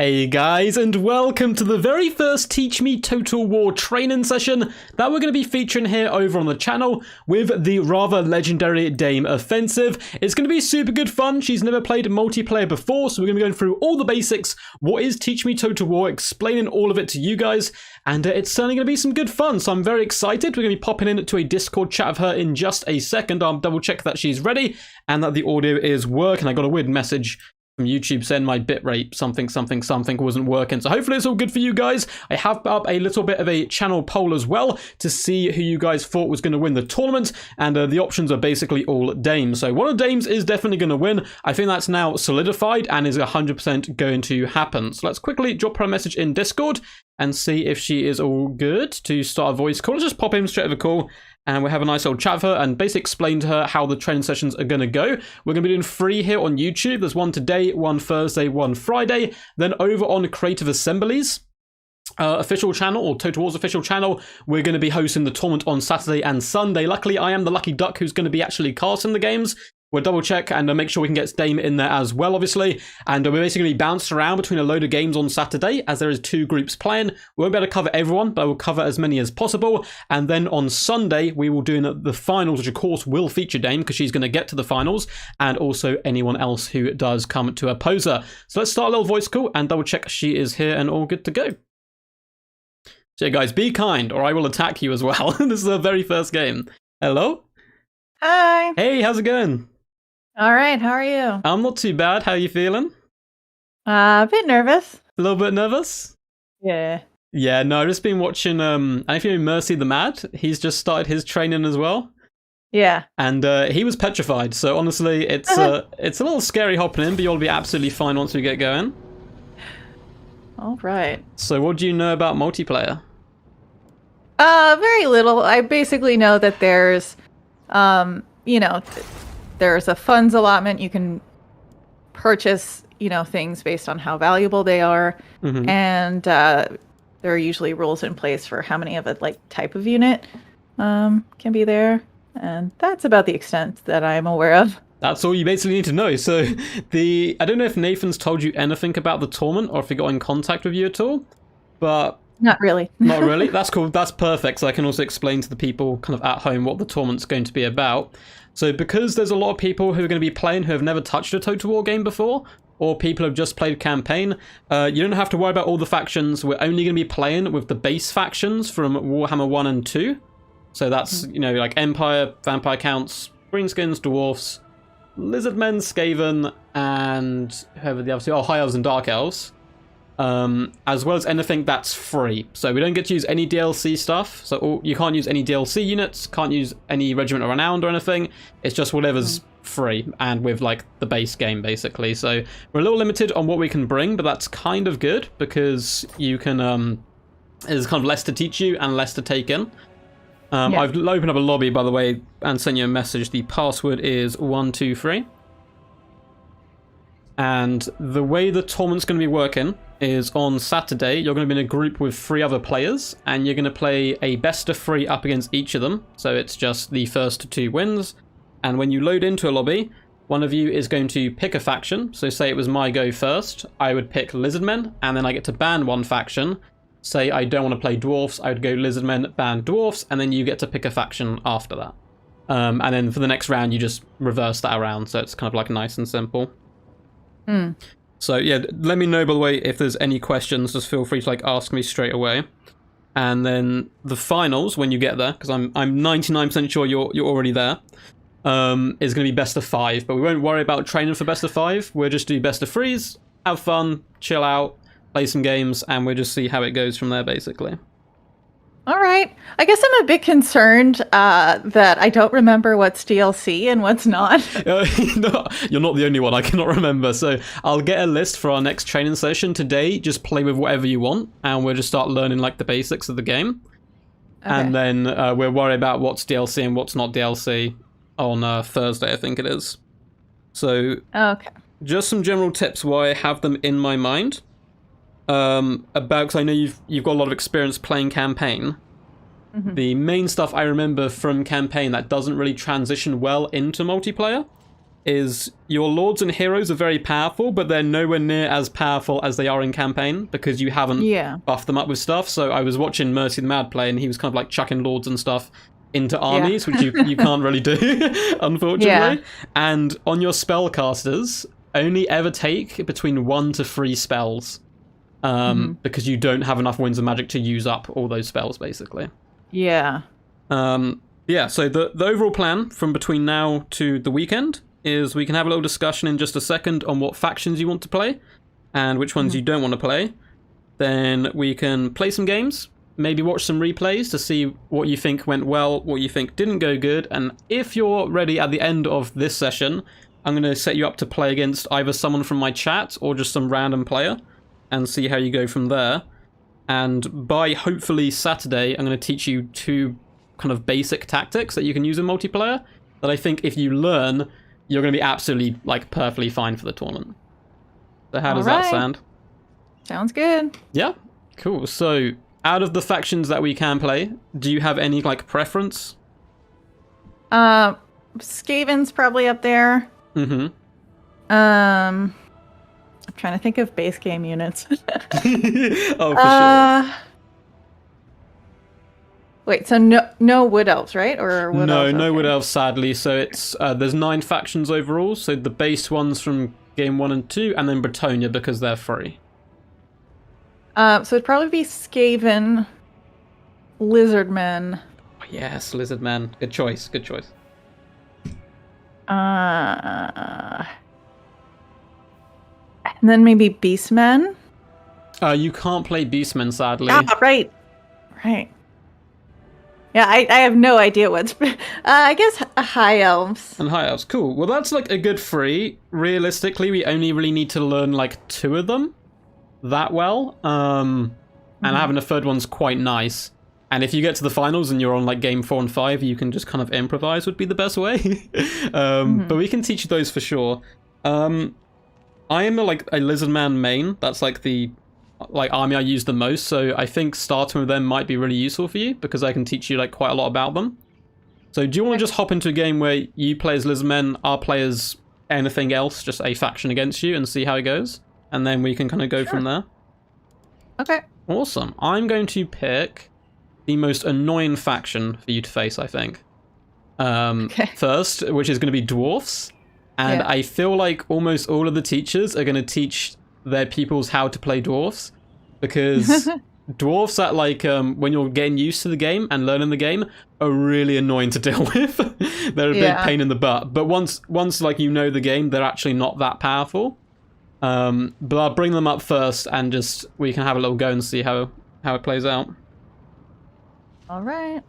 Hey guys, and welcome to the very first Teach Me Total War training session that we're going to be featuring here over on the channel with the rather legendary DameOffensive. It's going to be super good fun. She's never played multiplayer before, so we're going to be going through all the basics. What is Teach Me Total War? Explaining all of it to you guys, and it's certainly going to be some good fun, so I'm very excited. We're going to be popping into a Discord chat of her in just a second. I'll double check that she's ready and that the audio is working. I got a weird message from YouTube saying my bitrate something wasn't working, so hopefully it's all good for you guys. I have put up a little bit of a channel poll as well to see who you guys thought was going to win the tournament, and the options are basically all dames. So one of the dames is definitely going to win. I think that's now solidified and is 100% going to happen. So let's quickly drop her a message in Discord and see if she is all good to start a voice call. Let's just pop in straight over call, and we'll have a nice old chat with her and basically explain to her how the training sessions are going to go. We're going to be doing 3 here on YouTube. There's one today, one Thursday, one Friday. Then over on Creative Assembly's official channel, or Total War's official channel, we're going to be hosting the tournament on Saturday and Sunday. Luckily, I am the lucky duck who's going to be actually casting the games. We'll double check and make sure we can get Dame in there as well, obviously. And we're basically going to be bounced around between a load of games on Saturday, as there is 2 groups playing. We won't be able to cover everyone, but we'll cover as many as possible. And then on Sunday, we will do the finals, which of course will feature Dame, because she's going to get to the finals, and also anyone else who does come to oppose her. So let's start a little voice call and double check she is here and all good to go. So guys, be kind, or I will attack you as well. This is our very first game. Hello? Hi. Hey, how's it going? All right, how are you? I'm not too bad. How are you feeling? A bit nervous. A little bit nervous? Yeah. Yeah, no, I've just been watching, I don't know if you know Mercy the Mad. He's just started his training as well. Yeah. And he was petrified, so honestly, it's a little scary hopping in, but you'll be absolutely fine once we get going. All right. So what do you know about multiplayer? Very little. I basically know that there's, there's a funds allotment. You can purchase, things based on how valuable they are. Mm-hmm. And there are usually rules in place for how many of a type of unit can be there. And that's about the extent that I'm aware of. That's all you basically need to know. So I don't know if Nathan's told you anything about the tournament or if he got in contact with you at all, but... Not really. Not really? That's cool. That's perfect. So I can also explain to the people kind of at home what the tournament's going to be about. So because there's a lot of people who are going to be playing who have never touched a Total War game before, or people who have just played campaign, you don't have to worry about all the factions. We're only going to be playing with the base factions from Warhammer 1 and 2. So that's, like Empire, Vampire Counts, Greenskins, Dwarfs, Lizardmen, Skaven, and whoever the other 2 are, High Elves and Dark Elves. As well as anything that's free. So we don't get to use any DLC stuff. So you can't use any DLC units, can't use any Regiment of Renown or anything. It's just whatever's free and with the base game basically. So we're a little limited on what we can bring, but that's kind of good because you can, there's kind of less to teach you and less to take in. Yeah. I've opened up a lobby, by the way, and sent you a message. The password is 123. And the way the tournament's going to be working is on Saturday, you're going to be in a group with 3 other players, and you're going to play a best of 3 up against each of them. So it's just the first 2 wins. And when you load into a lobby, one of you is going to pick a faction. So say it was my go first, I would pick Lizardmen, and then I get to ban one faction. Say I don't want to play Dwarfs, I would go Lizardmen, ban Dwarfs, and then you get to pick a faction after that. And then for the next round, you just reverse that around. So it's kind of nice and simple. So yeah, let me know, by the way, if there's any questions. Just feel free to ask me straight away. And then the finals, when you get there, because I'm 99% sure you're already there, is going to be best of 5. But we won't worry about training for best of 5. We'll just do best of 3s, have fun, chill out, play some games, and we'll just see how it goes from there, basically. All right. I guess I'm a bit concerned that I don't remember what's DLC and what's not. No, you're not the only one. I cannot remember. So I'll get a list for our next training session today. Just play with whatever you want, and we'll just start learning the basics of the game. Okay. And then we'll worry about what's DLC and what's not DLC on Thursday, I think it is. So just some general tips why I have them in my mind. Because I know you've got a lot of experience playing campaign. Mm-hmm. The main stuff I remember from campaign that doesn't really transition well into multiplayer is your lords and heroes are very powerful, but they're nowhere near as powerful as they are in campaign because you haven't buffed them up with stuff. So I was watching Mercy the Mad play, and he was kind of like chucking lords and stuff into armies, which you can't really do, unfortunately. Yeah. And on your spellcasters, only ever take between 1 to 3 spells, because you don't have enough Winds of Magic to use up all those spells, basically. Yeah. Yeah, so the overall plan from between now to the weekend is we can have a little discussion in just a second on what factions you want to play and which ones you don't want to play. Then we can play some games, maybe watch some replays to see what you think went well, what you think didn't go good, and if you're ready at the end of this session, I'm going to set you up to play against either someone from my chat or just some random player and see how you go from there. And by hopefully Saturday, I'm going to teach you 2 kind of basic tactics that you can use in multiplayer that I think if you learn, you're going to be absolutely, like, perfectly fine for the tournament. So how does that sound? Sounds good. Yeah? Cool. So, out of the factions that we can play, do you have any, like, preference? Skaven's probably up there. Mm-hmm. I'm trying to think of base game units. Oh, for sure. Wait, so no wood elves, right? Or wood elves? No wood elves, sadly. So it's there's 9 factions overall. So the base ones from game 1 and 2, and then Bretonia because they're free. So it'd probably be Skaven, Lizardmen. Oh, yes, Lizardmen. Good choice. Good choice. And then maybe Beastmen. You can't play Beastmen, sadly. Ah, right. Yeah, I have no idea what's... I guess High Elves. And High Elves, cool. Well, that's like a good 3. Realistically, we only really need to learn like 2 of them that well. And having a 3rd one's quite nice. And if you get to the finals and you're on like game 4 and 5, you can just kind of improvise would be the best way. But we can teach you those for sure. I am a Lizardman main. That's like the army I use the most, so I think starting with them might be really useful for you because I can teach you like quite a lot about them. So do you want to just hop into a game where you play as Lizardmen, our players anything else, just a faction against you, and see how it goes? And then we can kind of go from there. Okay. Awesome. I'm going to pick the most annoying faction for you to face, I think. First, which is going to be dwarfs. And I feel like almost all of the teachers are going to teach their pupils how to play dwarfs, because dwarfs at like when you're getting used to the game and learning the game are really annoying to deal with. They're a big pain in the butt, but once like you know the game, they're actually not that powerful. But I'll bring them up first and just we can have a little go and see how it plays out. All right.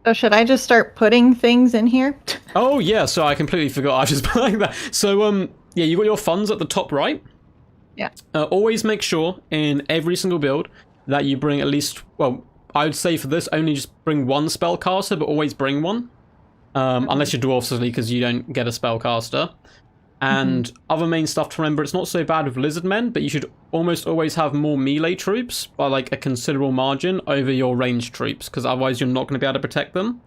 So should I just start putting things in here? Oh yeah, so I completely forgot. I was just playing that. So yeah, you got your funds at the top right. Yeah. Always make sure in every single build that you bring at least, well, I would say for this only just bring 1 spellcaster, but always bring one. Unless you're dwarfs, because you don't get a spellcaster. And other main stuff to remember, it's not so bad with Lizardmen, but you should almost always have more melee troops by like a considerable margin over your ranged troops, because otherwise you're not going to be able to protect them.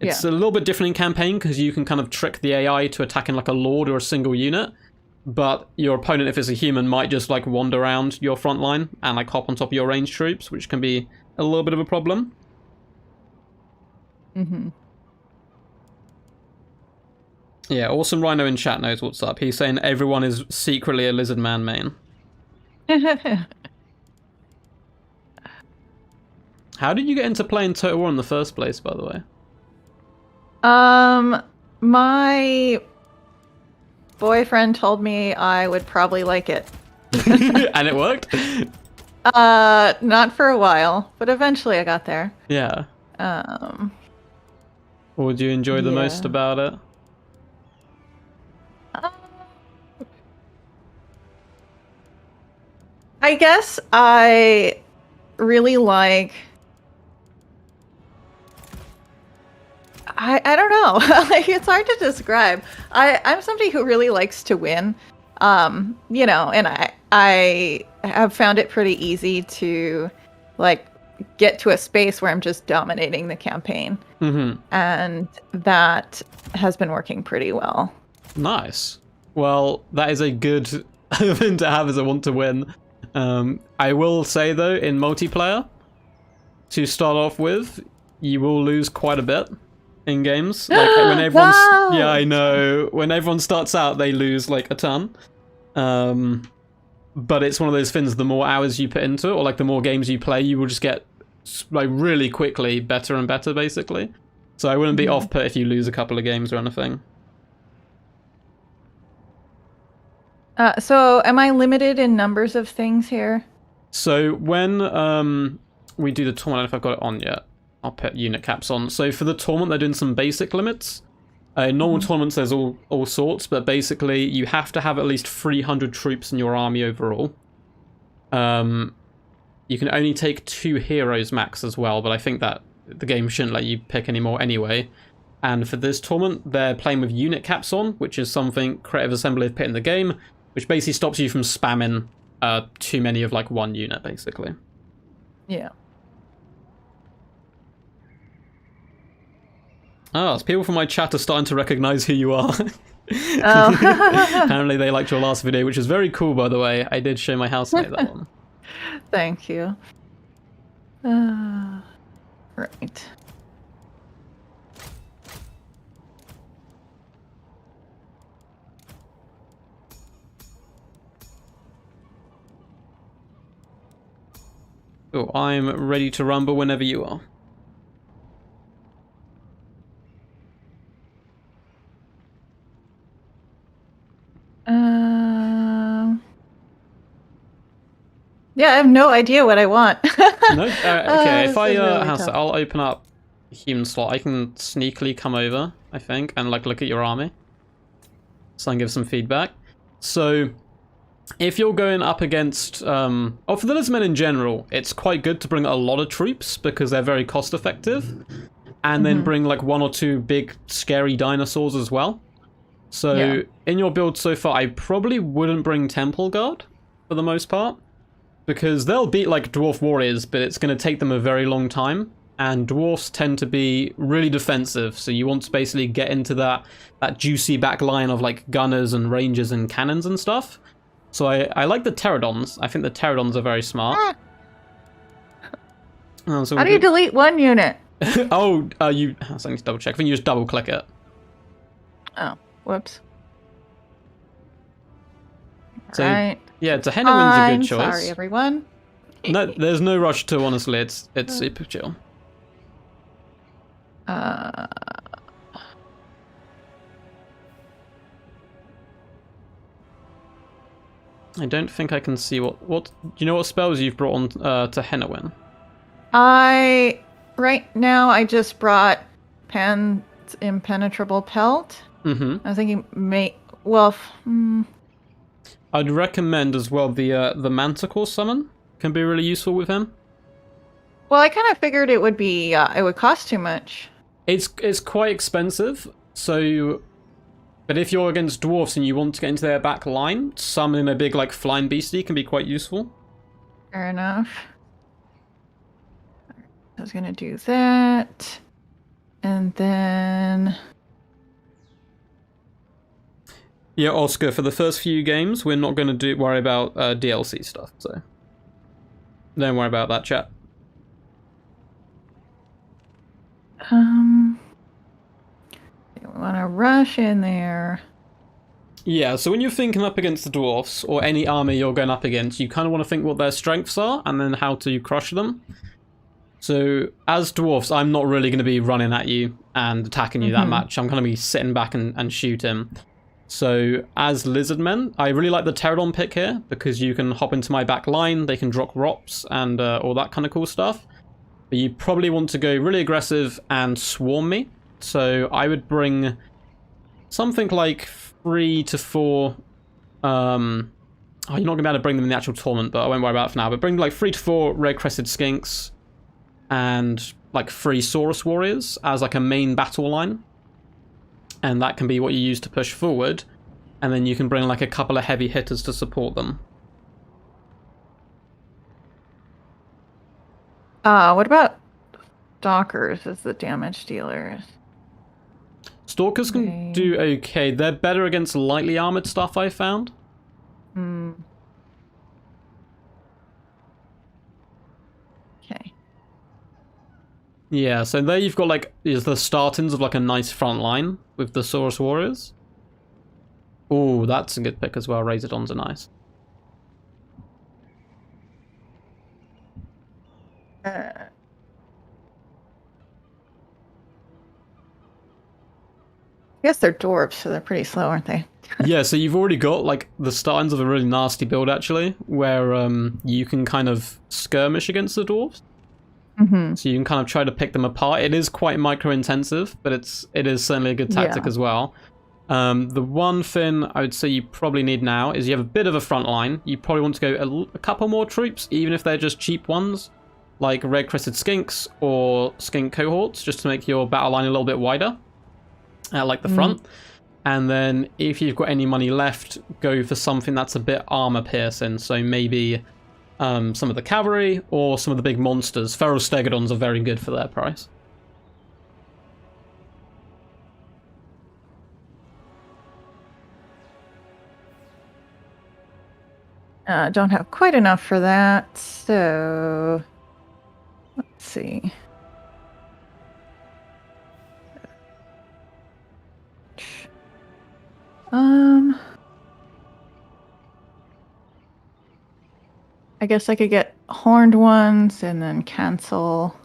It's a little bit different in campaign, because you can kind of trick the AI to attacking like a lord or a single unit, but your opponent, if it's a human, might just like wander around your front line and like hop on top of your ranged troops, which can be a little bit of a problem. Yeah, Awesome Rhino in chat knows what's up. He's saying everyone is secretly a Lizardman main. How did you get into playing Total War in the first place, by the way? My boyfriend told me I would probably like it. And it worked? Not for a while, but eventually I got there. Yeah. What would you enjoy the most about it? I guess I really like I don't know. Like, it's hard to describe. I'm somebody who really likes to win. You know, and I have found it pretty easy to like get to a space where I'm just dominating the campaign. And that has been working pretty well. Nice. Well, that is a good thing to have as a want to win. I will say though, in multiplayer, to start off with, you will lose quite a bit in games. Like when everyone's No! yeah, I know. When everyone starts out, they lose like a ton. But it's one of those things. The more hours you put into it, or like the more games you play, you will just get like really quickly better and better, basically. So I wouldn't be off put if you lose a couple of games or anything. So am I limited in numbers of things here? So when we do the tournament, if I've got it on yet, I'll put unit caps on. So for the tournament, they're doing some basic limits. In normal tournaments, there's all sorts, but basically you have to have at least 300 troops in your army overall. You can only take 2 heroes max as well, but I think that the game shouldn't let you pick any more anyway. And for this tournament, they're playing with unit caps on, which is something Creative Assembly have put in the game, which basically stops you from spamming too many of like one unit, basically. Yeah. Oh, so people from my chat are starting to recognize who you are. Oh. Apparently they liked your last video, which is very cool, by the way. I did show my housemate that one. Thank you. Right. Oh, I'm ready to rumble whenever you are. Yeah, I have no idea what I want. No? Okay, if I really house it, tough. I'll open up a human slot. I can sneakily come over, I think, and like look at your army. So I can give some feedback. So if you're going up against for the Lizardmen in general, it's quite good to bring a lot of troops because they're very cost effective. And then bring like 1 or 2 big scary dinosaurs as well. So in your build so far, I probably wouldn't bring Temple Guard for the most part. Because they'll beat like Dwarf Warriors, but it's going to take them a very long time. And Dwarfs tend to be really defensive, so you want to basically get into that juicy back line of like gunners and rangers and cannons and stuff. So I like the Pterodons. I think the Pterodons are very smart. So How do you delete one unit? oh, you... I need to double check. I think you just double click it. Oh, whoops. So, right. yeah, Henowin's a good choice. Sorry, everyone. No, there's no rush to, honestly. It's super chill. I don't think I can see what... Do you know what spells you've brought on to Henowin? right now I just brought Pan's Impenetrable Pelt. I was thinking I'd recommend as well the Manticore summon can be really useful with him. Well, I kind of figured it would be it would cost too much. It's quite expensive, so but if you're against dwarfs and you want to get into their back line, summoning a big like flying beastie can be quite useful. Fair enough. I was gonna do that, and then. Yeah, Oscar, for the first few games, we're not going to worry about DLC stuff, so don't worry about that, chat. We want to rush in there. Yeah, so when you're thinking up against the dwarfs, or any army you're going up against, you kind of want to think what their strengths are, and then how to crush them. So, as dwarfs, I'm not really going to be running at you and attacking you that much. I'm going to be sitting back and shooting. So, as Lizardmen, I really like the Pterodon pick here, because you can hop into my back line, they can drop ROPs, and all that kind of cool stuff. But you probably want to go really aggressive and swarm me. So, I would bring something like 3 to 4... you're not going to be able to bring them in the actual tournament, but I won't worry about it for now. But bring like 3 to 4 red-crested skinks, and like 3 Saurus warriors as like a main battle line. And that can be what you use to push forward. And then you can bring like a couple of heavy hitters to support them. What about Stalkers as the damage dealers? Stalkers can do okay. They're better against lightly armored stuff, I found. Hmm. Okay. Yeah, so there you've got like is the startings of like a nice front line with the Saurus warriors. Oh, that's a good pick as well. Razordons are nice. I guess they're dwarves, so they're pretty slow, aren't they? Yeah, so you've already got like the startings of a really nasty build actually, where you can kind of skirmish against the dwarves. Mm-hmm. So you can kind of try to pick them apart. It is quite micro-intensive, but it is certainly a good tactic as well. The one thing I would say you probably need now is you have a bit of a front line. You probably want to go a couple more troops, even if they're just cheap ones, like red-crested skinks or skink cohorts, just to make your battle line a little bit wider, like the front. And then if you've got any money left, go for something that's a bit armor-piercing. So maybe some of the cavalry or some of the big monsters. Feral stegodons are very good for their price. Don't have quite enough for that, so let's see. I guess I could get horned ones and then cancel.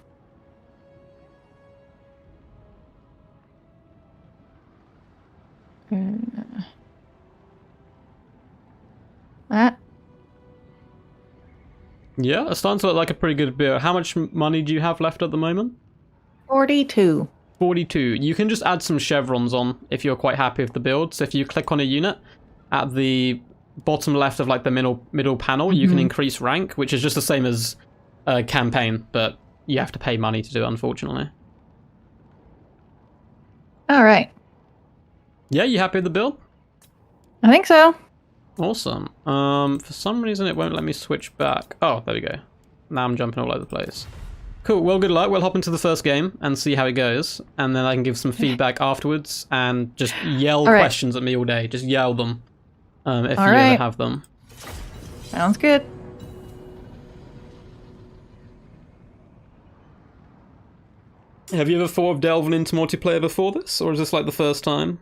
That. Yeah, it's starting to look like a pretty good build. How much money do you have left at the moment? 42. 42. You can just add some chevrons on if you're quite happy with the build. So if you click on a unit at the bottom left of like the middle panel, you can increase rank, which is just the same as a campaign, but you have to pay money to do it, unfortunately. All right. Yeah, you happy with the build? I think so. Awesome. For some reason it won't let me switch back. Oh, there we go. Now I'm jumping all over the place. Cool, well, good luck. We'll hop into the first game and see how it goes, and then I can give some feedback afterwards and just yell questions at me all day. Just yell them if you ever have them. Sounds good. Have you ever thought of delving into multiplayer before this, or is this like the first time?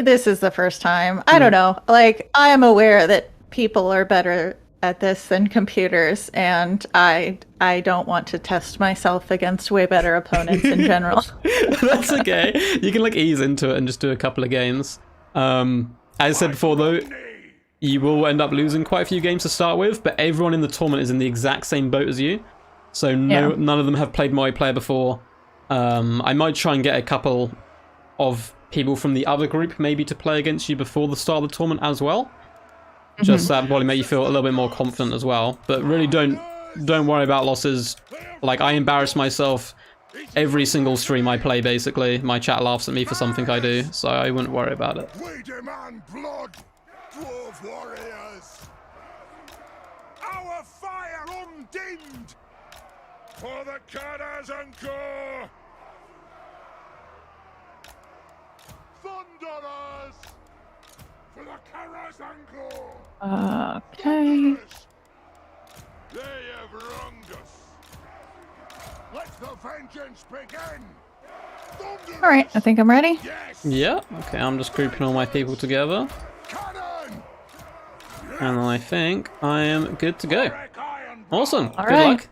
This is the first time. I don't know. Like, I am aware that people are better at this than computers, and I don't want to test myself against way better opponents in general. That's okay. You can like ease into it and just do a couple of games. As I said before though, you will end up losing quite a few games to start with, but everyone in the tournament is in the exact same boat as you. So none of them have played multiplayer before. I might try and get a couple of people from the other group maybe to play against you before the start of the tournament as well. Just that probably make you feel a little bit more confident as well. But really don't worry about losses. Like, I embarrass myself every single stream I play, basically. My chat laughs at me for something I do, so I wouldn't worry about it. We demand blood, dwarf warriors! Our fire undimmed! For the Karazanko! Thunderers! For the Karazanko! Okay. They have wronged us. Let the vengeance begin! Thunderers! All right, I think I'm ready. Yes! Yeah, okay, I'm just grouping all my people together. Cannon! And I think I am good to go. Awesome, All good right. luck.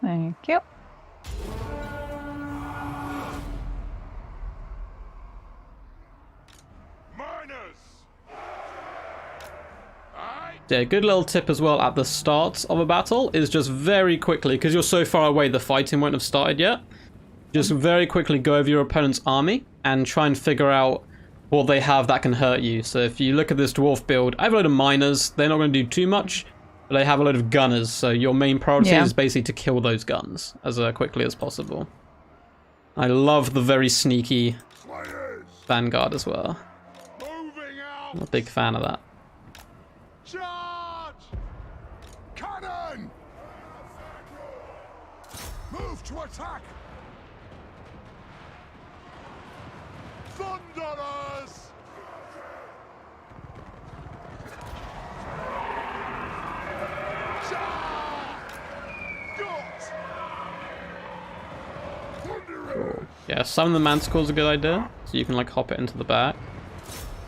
Thank you. Yeah, good little tip as well at the start of a battle is just very quickly, because you're so far away the fighting won't have started yet, just very quickly go over your opponent's army and try and figure out what they have that can hurt you. So if you look at this dwarf build, I have a load of miners, they're not going to do too much, But they have a load of gunners, so your main priority Yeah. is basically to kill those guns as quickly as possible. I love the very sneaky Slayers! Vanguard as well. Moving out! I'm a big fan of that. Charge! Cannon! Move to attack! Thunderers! Charge! Gut! Thunderers! Yeah, some of the manticores are a good idea, so you can like hop it into the back.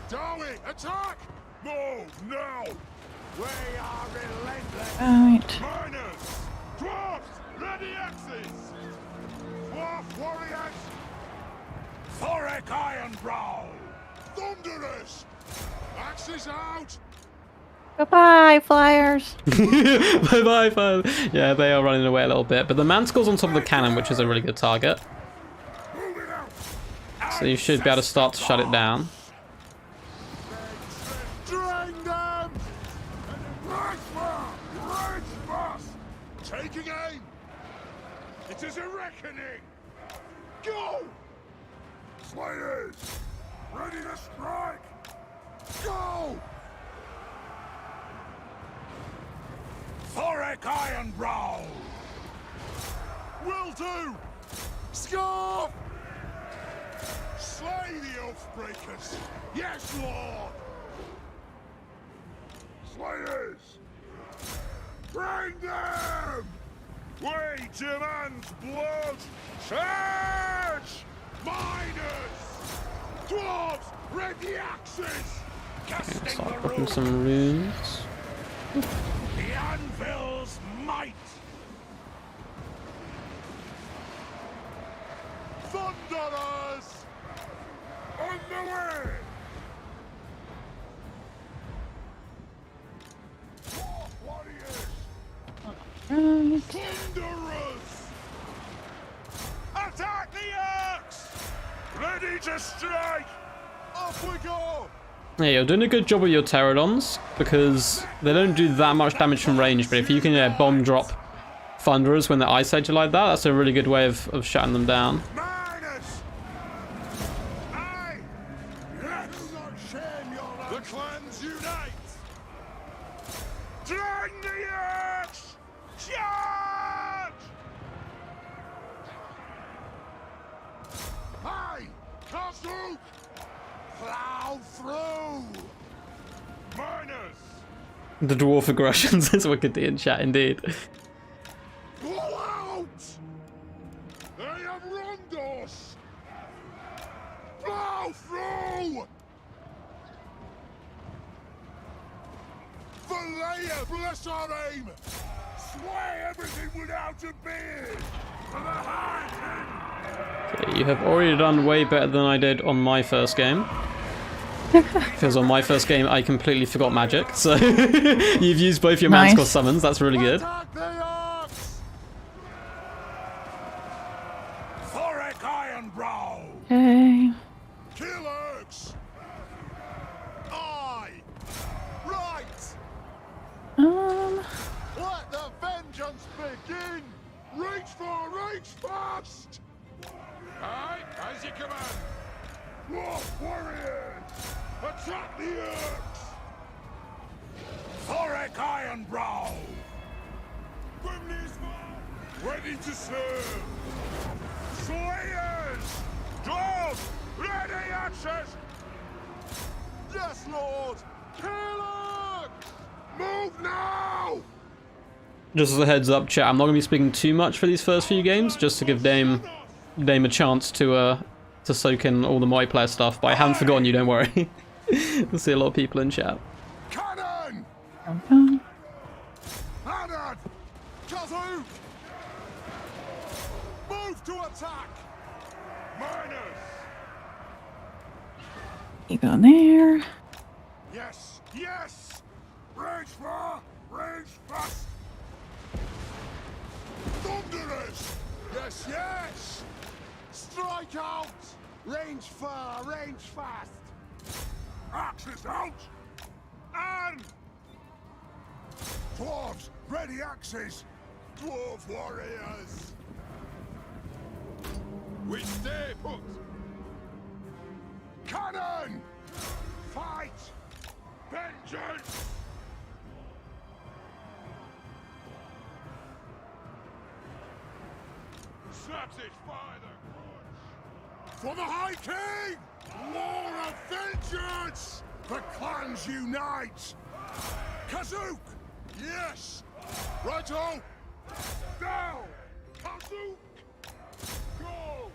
Darwin, attack! Move now! We are relentless! Right. Miners! Dwarfs! Ready axes! Dwarf warriors! Thoric Ironbrow! Thunderers! Axes out! Goodbye, flyers. Bye bye. Yeah, they are running away a little bit, but the manticores on top of the cannon, which is a really good target. Moving out! So you should be able to start to shut it down. Drain them! Right fire! Right fast! Taking aim! It is a reckoning! Go! Slayers! Ready to strike! Go! Thoric Ironbrow! Will do! Scarf! Slay the Oathbreakers! Yes, Lord! Slayers! Bring them! We demand blood! Charge! Miners! Dwarves! Ready axes! Casting Start the putting rune! some runes. The anvil's might! Thunderers! On the way! Dwarf warriors! Right. Thunderers! Attack the axe! Ready to strike! Off we go! Yeah, you're doing a good job with your pterodons because they don't do that much damage from range, but if you can bomb drop thunderers when they're ice edge like that, that's a really good way of shutting them down. Miners! Aye! Yes! Not shame your the clans unite! Drain the axe! Charge! Aye! Castle! Plow through! Miners! The dwarf aggressions is wicked in chat indeed. Blow out! They have wronged us! Plow through! Valea, bless our aim! Sway everything without a beard! For the high Okay, you have already done way better than I did on my first game. Because on my first game I completely forgot magic, so you've used both your Nice. manticore summons, that's really good. Attack the ox! Thoric Ironbrow! Okay. Kill Urks! Aye! Right! Let the vengeance begin! Reach fast! Aye, as you command! Dwarf warriors! Attack the Urks! Thoric Ironbrow! Ready to serve! Slayers! Dwarves! Ready axes! Yes, Lord! Kill Urks! Move now! Just as a heads up, chat, I'm not going to be speaking too much for these first few games, just to give Dame a chance to soak in all the multiplayer stuff, but I haven't forgotten you, don't worry. We'll see a lot of people in chat. Cannon! Okay. Anad! Kazoo! Move to attack! Miners! You go there. Yes! Yes! Range far! Range fast! Thunderers! Yes, yes! Strike out! Range far! Range fast! Axes out! And... Dwarves, ready axes! Dwarf warriors! We stay put! Cannon! Fight! Vengeance! Snaps it by the crotch! For the High King! War of vengeance! The clans unite! Kazook! Yes! Righto! Now! Kazook! Go!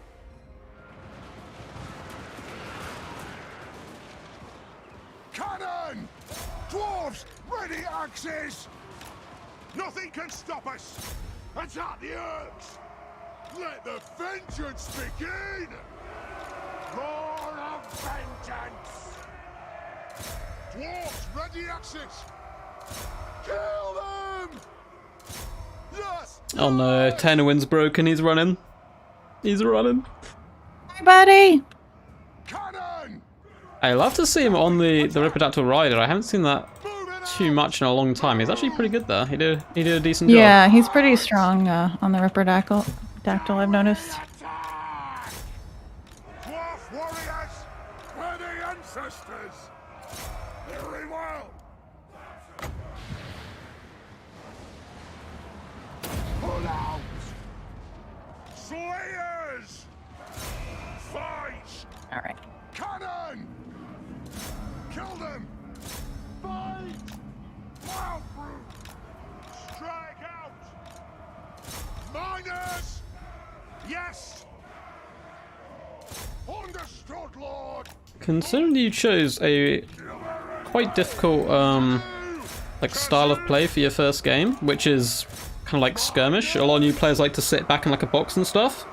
Cannon! Dwarves, ready axes! Nothing can stop us! Attack the Elves! Let the vengeance begin! Roar of vengeance! Dwarves, ready axes! Kill them! Yes! Oh no, Tenwin's broken, he's running. He's running. Hi, buddy. Cannon! I love to see him on the Ripidactyl Rider. I haven't seen that too much in a long time. He's actually pretty good there. He did a decent job. Yeah, he's pretty strong on the Ripidactyl, I've noticed. Attack! Dwarf warriors, we're the ancestors! Very well! Pull out! Slayers! Fight! All right. Cannon! Kill them! Fight! Wild brute! Strike out! Miners! Yes! Understood, Lord! Considering you chose a quite difficult like style of play for your first game, which is kind of like skirmish. A lot of new players like to sit back in like a box and stuff.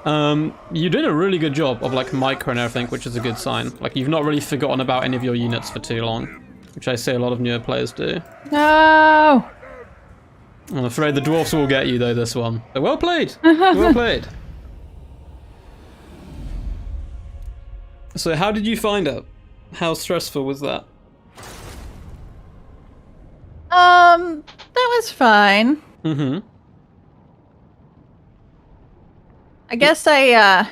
You did a really good job of like micro and everything, which is a good sign. Like you've not really forgotten about any of your units for too long, which I see a lot of newer players do. No. I'm afraid the dwarfs will get you though this one. But well played. Well played. So how did you find it? How stressful was that? That was fine. Mm-hmm. I guess I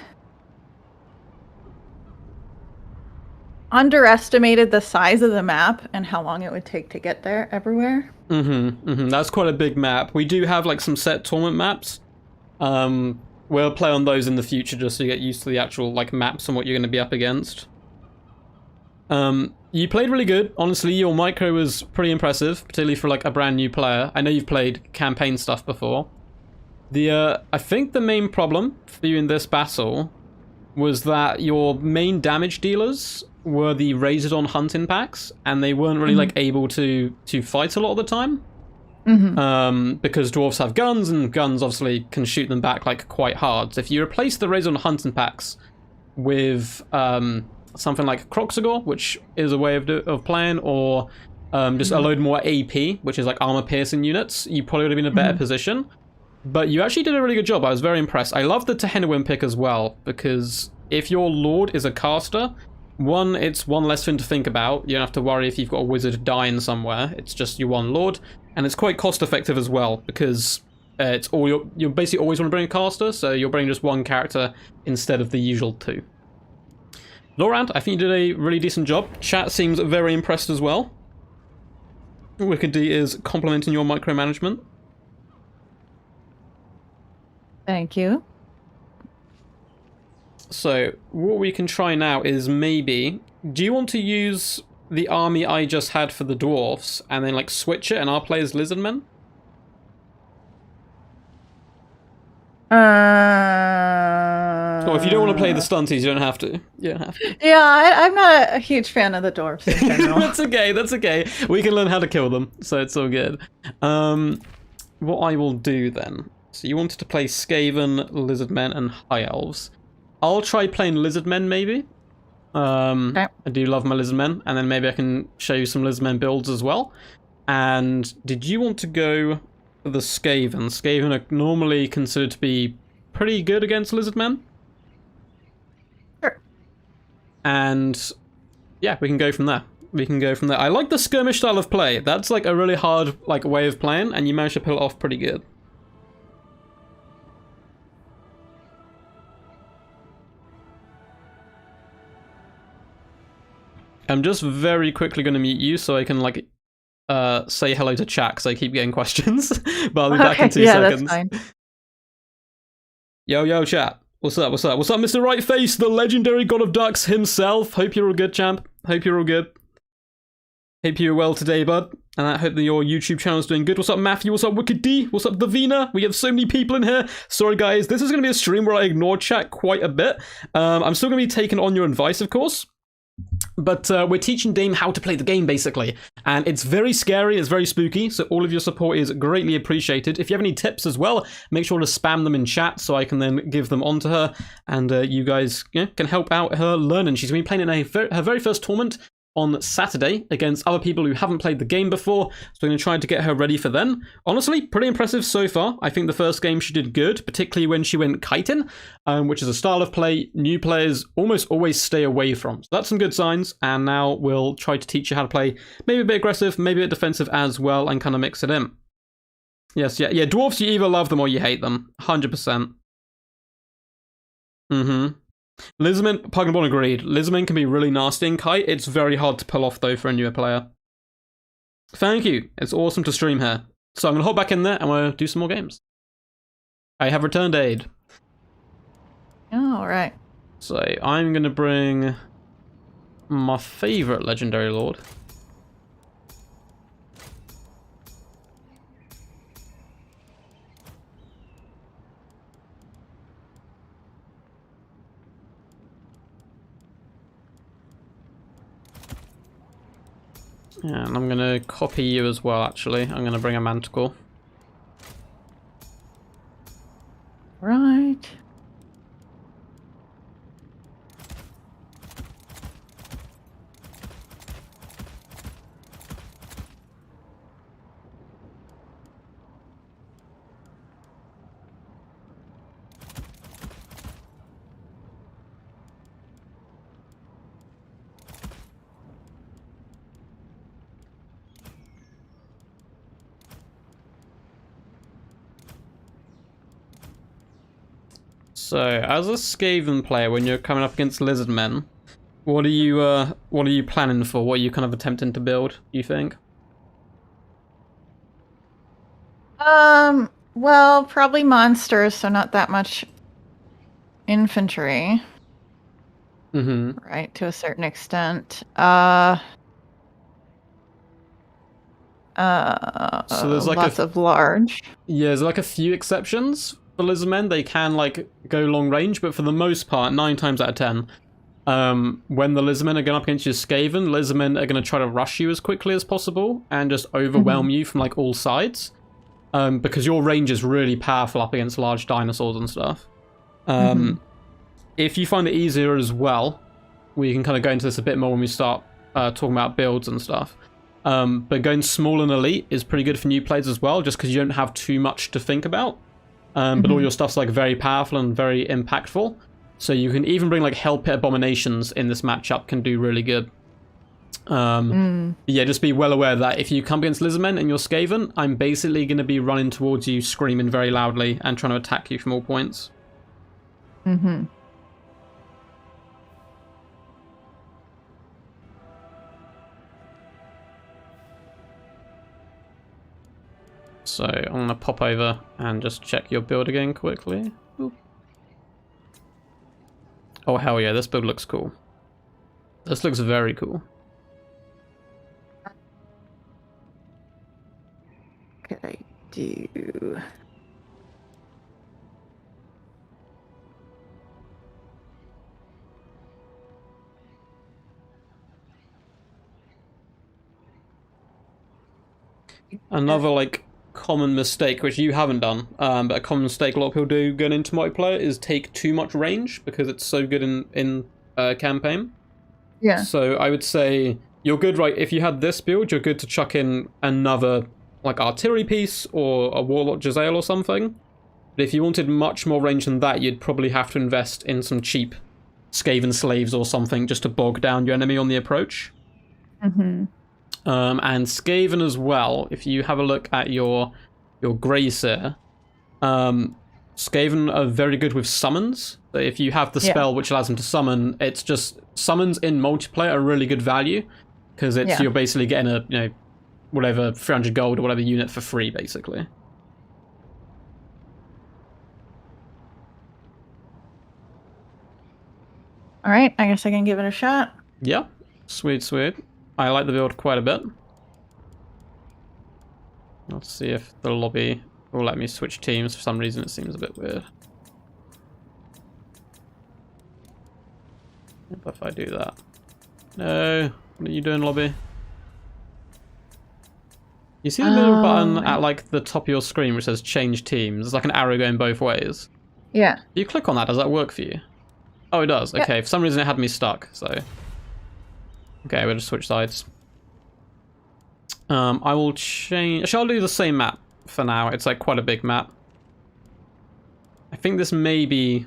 underestimated the size of the map and how long it would take to get there everywhere. Mm-hmm. Mm-hmm. That's quite a big map. We do have like some set tournament maps. We'll play on those in the future just so you get used to the actual like maps and what you're going to be up against. You played really good. Honestly, your micro was pretty impressive, particularly for like a brand new player. I know you've played campaign stuff before. I think the main problem for you in this battle was that your main damage dealers were the Razordon hunting packs, and they weren't really like able to fight a lot of the time. Because dwarves have guns, and guns obviously can shoot them back like quite hard. So if you replace the Razordon hunting packs with something like Croxagore, which is a way of playing, or just a load more AP, which is like armor piercing units, you probably would have been in a better position. But you actually did a really good job. I was very impressed. I love the Tehenowin pick as well, because if your lord is a caster, one, it's one less thing to think about. You don't have to worry if you've got a wizard dying somewhere. It's just your one lord, and it's quite cost effective as well, because it's all you basically always want to bring a caster, so you'll bring just one character instead of the usual two. Laurent, I think you did a really decent job. Chat seems very impressed as well. Wicked D is complimenting your micromanagement. Thank you. So, what we can try now is maybe... Do you want to use the army I just had for the dwarfs and then, like, switch it and I'll play as Lizardmen? Or if you don't want to play the stunties, you don't have to. You don't have to. Yeah, I'm not a huge fan of the dwarves in general. That's okay, that's okay. We can learn how to kill them, so it's all good. What I will do then... So you wanted to play Skaven, Lizardmen, and High Elves. I'll try playing Lizardmen, maybe. Okay. I do love my Lizardmen, and then maybe I can show you some Lizardmen builds as well. And did you want to go for the Skaven? Skaven are normally considered to be pretty good against Lizardmen. Sure. And yeah, we can go from there. we can go from there. I like the skirmish style of play. That's like a really hard like way of playing, and you managed to pull it off pretty good. I'm just very quickly going to mute you so I can like say hello to chat because I keep getting questions. But I'll be back in 2 seconds. That's fine. Yo, chat. What's up, Mr. Right Face, the legendary god of ducks himself? Hope you're all good, champ. Hope you're all good. Hope you're well today, bud. And I hope that your YouTube channel is doing good. What's up, Matthew? What's up, Wicked D? What's up, Davina? We have so many people in here. Sorry, guys. This is going to be a stream where I ignore chat quite a bit. I'm still going to be taking on your advice, of course. But we're teaching Dame how to play the game, basically. And it's very scary, it's very spooky, so all of your support is greatly appreciated. If you have any tips as well, make sure to spam them in chat so I can then give them on to her. And you guys can help out her learning. She's going to be playing in her very first tournament on Saturday against other people who haven't played the game before, so I'm going to try to get her ready for then. Honestly, pretty impressive so far. I think the first game she did good, particularly when she went kiting, which is a style of play new players almost always stay away from. So that's some good signs, and now we'll try to teach you how to play maybe a bit aggressive, maybe a bit defensive as well, and kind of mix it in. Yes, yeah, dwarves, you either love them or you hate them, 100%. Lizardmen, Pugginborn agreed. Lizardmen can be really nasty in Kite. It's very hard to pull off, though, for a newer player. Thank you. It's awesome to stream here. So I'm going to hop back in there and we'll do some more games. I have returned aid. Oh, all right. So I'm going to bring my favorite legendary lord. And I'm going to copy you as well, actually. I'm going to bring a manticore. Right. So, as a Skaven player, when you're coming up against Lizardmen, what are you planning for? What are you kind of attempting to build, do you think? Well, probably monsters, so not that much infantry. Right, to a certain extent. So there's like lots of large. Yeah, there's like a few exceptions. For Lizardmen, they can like go long range, but for the most part, 9 times out of 10, when the Lizardmen are going up against your Skaven, Lizardmen are going to try to rush you as quickly as possible and just overwhelm you from like all sides, because your range is really powerful up against large dinosaurs and stuff. If you find it easier as well, we can kind of go into this a bit more when we start talking about builds and stuff. But going small and elite is pretty good for new players as well, just because you don't have too much to think about. But all your stuff's like very powerful and very impactful. So you can even bring like Hell Pit Abominations in this matchup can do really good. Yeah, just be well aware that if you come against Lizardmen and you're Skaven, I'm basically going to be running towards you, screaming very loudly and trying to attack you from all points. So I'm going to pop over and just check your build again quickly. Ooh. Oh, hell yeah, this build looks cool. This looks very cool. What could I do? Another like common mistake, which you haven't done, but a common mistake a lot of people do going into multiplayer is take too much range because it's so good in campaign. Yeah. So I would say you're good, right? If you had this build, you're good to chuck in another like artillery piece or a Warlock Jezzail or something. But if you wanted much more range than that, you'd probably have to invest in some cheap Skaven slaves or something just to bog down your enemy on the approach. Mm-hmm. And Skaven as well. If you have a look at your Greyseer, Skaven are very good with summons. So if you have the spell which allows them to summon, it's just summons in multiplayer are really good value because it's you're basically getting a whatever 300 gold or whatever unit for free basically. All right, I guess I can give it a shot. Yeah, sweet, sweet. I like the build quite a bit. Let's see if the lobby will let me switch teams. For some reason, it seems a bit weird. If I do that. No, what are you doing, lobby? You see the little button at like the top of your screen which says change teams? There's like an arrow going both ways. Yeah. If you click on that, does that work for you? Oh, it does. Okay, yep. For some reason it had me stuck, so... Okay, we'll just switch sides. I will change... Shall I do the same map for now? It's like quite a big map. I think this may be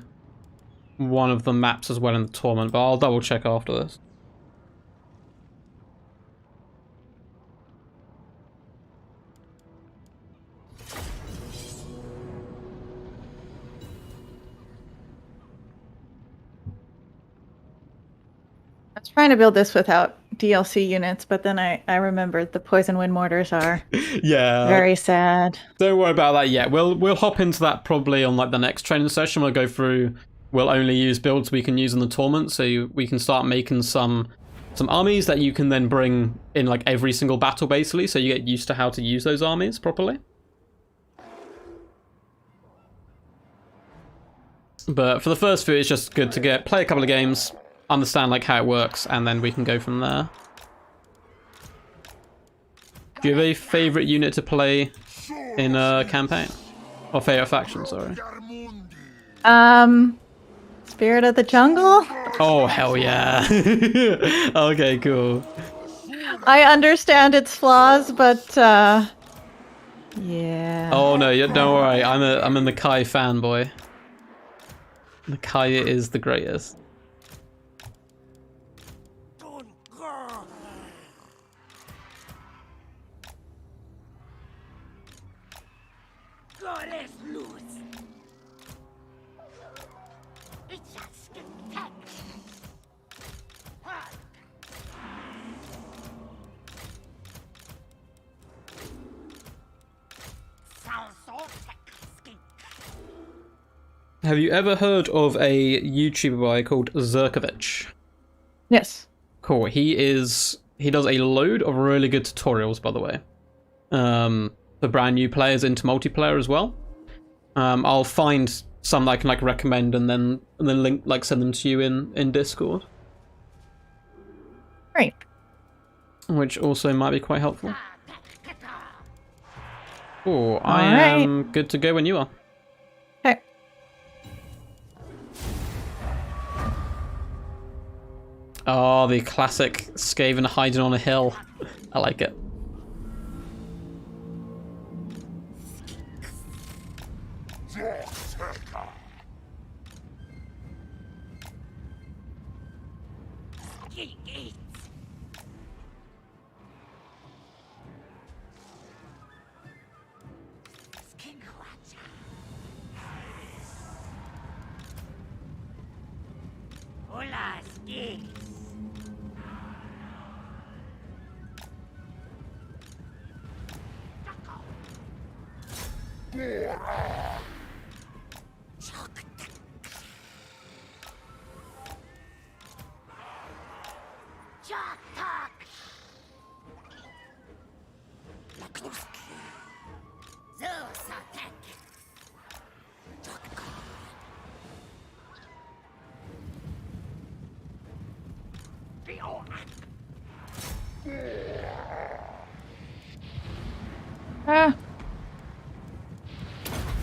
one of the maps as well in the tournament, but I'll double check after this. I was trying to build this without DLC units, but then I remembered the poison wind mortars are very sad. Don't worry about that yet. We'll hop into that probably on like the next training session. We'll go through. We'll only use builds we can use in the tournament, so we can start making some armies that you can then bring in like every single battle basically, so you get used to how to use those armies properly. But for the first few, it's just good to play a couple of games, understand like how it works, and then we can go from there. Do you have a favorite unit to play in a campaign? Or favorite faction, sorry. Spirit of the Jungle? Oh, hell yeah. Okay, cool. I understand its flaws, but yeah. Oh no, don't worry. I'm a Nakai fanboy. Nakai is the greatest. Have you ever heard of a YouTuber called Zerkovich? Yes. Cool. He does a load of really good tutorials, by the way, for brand new players into multiplayer as well. I'll find some that I can like recommend and then link send them to you in Discord. Great. Which also might be quite helpful. Oh, I am good to go when you are. Okay. Oh, the classic Skaven hiding on a hill. I like it.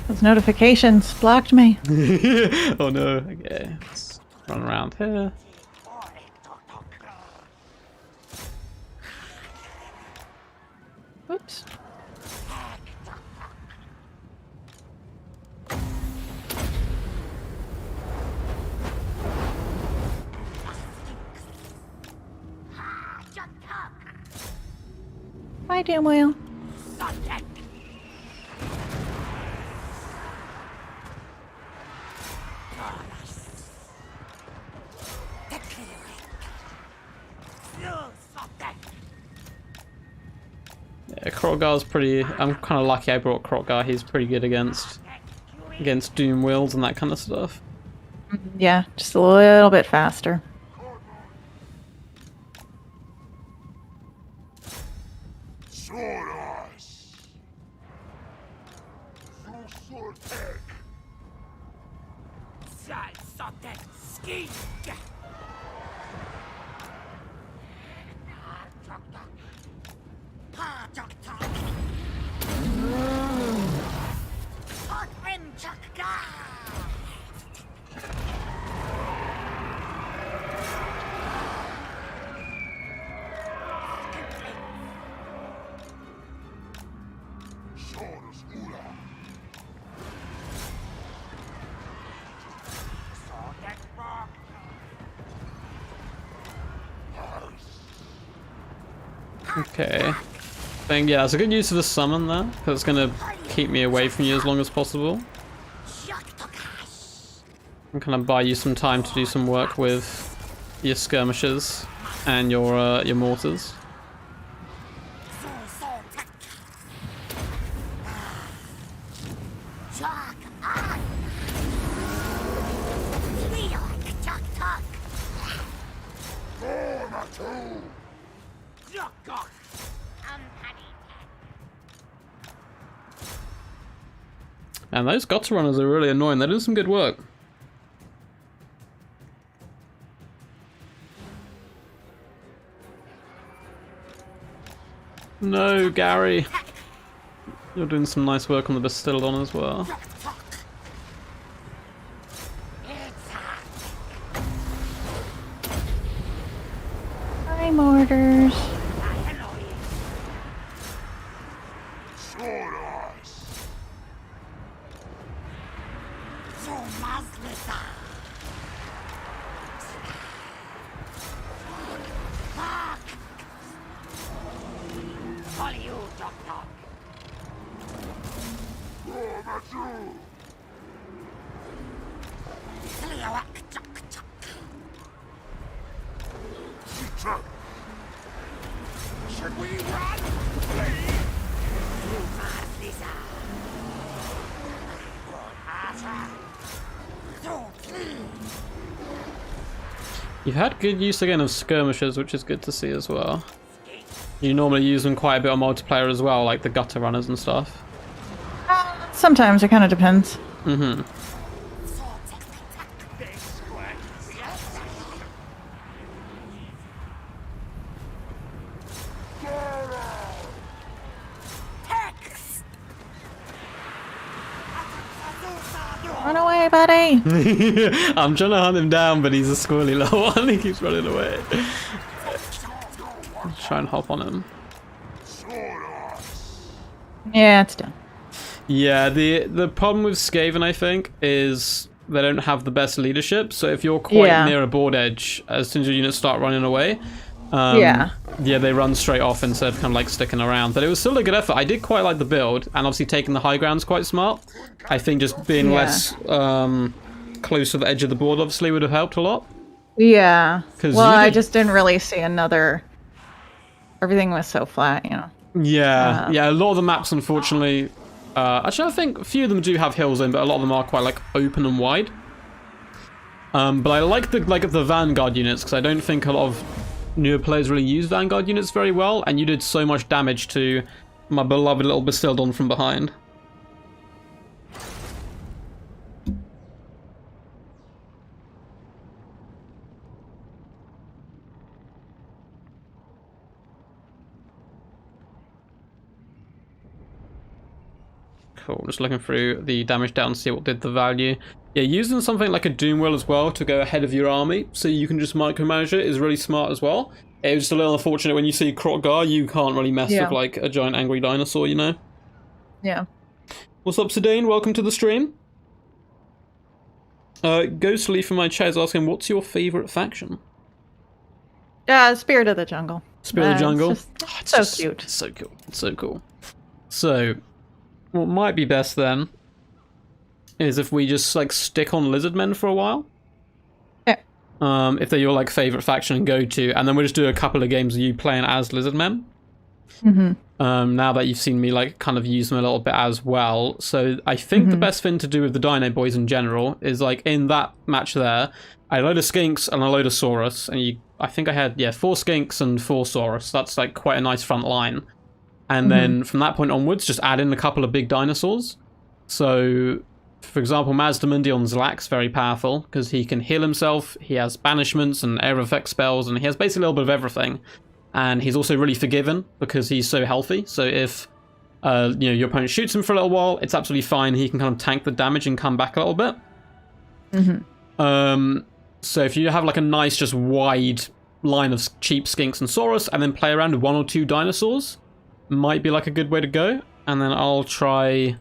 Those notifications blocked me. Oh no. Okay. Let's run around here. Oops. Hi, Doom Wheel. Yeah, Krotgar's pretty... I'm kind of lucky I brought Krotgar. He's pretty good against Doom Wheels and that kind of stuff. Yeah, just a little bit faster. Okay. I think, yeah, it's a good use of the summon there, because it's going to keep me away from you as long as possible. And kind of buy you some time to do some work with your skirmishers and your mortars. And those gutter runners are really annoying. They're doing some good work. No, Gary. You're doing some nice work on the Bastildon as well. Hi, mortars. Should we run? Please? You've had good use again of skirmishers, which is good to see as well. You normally use them quite a bit on multiplayer as well, like the gutter runners and stuff. Sometimes, it kind of depends. Mm-hmm. Run away, buddy! I'm trying to hunt him down, but he's a squirrely little one. He keeps running away. Let's try and hop on him. Yeah, it's done. Yeah, the problem with Skaven, I think, is they don't have the best leadership. So if you're quite near a board edge, as soon as your units start running away, yeah, they run straight off instead of kind of like sticking around. But it was still a good effort. I did quite like the build, and obviously taking the high ground's quite smart. I think just being less close to the edge of the board obviously would have helped a lot. Yeah. Well, I just didn't really see another. Everything was so flat, you know. Yeah, yeah. A lot of the maps, unfortunately. Actually, I think a few of them do have hills in, but a lot of them are quite like open and wide. But I like the Vanguard units because I don't think a lot of newer players really use Vanguard units very well, and you did so much damage to my beloved little Bastildon from behind. Cool, just looking through the damage down to see what did the value. Yeah, using something like a Doom Wheel as well to go ahead of your army so you can just micromanage it is really smart as well. It was just a little unfortunate when you see Krotgar, you can't really mess with like a giant angry dinosaur, you know? Yeah. What's up, Sedaine? Welcome to the stream. Ghostly from my chat is asking, what's your favourite faction? Spirit of the Jungle. Spear of the Jungle. It's so cute. It's so cool. It's so cool. So, what might be best then is if we just like stick on Lizardmen for a while. Yeah. If they're your like favorite faction and go to, and then we'll just do a couple of games of you playing as Lizardmen. Now that you've seen me like kind of use them a little bit as well. So I think the best thing to do with the Dino Boys in general is like in that match there, I had a load of Skinks and a load of Saurus, and I think I had 4 Skinks and 4 Saurus. That's like quite a nice front line. And then from that point onwards, just add in a couple of big dinosaurs. So, for example, Mazdamundi on Zlak's very powerful because he can heal himself, he has banishments and air effect spells, and he has basically a little bit of everything. And he's also really forgiving because he's so healthy. So if your opponent shoots him for a little while, it's absolutely fine. He can kind of tank the damage and come back a little bit. So if you have like a nice, just wide line of cheap Skinks and Saurus, and then play around with 1 or 2 dinosaurs, might be like a good way to go. And then I'll try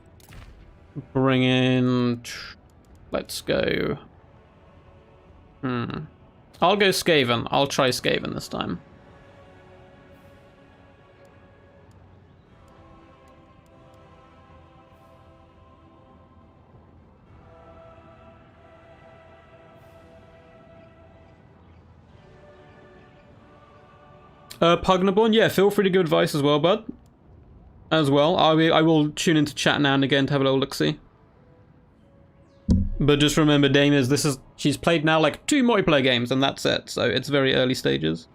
bring in. Let's go. I'll go Skaven. I'll try Skaven this time. Pugnaborn, yeah, feel free to give advice as well, bud. As well, I will tune into chat now and again to have a little look-see. But just remember, Dame she's played now like 2 multiplayer games and that's it, so it's very early stages.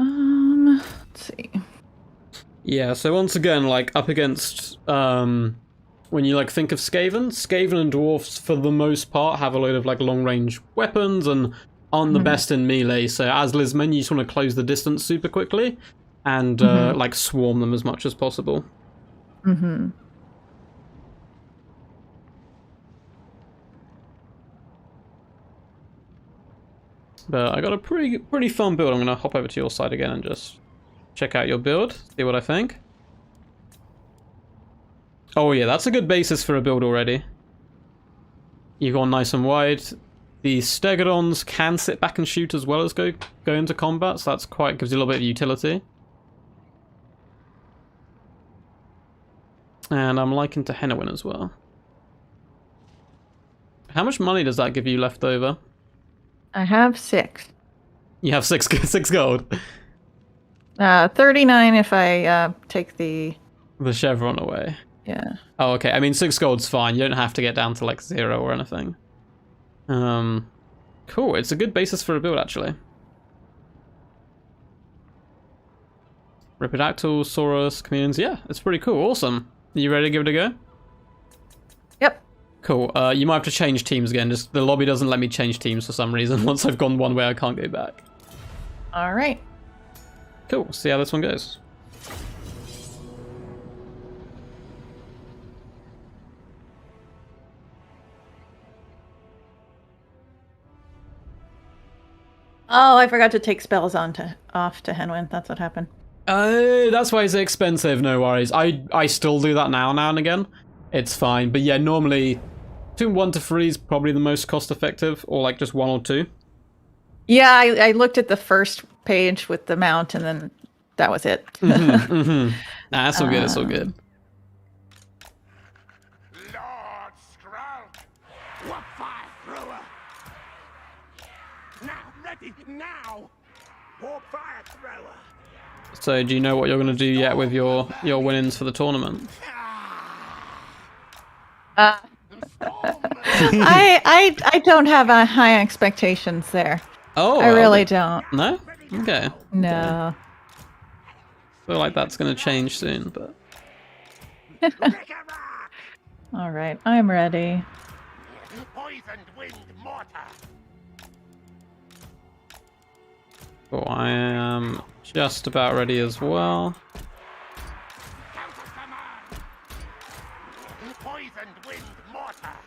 Let's see. Yeah, so once again, like, up against, when you, like, think of Skaven and Dwarfs, for the most part, have a load of, like, long-range weapons and aren't the best in melee, so as Lizmen, you just want to close the distance super quickly and, like, swarm them as much as possible. But I got a pretty fun build. I'm going to hop over to your side again and just check out your build, see what I think. Oh yeah, that's a good basis for a build already. You've gone nice and wide. The Stegodons can sit back and shoot as well as go into combat, so that's gives you a little bit of utility. And I'm liking to Henowin as well. How much money does that give you left over? I have 6. You have 6 gold. 39 if I take the chevron away. Yeah. Oh, okay. I mean, 6 gold's fine. You don't have to get down to like 0 or anything. Cool. It's a good basis for a build, actually. Ripidactyl, Saurus, Chameleons. Yeah, it's pretty cool. Awesome. You ready to give it a go? Yep. Cool. You might have to change teams again. Just the lobby doesn't let me change teams for some reason. Once I've gone one way, I can't go back. All right. Cool. See how this one goes. Oh, I forgot to take spells off to Henwin. That's what happened. Oh, that's why it's expensive. No worries. I still do that now and again. It's fine. But yeah, normally between 1 to 3 is probably the most cost effective, or like just 1 or 2. Yeah, I looked at the first page with the mount, and then that was it. Nah, that's all good. It's all good. Lord Skrull! What fire thrower? Now, ready, now! Warp fire thrower! So, do you know what you're going to do yet with your winnings for the tournament? I don't have high expectations there. Oh, I really okay. don't. No? Okay. No. Feel like that's going to change soon, but... All right, I'm ready. Poisoned wind mortar. Oh, I am just about ready as well. Counter command. Poisoned wind mortar.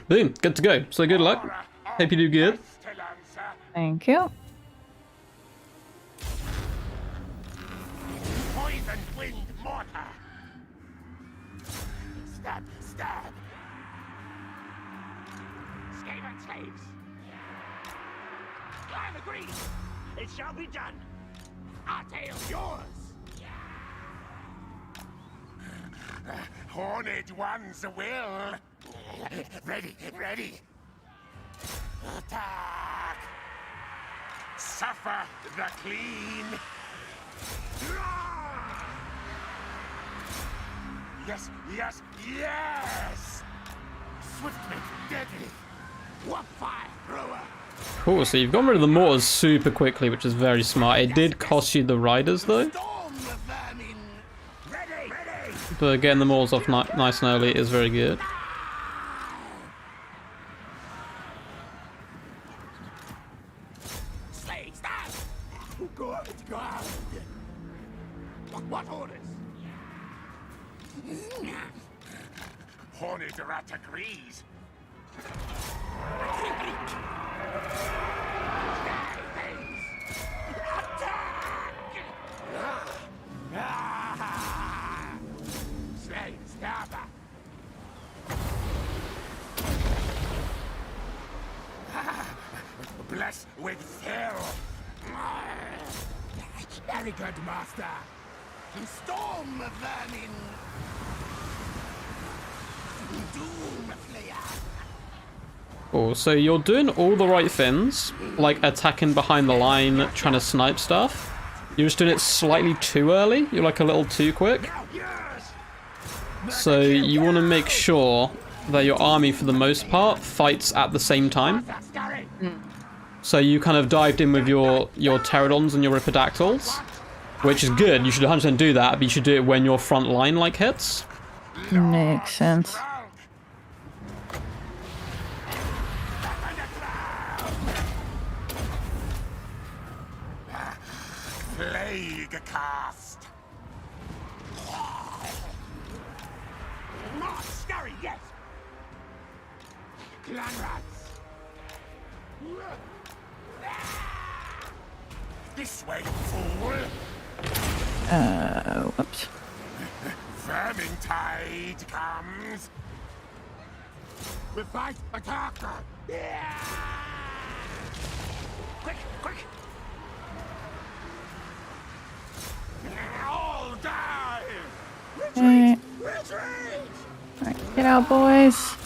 Boom, good to go. So good luck. Hope you do good. Thank you. Poisoned wind mortar. Stab, stab. Skaven slaves. I'm agreed. It shall be done. Our tale yours. Horned ones will. Ready, ready. Attack. Suffer the clean. Yes, yes, yes! Swiftly, deadly. What fire thrower? Cool, so you've gotten rid of the mortars super quickly, which is very smart. It did cost you the riders, though. Storm the vermin. Ready, ready. But getting the mortars off nice and early is very good. Slay, stand. Good, good. What orders? Horned rat agrees. Slay, stabber. Bless with fill. Very good, master. Storm vermin. Doom flayer. Cool, so you're doing all the right things, like attacking behind the line, trying to snipe stuff. You're just doing it slightly too early. You're like a little too quick. So you want to make sure that your army, for the most part, fights at the same time. So you kind of dived in with your pterodons and your ripidactyls, which is good. You should 100% do that, but you should do it when your front line like hits. Makes sense. Plague cast. More scurry, yes. Clan rats. This way, fool. Whoops. Vermin tide comes. We fight, attack. Yeah! Quick, quick. All die. Alright. Retreat. Alright, get out, boys.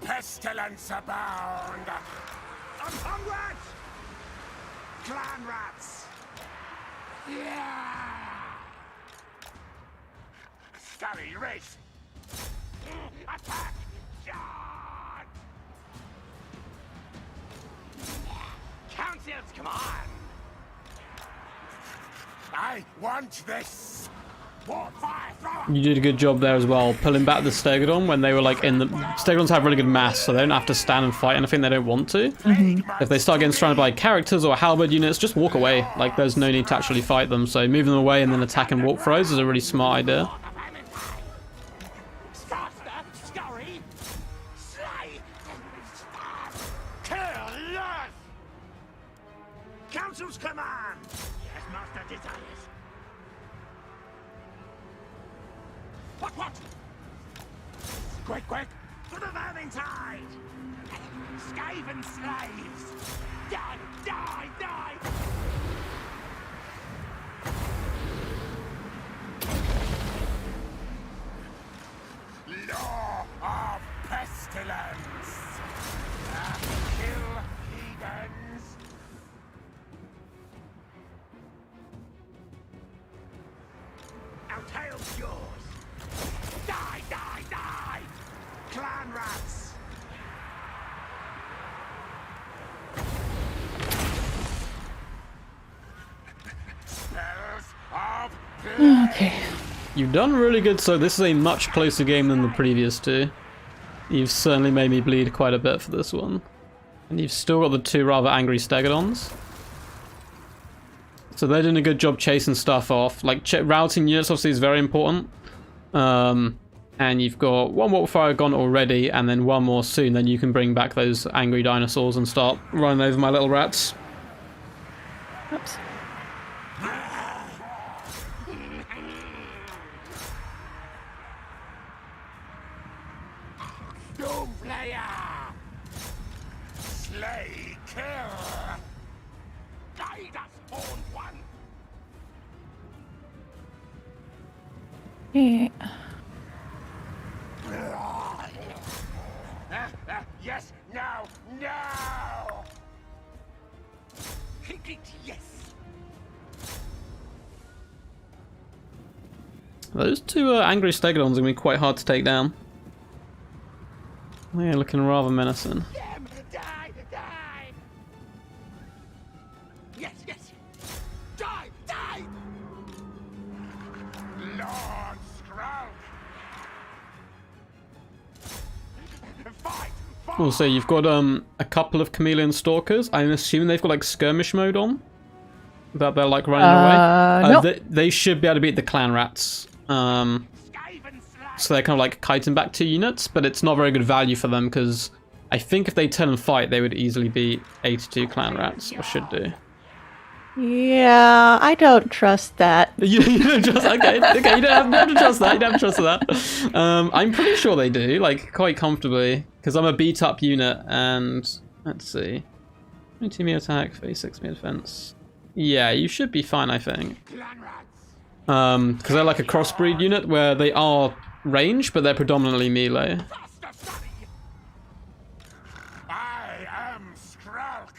Pestilence abound. Upon rats. Clan rats. Yeah. Scurry race. Attack. Charge. Council's command. I want this. More fire thrower. You did a good job there as well, pulling back the Stegodon when they were like in the... Stegodons have really good mass, so they don't have to stand and fight anything they don't want to. If they start getting surrounded by characters or halberd units, just walk away. Like, there's no need to actually fight them, so moving them away and then attack and walk throws is a really smart idea. Scurry. Slay. Kill. Yes. Council's command. Yes, master desires. What? Quick, quick! To the vermin tide! Skaven slaves! Die, die, die! Law of pestilence! Kill heathens! Our tale's yours! Die, die, Clan rats! Spells of Okay. You've done really good, so this is a much closer game than the previous two. You've certainly made me bleed quite a bit for this one. And you've still got the two rather angry Stegodons. So they're doing a good job chasing stuff off. Like, routing units obviously is very important. And you've got one Warfire gone already, and then one more soon. Then you can bring back those angry dinosaurs and start running over my little rats. Oops. Doomslayer! Slay, kill! Guide us, Horned One! Yeah. Yes, now, now! Yes! Those two angry Stegodons are going to be quite hard to take down. They're looking rather menacing. Them! Die! Die! Yes, yes! Die! Die! Lord Skrout! Fight! Fight! Also, you've got a couple of Chameleon Stalkers. I'm assuming they've got like skirmish mode on. That they're like running away. Nope. They should be able to beat the clan rats. So they're kind of like kiting back 2 units, but it's not very good value for them because I think if they turn and fight, they would easily beat 82 clan rats, or should do. Yeah, I don't trust that. You don't trust? Okay, you don't have to trust that. You don't have to trust that. I'm pretty sure they do, like quite comfortably, because I'm a beat up unit, and let's see, 22 me attack, 36 me defense. Yeah, you should be fine, I think. Because they're like a crossbreed unit where they are range, but they're predominantly melee. I am Skralk.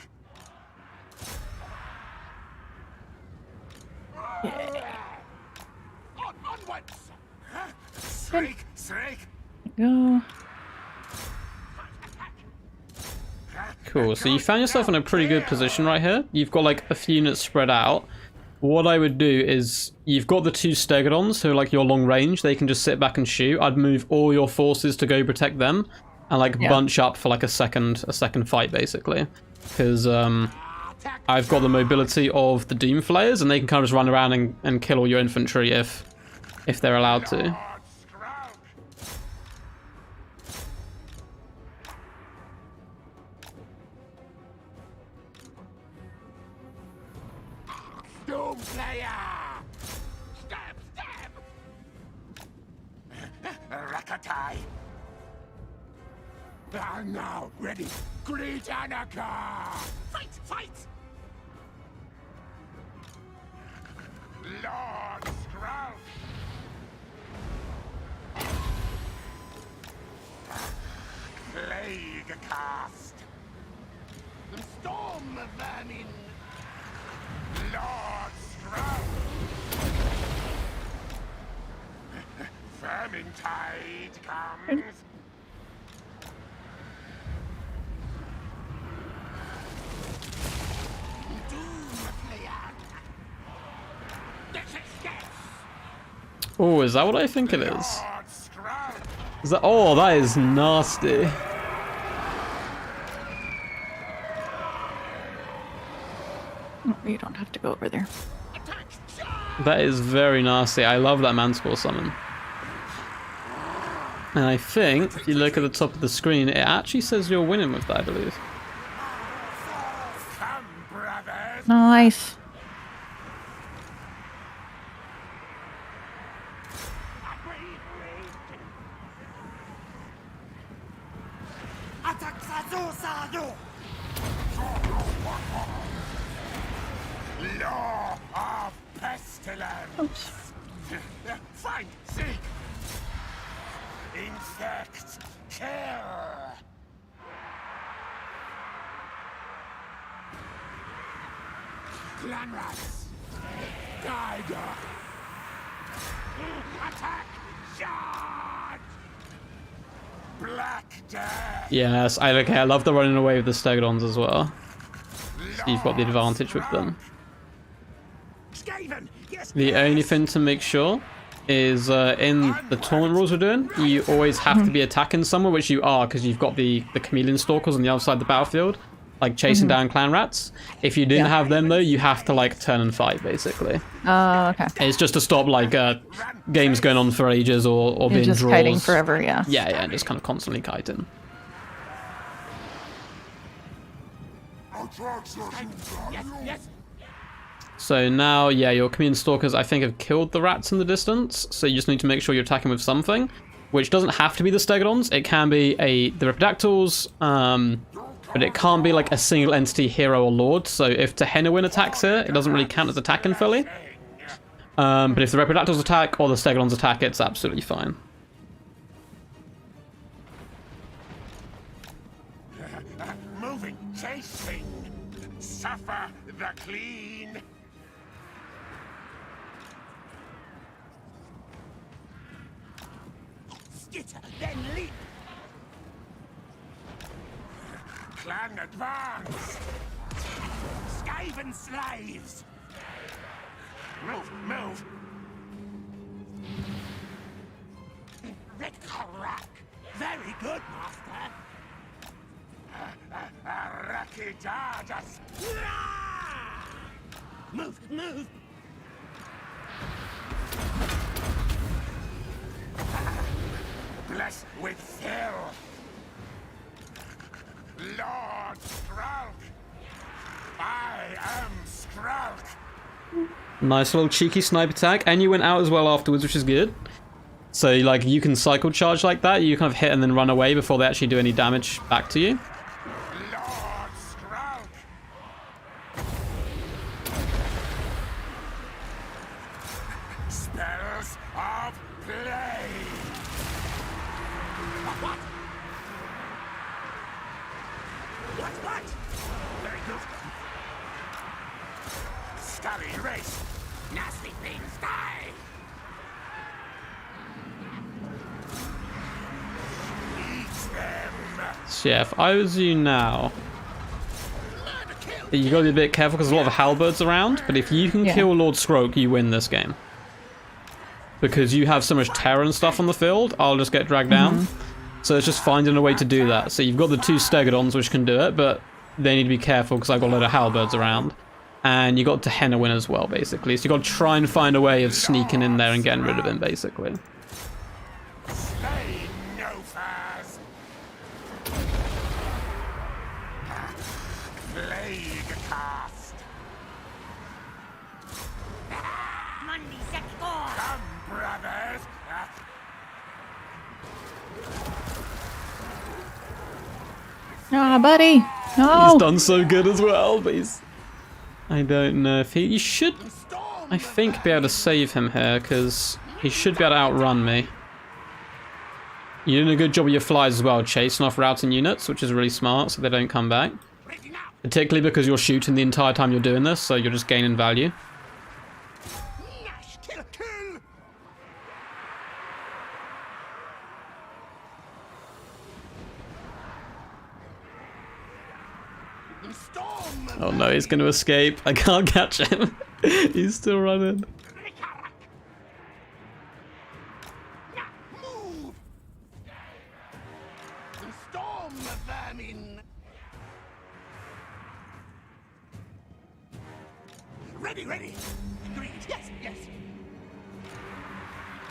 Onwards. Srake. Go. Cool, so you found yourself in a pretty good position right here. You've got like a few units spread out. What I would do is, you've got the 2 Stegodons who are like your long range, they can just sit back and shoot. I'd move all your forces to go protect them and like bunch up for like a second fight basically. Because I've got the mobility of the Doom Flayers and they can kind of just run around and kill all your infantry if they're allowed to. Doomslayer! Stab! Rakatai! I'm now ready. Great Anaka! Fight! Lord Skrout! Plague cast! Storm vermin! Lord Skrout! Vermin tide comes! Oh, is that what I think it is? Is that? Oh, that is nasty. Oh, you don't have to go over there. That is very nasty. I love that Manspore summon. And I think, if you look at the top of the screen, it actually says you're winning with that, I believe. Nice. Law of pestilence. Oops. Fight, seek. Insects, kill. Clan rats, Geiger. Attack, charge. Black death. Yes, I love the running away with the Stegodons as well. So you've got the advantage with them. Skaven, yes, The only thing to make sure is in the tournament rules we're doing, you always have to be attacking somewhere, which you are because you've got the chameleon stalkers on the other side of the battlefield, like chasing down clan rats. If you didn't have them though, you have to like turn and fight basically. Oh, okay. It's just to stop like games going on for ages or You're being just draws. kiting forever, yeah. Yeah, just kind of constantly kiting. yes. So now, yeah, your chameleon stalkers, I think, have killed the rats in the distance. So you just need to make sure you're attacking with something, which doesn't have to be the Stegodons. It can be the Ripidactyls, but it can't be like a single entity hero or lord. So if Tehenowin attacks here, it doesn't really count as attacking fully. But if the Ripidactyls attack or the Stegodons attack, it's absolutely fine. Moving, chasing, suffer the clean. Skitter, then leap. Clan advance. Skaven slaves. Move. Red crack. Very good, master. Rakidadas! Move! Bless with Phil! Lord Skrulk! I am Skrulk! Nice little cheeky snipe attack, and you went out as well afterwards, which is good. So, like, you can cycle charge like that, you kind of hit and then run away before they actually do any damage back to you. Lord Skrulk! Spells of play! What? Very good. Scurry race! Nasty things die! So yeah, if I was you now, you gotta be a bit careful because there's a lot of halberds around, but if you can kill Lord Skroak, you win this game. Because you have so much terror and stuff on the field, I'll just get dragged down. So it's just finding a way to do that. So you've got the 2 Stegodons which can do it, but they need to be careful because I've got a load of halberds around. And you got Tehenowin as well, basically. So you got to try and find a way of sneaking in there and getting rid of him, basically. Slay no fast! Plague cast! Come, brothers! Oh, buddy. No. He's done so good as well, but he's... I don't know if he... You should, I think, be able to save him here, because he should be able to outrun me. You're doing a good job with your flies as well, chasing off routing units, which is really smart, so they don't come back. Particularly because you're shooting the entire time you're doing this, so you're just gaining value. Kill! Oh no, he's going to escape. I can't catch him. He's still running. Move! Storm vermin! Ready! Agreed! Yes!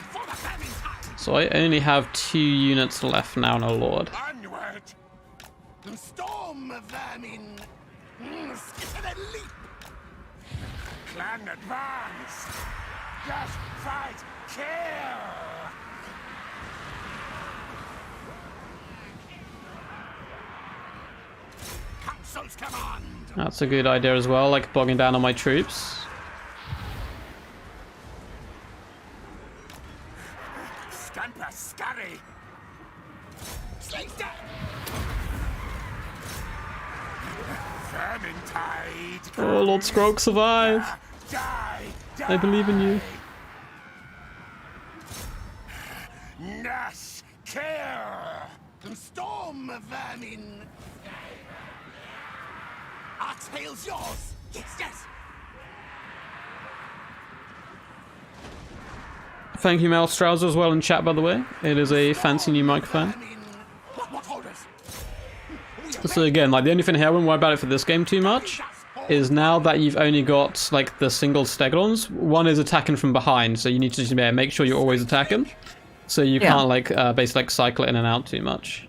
For the vermin time! So I only have 2 units left now and a lord. Onward! Storm vermin! Skitter and leap! Clan advance! Just fight! Kill! Council's command! That's a good idea as well, like bogging down on my troops. Scamper scurry! Sleep dead! Vermintide! Oh, Lord Skroak, survive! Die! I believe in you. Nash! Kill! storm, vermin! Our tail's yours! Yes, yes! Thank you, Mel Strauser, as well in chat, by the way. It is a fancy new microphone. What orders? So again, like the only thing here, I wouldn't worry about it for this game too much, is now that you've only got like the single Stegodons, one is attacking from behind, so you need to just make sure you're always attacking. So you can't like basically like cycle it in and out too much.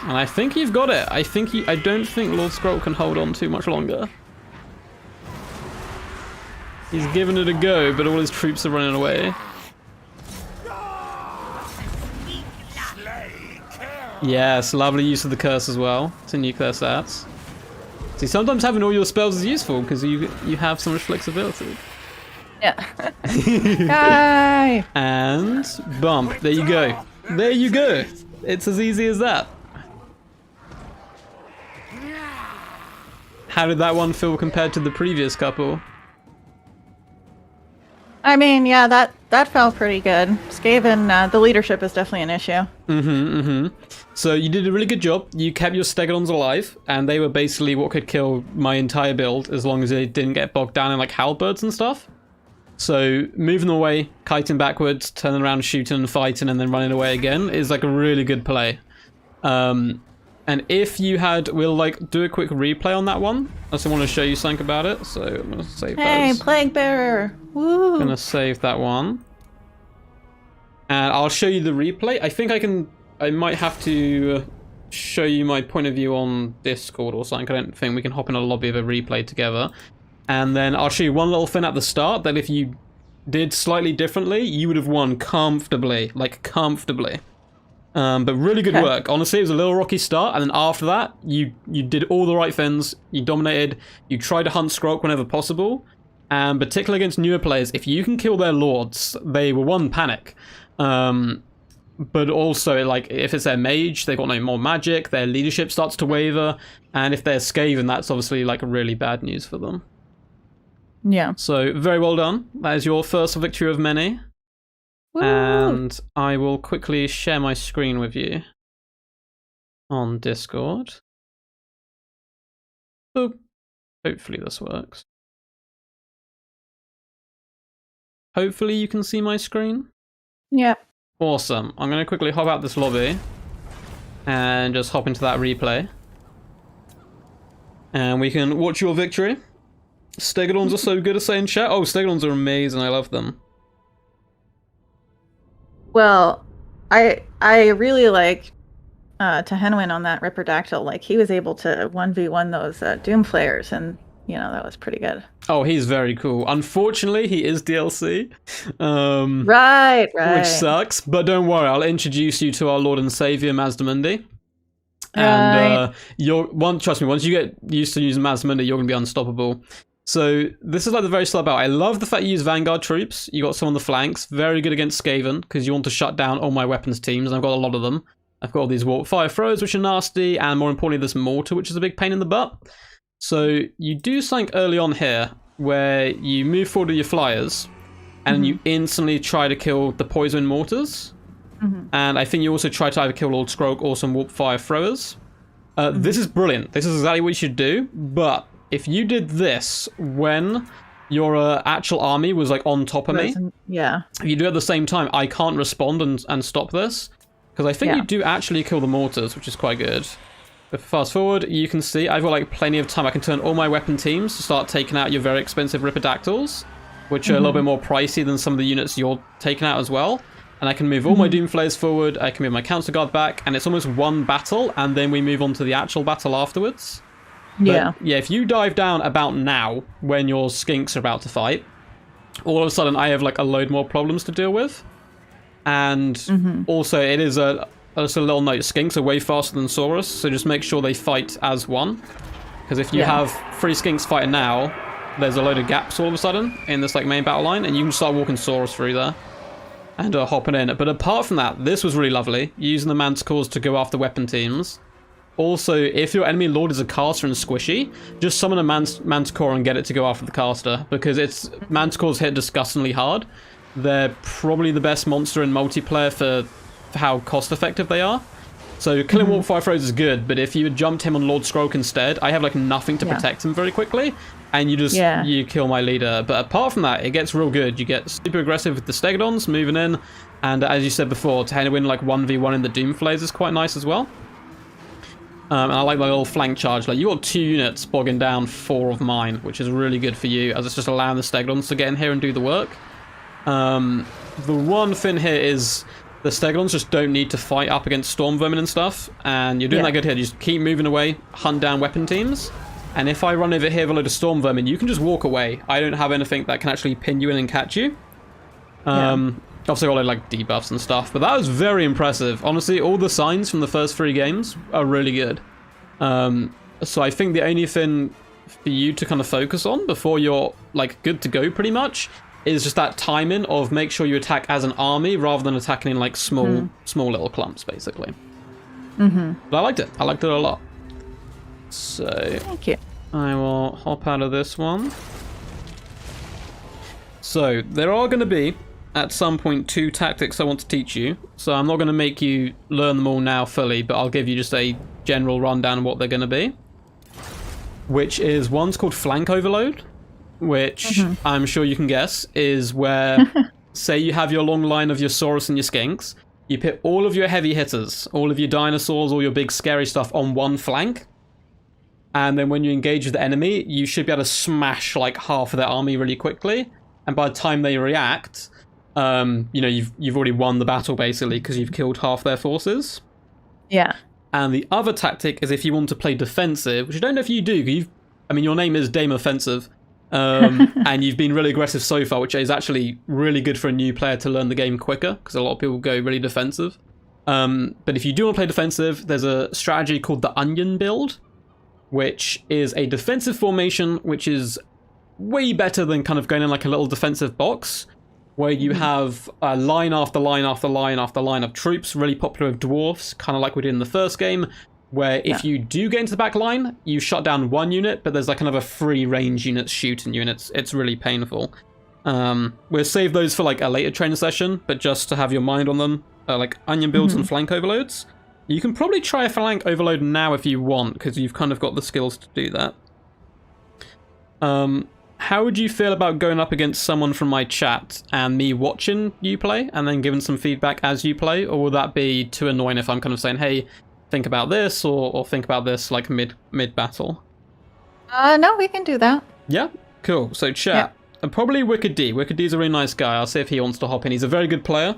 And I think you've got it. I don't think Lord Scroll can hold on too much longer. He's given it a go, but all his troops are running away. Yes, lovely use of the curse as well to nuclear stats. See, sometimes having all your spells is useful because you have so much flexibility. Yeah. Yay! And bump. There you go. There you go. It's as easy as that. How did that one feel compared to the previous couple? I mean, yeah, that felt pretty good. Skaven, the leadership is definitely an issue. So you did a really good job. You kept your Stegodons alive, and they were basically what could kill my entire build as long as they didn't get bogged down in like halberds and stuff. So moving away, kiting backwards, turning around, shooting and fighting, and then running away again is like a really good play. And if you had, we'll like do a quick replay on that one. I also want to show you something about it. So I'm gonna save Hey, those. Plague Bearer! Woo! I'm gonna save that one. And I'll show you the replay. I think I might have to show you my point of view on Discord or something. I don't think we can hop in a lobby of a replay together. And then I'll show you one little thing at the start that if you did slightly differently, you would have won comfortably. Like, comfortably. But really good work. Honestly, it was a little rocky start, and then after that, you did all the right things. You dominated. You tried to hunt Skrulk whenever possible. And particularly against newer players, if you can kill their lords, they will, one, panic. But also, like, if it's their mage, they've got no more magic, their leadership starts to waver, and if they're Skaven, that's obviously, like, really bad news for them. Yeah. So, very well done. That is your first victory of many. Woo! And I will quickly share my screen with you on Discord. Boop. Hopefully this works. Hopefully you can see my screen. Yep. Awesome. I'm going to quickly hop out this lobby and just hop into that replay. And we can watch your victory. Stegodons are so good at saying chat. Oh, Stegodons are amazing. I love them. Well, I really like Tehenwyn on that Ripperdactyl. Like, he was able to 1v1 those Doom Flayers, and, you know, that was pretty good. Oh, he's very cool. Unfortunately, he is DLC. Right. Which sucks, but don't worry, I'll introduce you to our Lord and Savior, Mazdamundi. And trust me, once you get used to using Mazdamundi, you're going to be unstoppable. So this is like the very slow about. I love the fact you use Vanguard troops. You got some on the flanks. Very good against Skaven, because you want to shut down all my weapons teams, and I've got a lot of them. I've got all these warp fire throws, which are nasty, and more importantly, this mortar, which is a big pain in the butt. So you do something early on here, where you move forward with your flyers, and you instantly try to kill the poison mortars. And I think you also try to either kill Lord Skrulk or some warp fire throwers. This is brilliant. This is exactly what you should do, but if you did this when your actual army was like on top of me, if you do it at the same time, I can't respond and stop this, because I think you do actually kill the mortars, which is quite good. But fast forward, you can see I've got like plenty of time. I can turn all my weapon teams to start taking out your very expensive Ripperdactyls, which are a little bit more pricey than some of the units you're taking out as well. And I can move all my Doomflayers forward, I can move my Council Guard back, and it's almost one battle, and then we move on to the actual battle afterwards. But, yeah, if you dive down about now, when your skinks are about to fight, all of a sudden I have like a load more problems to deal with. And also it is also a little note, skinks are way faster than Saurus, so just make sure they fight as one. Because if you have 3 skinks fighting now, there's a load of gaps all of a sudden in this like main battle line, and you can start walking Saurus through there and hopping in. But apart from that, this was really lovely, using the Manticores to go after weapon teams. Also, if your enemy lord is a caster and squishy, just summon a Manticore and get it to go after the caster, because Manticores hit disgustingly hard. They're probably the best monster in multiplayer for how cost-effective they are. So killing Warp Fire Throws is good, but if you had jumped him on Lord Skrulk instead, I have like nothing to protect him very quickly, and you kill my leader. But apart from that, it gets real good. You get super aggressive with the Stegodons moving in, and as you said before, to win like 1v1 in the Doomflays is quite nice as well. And I like my little flank charge. Like, you got 2 units bogging down 4 of mine, which is really good for you, as it's just allowing the Stegodons to get in here and do the work. The one thing here is the Stegodons just don't need to fight up against Storm Vermin and stuff, and you're doing that good here. You just keep moving away, hunt down weapon teams, and if I run over here with a load of Storm Vermin, you can just walk away. I don't have anything that can actually pin you in and catch you. Obviously got like debuffs and stuff, but that was very impressive. Honestly, all the signs from the first 3 games are really good. So I think the only thing for you to kind of focus on before you're like good to go pretty much is just that timing of make sure you attack as an army rather than attacking in like small little clumps, basically. But I liked it. I liked it a lot. So thank you. I will hop out of this one. So there are going to be at some point 2 tactics I want to teach you, so I'm not going to make you learn them all now fully, but I'll give you just a general rundown of what they're going to be. Which is, one's called Flank Overload, which I'm sure you can guess is where, say you have your long line of your Saurus and your Skinks, you put all of your heavy hitters, all of your dinosaurs, all your big scary stuff on one flank, and then when you engage with the enemy, you should be able to smash like half of their army really quickly, and by the time they react, you know, you've already won the battle basically because you've killed half their forces. Yeah. And the other tactic is if you want to play defensive, which I don't know if you do. I mean, your name is DameOffensive, and you've been really aggressive so far, which is actually really good for a new player to learn the game quicker because a lot of people go really defensive. But if you do want to play defensive, there's a strategy called the Onion build, which is a defensive formation, which is way better than kind of going in like a little defensive box, where you have a line after line after line after line of troops, really popular with dwarfs, kind of like we did in the first game, where if you do get into the back line, you shut down 1 unit, but there's like another 3 range units shooting you, and it's really painful. We'll save those for like a later training session, but just to have your mind on them, like onion builds and flank overloads. You can probably try a flank overload now if you want, because you've kind of got the skills to do that. How would you feel about going up against someone from my chat and me watching you play and then giving some feedback as you play? Or will that be too annoying if I'm kind of saying, hey, think about this or think about this like mid-battle? No, we can do that. Yeah? Cool. So chat. And probably Wicked D. Wicked D's a really nice guy. I'll see if he wants to hop in. He's a very good player.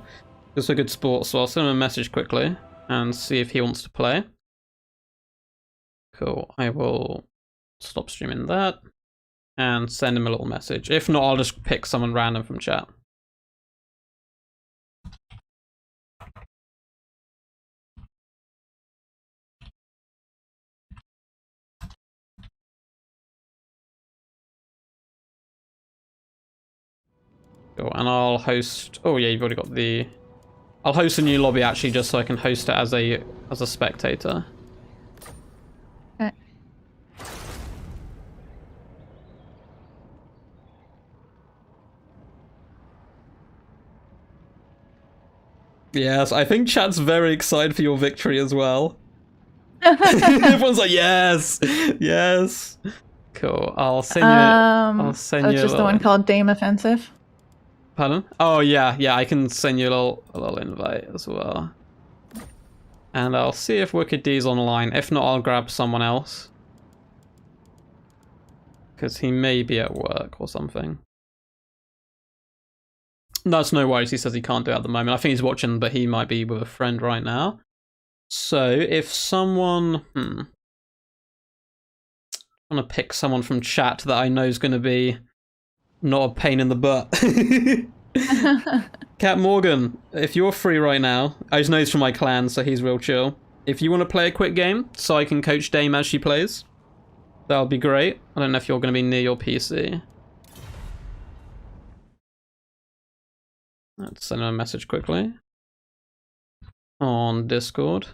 Just a good sport, so I'll send him a message quickly and see if he wants to play. Cool. I will stop streaming that and send him a little message. If not, I'll just pick someone random from chat. Cool, and I'll host... Oh yeah, you've already got the... I'll host a new lobby actually, just so I can host it as a spectator. Okay. Yes, I think chat's very excited for your victory as well. Everyone's like, yes, yes. Cool. I'll send you. I'll send you. Just the one called DameOffensive. Pardon? Oh yeah, yeah. I can send you a little invite as well. And I'll see if Wicked D's online. If not, I'll grab someone else because he may be at work or something. That's no worries. He says he can't do it at the moment. I think he's watching, but he might be with a friend right now. So if someone, I'm gonna pick someone from chat that I know is gonna be not a pain in the butt. Cat Morgan, if you're free right now, I just know he's from my clan, so he's real chill. If you want to play a quick game, so I can coach Dame as she plays, that would be great. I don't know if you're gonna be near your PC. Let's send him a message quickly on Discord.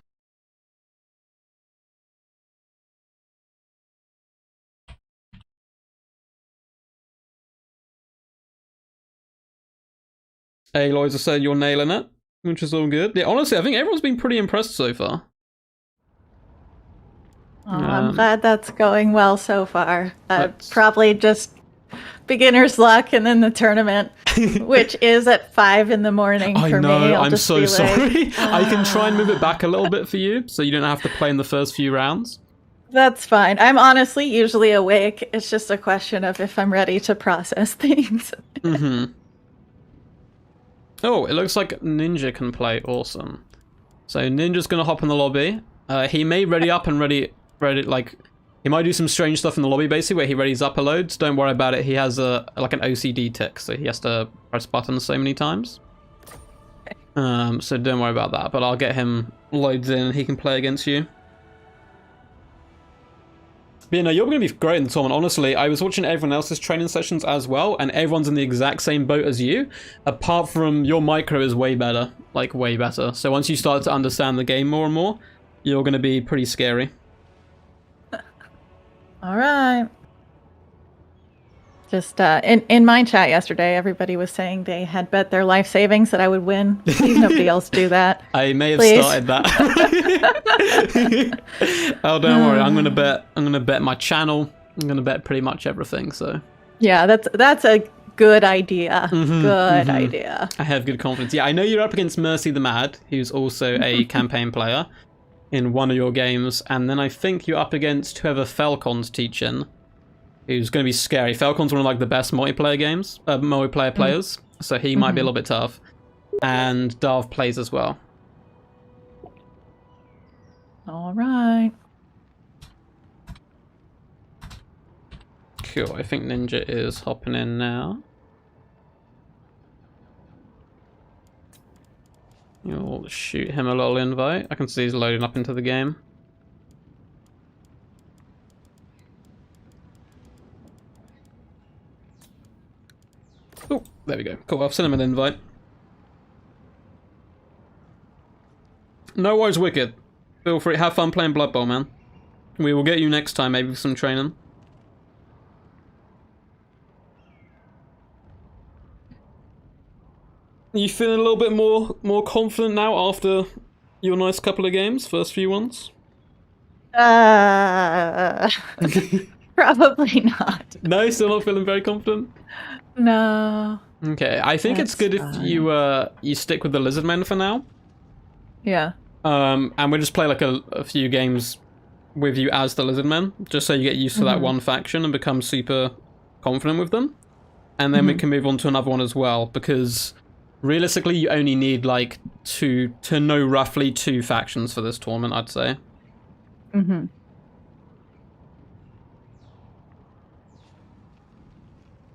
Aloys are saying you're nailing it, which is all good. Yeah, honestly, I think everyone's been pretty impressed so far. Oh, I'm glad that's going well so far. That's- Probably just beginner's luck and then the tournament, which is at 5 in the morning I for know, me. I'll I'm just so be sorry. like, I can try and move it back a little bit for you, so you don't have to play in the first few rounds. That's fine. I'm honestly usually awake. It's just a question of if I'm ready to process things. Oh, it looks like Ninja can play. Awesome. So Ninja's gonna hop in the lobby. He may ready up and ready like he might do some strange stuff in the lobby basically where he readies up a load. Don't worry about it. He has like an OCD tick, so he has to press buttons so many times. So don't worry about that. But I'll get him loads in and he can play against you. But you know, you're going to be great in the tournament. Honestly, I was watching everyone else's training sessions as well, and everyone's in the exact same boat as you, apart from your micro is way better, like way better. So once you start to understand the game more and more, you're going to be pretty scary. All right. Just in my chat yesterday, everybody was saying they had bet their life savings that I would win. Please, nobody else do that. I may have Please. started that. Oh, don't worry. I'm gonna bet my channel. I'm gonna bet pretty much everything. So Yeah, that's a good idea. Good idea. I have good confidence. Yeah, I know you're up against Mercy the Mad, who's also a campaign player in one of your games, and then I think you're up against whoever Falcon's teaching, who's going to be scary. Falcon's one of like the best multiplayer players, so he might be a little bit tough. And Darv plays as well. All right. Cool, I think Ninja is hopping in now. You'll shoot him a little invite. I can see he's loading up into the game. Oh, there we go. Cool, I'll send him an invite. No worries, Wicked. Feel free, have fun playing Blood Bowl, man. We will get you next time, maybe with some training. You feeling a little bit more confident now after your nice couple of games, first few ones? Probably not. No, still not feeling very confident? No. Okay, I think it's good That's if you stick with the Lizardmen for now. Yeah. And we'll just play like a few games with you as the Lizardmen, just so you get used to that one faction and become super confident with them. And then we can move on to another one as well, because realistically you only need like to know roughly 2 factions for this tournament, I'd say.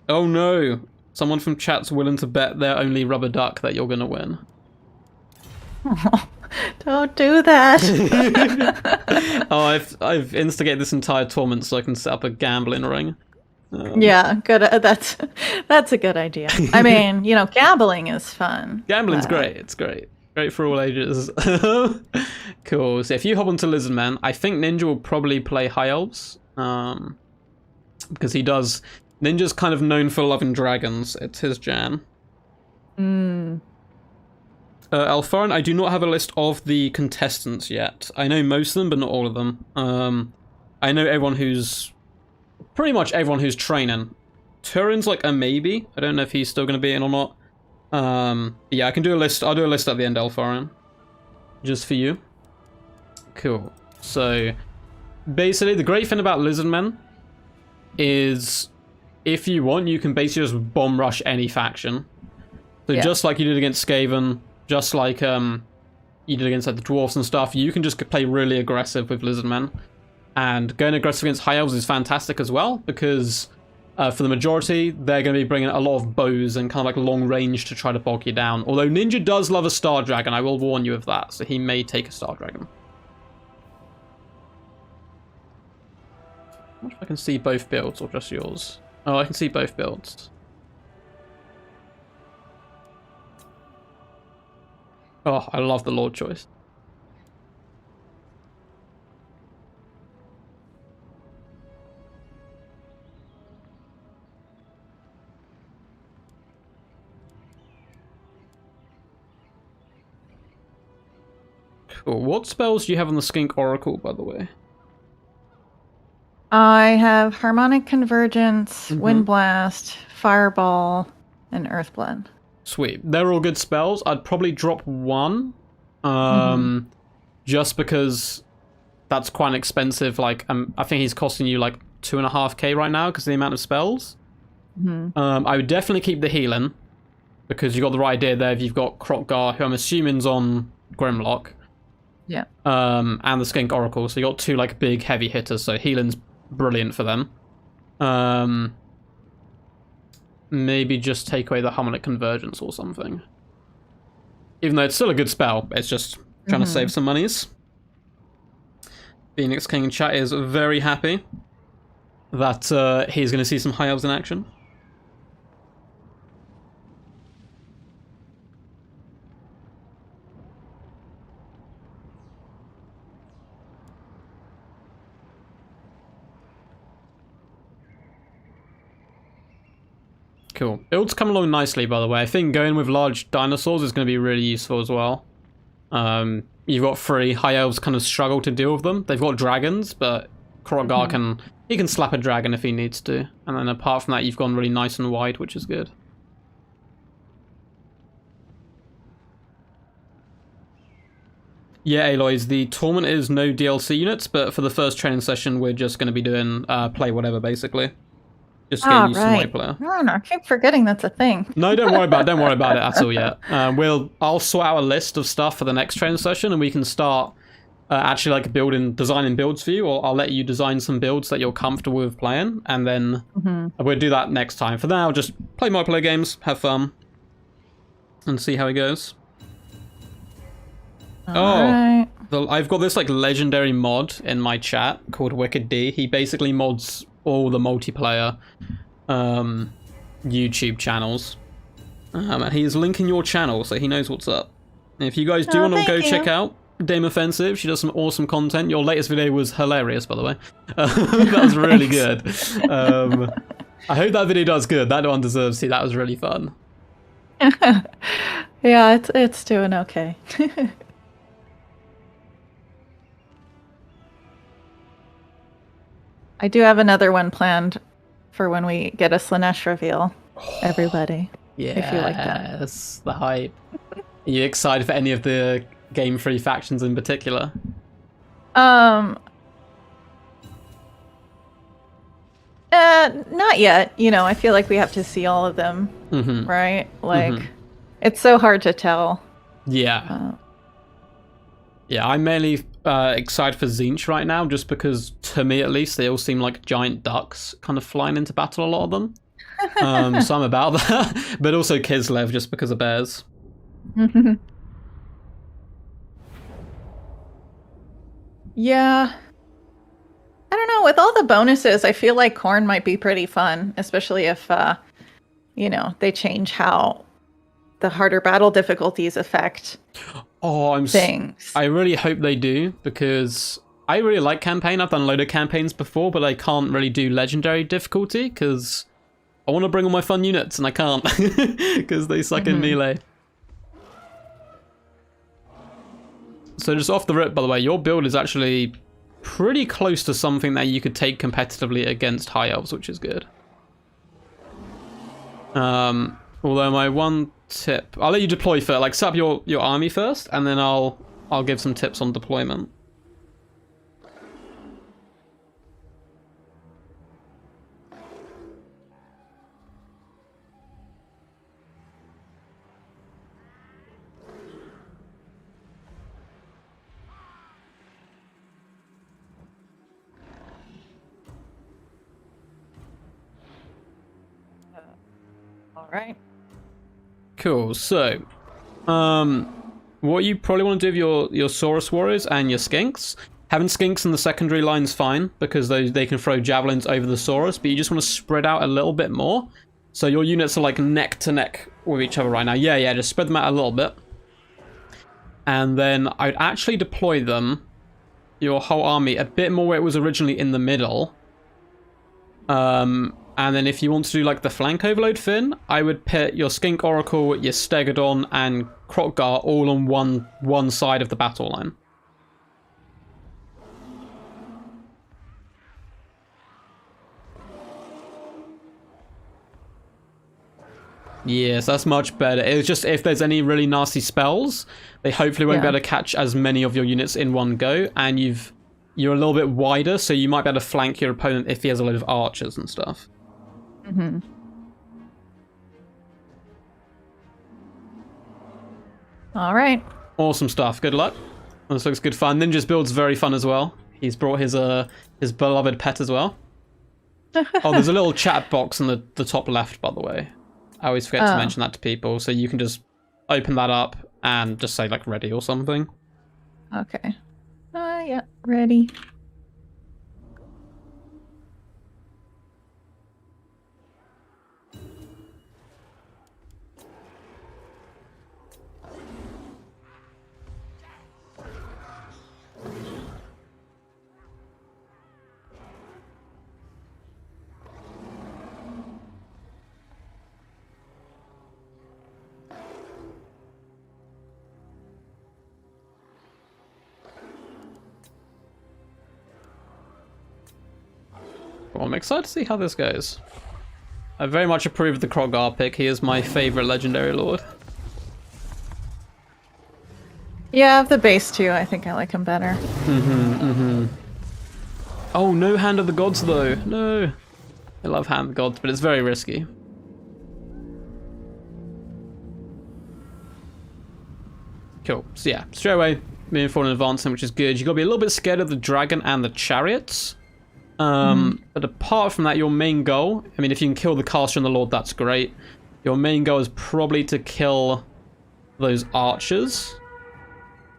Oh no! Someone from chat's willing to bet their only rubber duck that you're gonna win. Don't do that. Oh, I've instigated this entire tournament so I can set up a gambling ring. Yeah, good. That's a good idea. I mean, you know, gambling is fun. Gambling's great. It's great. Great for all ages. Cool. So if you hop onto Lizardman, I think Ninja will probably play High Elves. Because he does... Ninja's kind of known for loving dragons. It's his jam. Alfarin, I do not have a list of the contestants yet. I know most of them, but not all of them. I know everyone who's... Pretty much everyone who's training. Turin's like a maybe. I don't know if he's still going to be in or not. Yeah, I can do a list. I'll do a list at the end, Alfarin. Just for you. Cool. So, basically, the great thing about Lizardmen is if you want, you can basically just bomb rush any faction. So just like you did against Skaven, just like you did against like the Dwarfs and stuff, you can just play really aggressive with Lizardmen. And going aggressive against High Elves is fantastic as well, because for the majority, they're going to be bringing a lot of bows and kind of like long range to try to bog you down. Although Ninja does love a Star Dragon, I will warn you of that, so he may take a Star Dragon. I wonder if I can see both builds or just yours. Oh, I can see both builds. Oh, I love the Lord choice. Cool. What spells do you have on the Skink Oracle, by the way? I have Harmonic Convergence, Wind Blast, Fireball, and Earthblend. Sweet. They're all good spells. I'd probably drop one. Just because that's quite an expensive, like, I think he's costing you like 2.5k right now because of the amount of spells. I would definitely keep the healing because you got the right idea there. If you've got Krokgar, who I'm assuming's on Grimlock. Yeah. And the Skink Oracle, so you got two like big heavy hitters, so healing's brilliant for them. Maybe just take away the Harmonic Convergence or something. Even though it's still a good spell, it's just trying to save some monies. Phoenix King in chat is very happy that he's going to see some High Elves in action. Cool. Builds come along nicely, by the way. I think going with large dinosaurs is going to be really useful as well. You've got 3. High Elves kind of struggle to deal with them. They've got dragons, but Krokgar can slap a dragon if he needs to. And then apart from that, you've gone really nice and wide, which is good. Yeah, Aloys, the Torment is no DLC units, but for the first training session, we're just going to be doing play whatever, basically. Just getting used to multiplayer. No, I keep forgetting that's a thing. No, don't worry about it at all yet. I'll sort out a list of stuff for the next training session, and we can start actually like designing builds for you, or I'll let you design some builds that you're comfortable with playing, and then we'll do that next time. For now, just play multiplayer games, have fun, and see how it goes. Right. I've got this like legendary mod in my chat called Wicked D. He basically mods all the multiplayer YouTube channels. And he's linking your channel, so he knows what's up. And if you guys do want to go check out DameOffensive, she does some awesome content. Your latest video was hilarious, by the way. That was really good. I hope that video does good. That one deserves to. That was really fun. Yeah, it's doing okay. I do have another one planned for when we get a Slanesh reveal, everybody. Yes, if you like that. The hype. Are you excited for any of the Game Free factions in particular? Not yet. You know, I feel like we have to see all of them, right? Like, it's so hard to tell. Yeah. Yeah, I'm mainly excited for Tzeentch right now, just because, to me at least, they all seem like giant ducks kind of flying into battle, a lot of them. So I'm about that. But also Kislev, just because of bears. Yeah. I don't know, with all the bonuses, I feel like Khorne might be pretty fun, especially if, you know, they change how the harder battle difficulties affect things. I really hope they do, because I really like campaign. I've done a load of campaigns before, but I can't really do legendary difficulty, because I want to bring all my fun units, and I can't, because they suck in melee. So just off the rip, by the way, your build is actually pretty close to something that you could take competitively against High Elves, which is good. Although my one tip, I'll let you deploy first, like set up your army first, and then I'll give some tips on deployment. All right. Cool. So, what you probably want to do with your Saurus Warriors and your Skinks, having Skinks in the secondary line's fine, because they can throw javelins over the Saurus, but you just want to spread out a little bit more. So your units are like neck to neck with each other right now. Yeah, just spread them out a little bit. And then I'd actually deploy them, your whole army, a bit more where it was originally in the middle. And then if you want to do like the flank overload fin, I would put your Skink Oracle, your Stegodon, and Krokgar all on one side of the battle line. Yes, that's much better. It's just if there's any really nasty spells, they hopefully won't be able to catch as many of your units in one go, and you're a little bit wider, so you might be able to flank your opponent if he has a load of archers and stuff. Mm-hmm. All right. Awesome stuff. Good luck. This looks good fun. Ninja's build's very fun as well. He's brought his beloved pet as well. Oh, there's a little chat box on the top left, by the way. I always forget to mention that to people, so you can just open that up and just say, like, ready or something. Okay. Yeah, ready. Well, I'm excited to see how this goes. I very much approve of the Krogar pick. He is my favorite legendary lord. Yeah, of the base too. I think I like him better. Oh, no Hand of the Gods, though. No. I love Hand of the Gods, but it's very risky. Cool. So yeah, straight away, moving forward and advancing, which is good. You got to be a little bit scared of the dragon and the chariots. But apart from that, your main goal, I mean, if you can kill the caster and the lord, that's great. Your main goal is probably to kill those archers.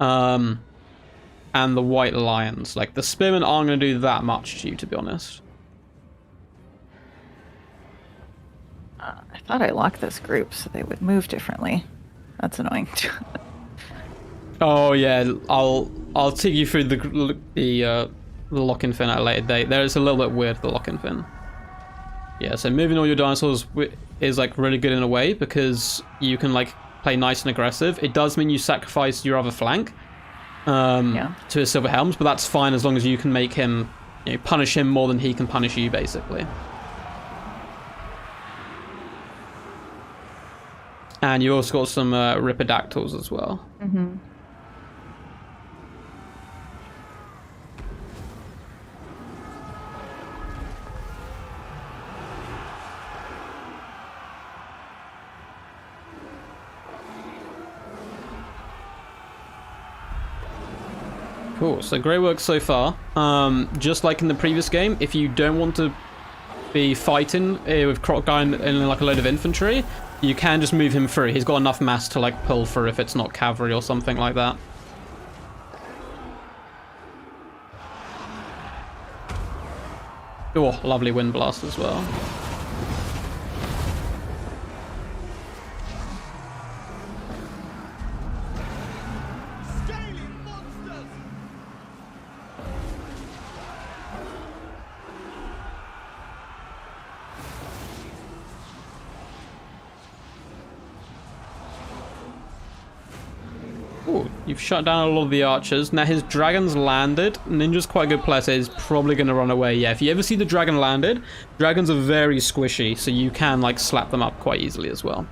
And the white lions. Like, the spearmen aren't going to do that much to you, to be honest. I thought I locked this group so they would move differently. That's annoying. Oh yeah, I'll take you through the lock-in fin at a later date. There is a little bit weird, the lock-in fin. Yeah, so moving all your dinosaurs is like really good in a way because you can like play nice and aggressive. It does mean you sacrifice your other flank to his silver helms, but that's fine as long as you can make him, you know, punish him more than he can punish you, basically. And you also got some Ripidactyls as well. Mm-hmm. Cool, so great work so far. Just like in the previous game, if you don't want to be fighting with Crocodile and like a load of infantry, you can just move him through. He's got enough mass to like pull through if it's not cavalry or something like that. Oh, lovely wind blast as well. Ooh, you've shut down a lot of the archers. Now his dragon's landed. Ninja's quite a good player, so he's probably going to run away. Yeah, if you ever see the dragon landed, dragons are very squishy, so you can like slap them up quite easily as well.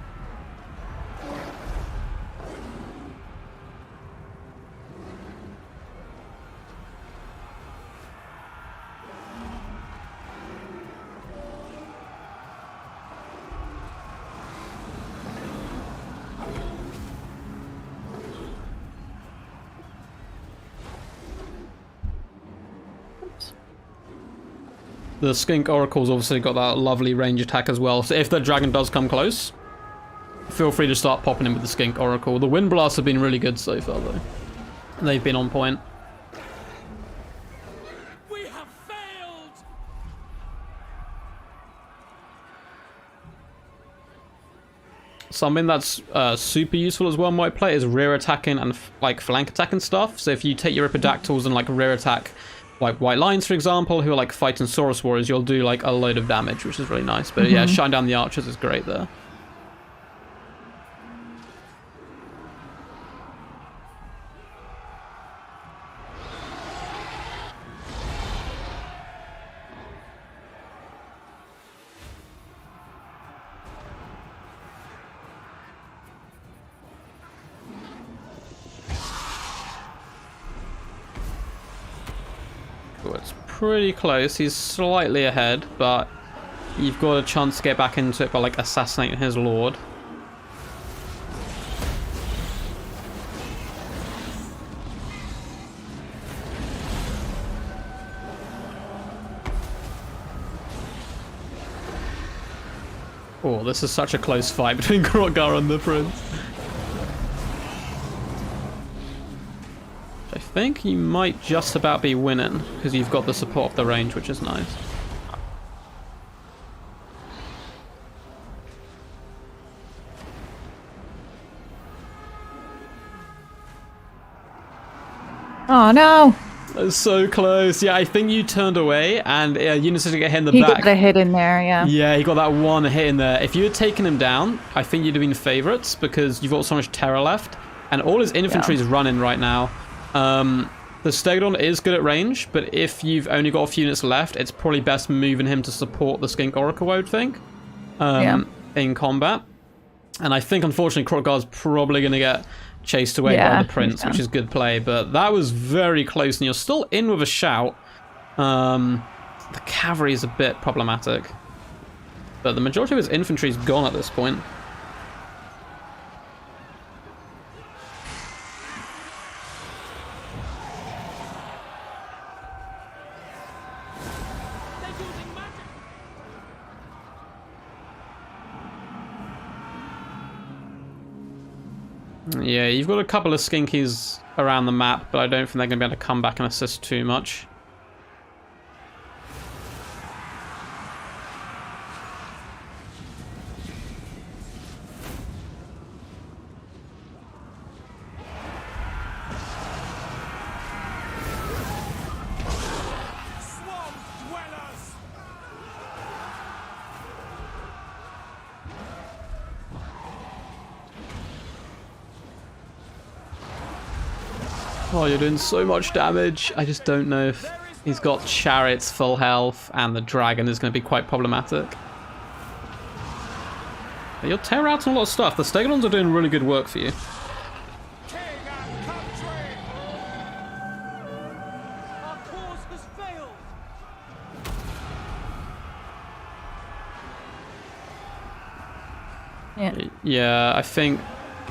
The Skink Oracle's obviously got that lovely range attack as well, so if the dragon does come close, feel free to start popping in with the Skink Oracle. The Wind Blasts have been really good so far, though. They've been on point. We have failed! Something that's super useful as well in white play is rear attacking and like flank attacking stuff. So if you take your Ripidactyls and like rear attack like white lions, for example, who are like fighting Saurus warriors, you'll do like a load of damage, which is really nice. But yeah, shutting down the archers is great there. Oh, it's pretty close. He's slightly ahead, but you've got a chance to get back into it by like assassinating his lord. Oh, this is such a close fight between Krogar and the Prince. I think you might just about be winning, because you've got the support of the range, which is nice. Oh no! That's so close. Yeah, I think you turned away, and Eunice didn't get hit in the He back. got a hit in there, yeah. Yeah, he got that one hit in there. If you had taken him down, I think you'd have been favourites, because you've got so much terror left, and all his infantry is running right now. The Stegodon is good at range, but if you've only got a few units left, it's probably best moving him to support the Skink Oracle, I would think, in combat. And I think, unfortunately, Krogar's probably going to get chased away by the Prince, which is good play. But that was very close, and you're still in with a shout. The cavalry is a bit problematic. But the majority of his infantry is gone at this point. Yeah, you've got a couple of skinkies around the map, but I don't think they're going to be able to come back and assist too much. Oh, you're doing so much damage. I just don't know if he's got chariots full health, and the dragon is going to be quite problematic. But you're tearing out a lot of stuff. The Stegodons are doing really good work for you. King and country! Our cause has failed! Yeah, I think...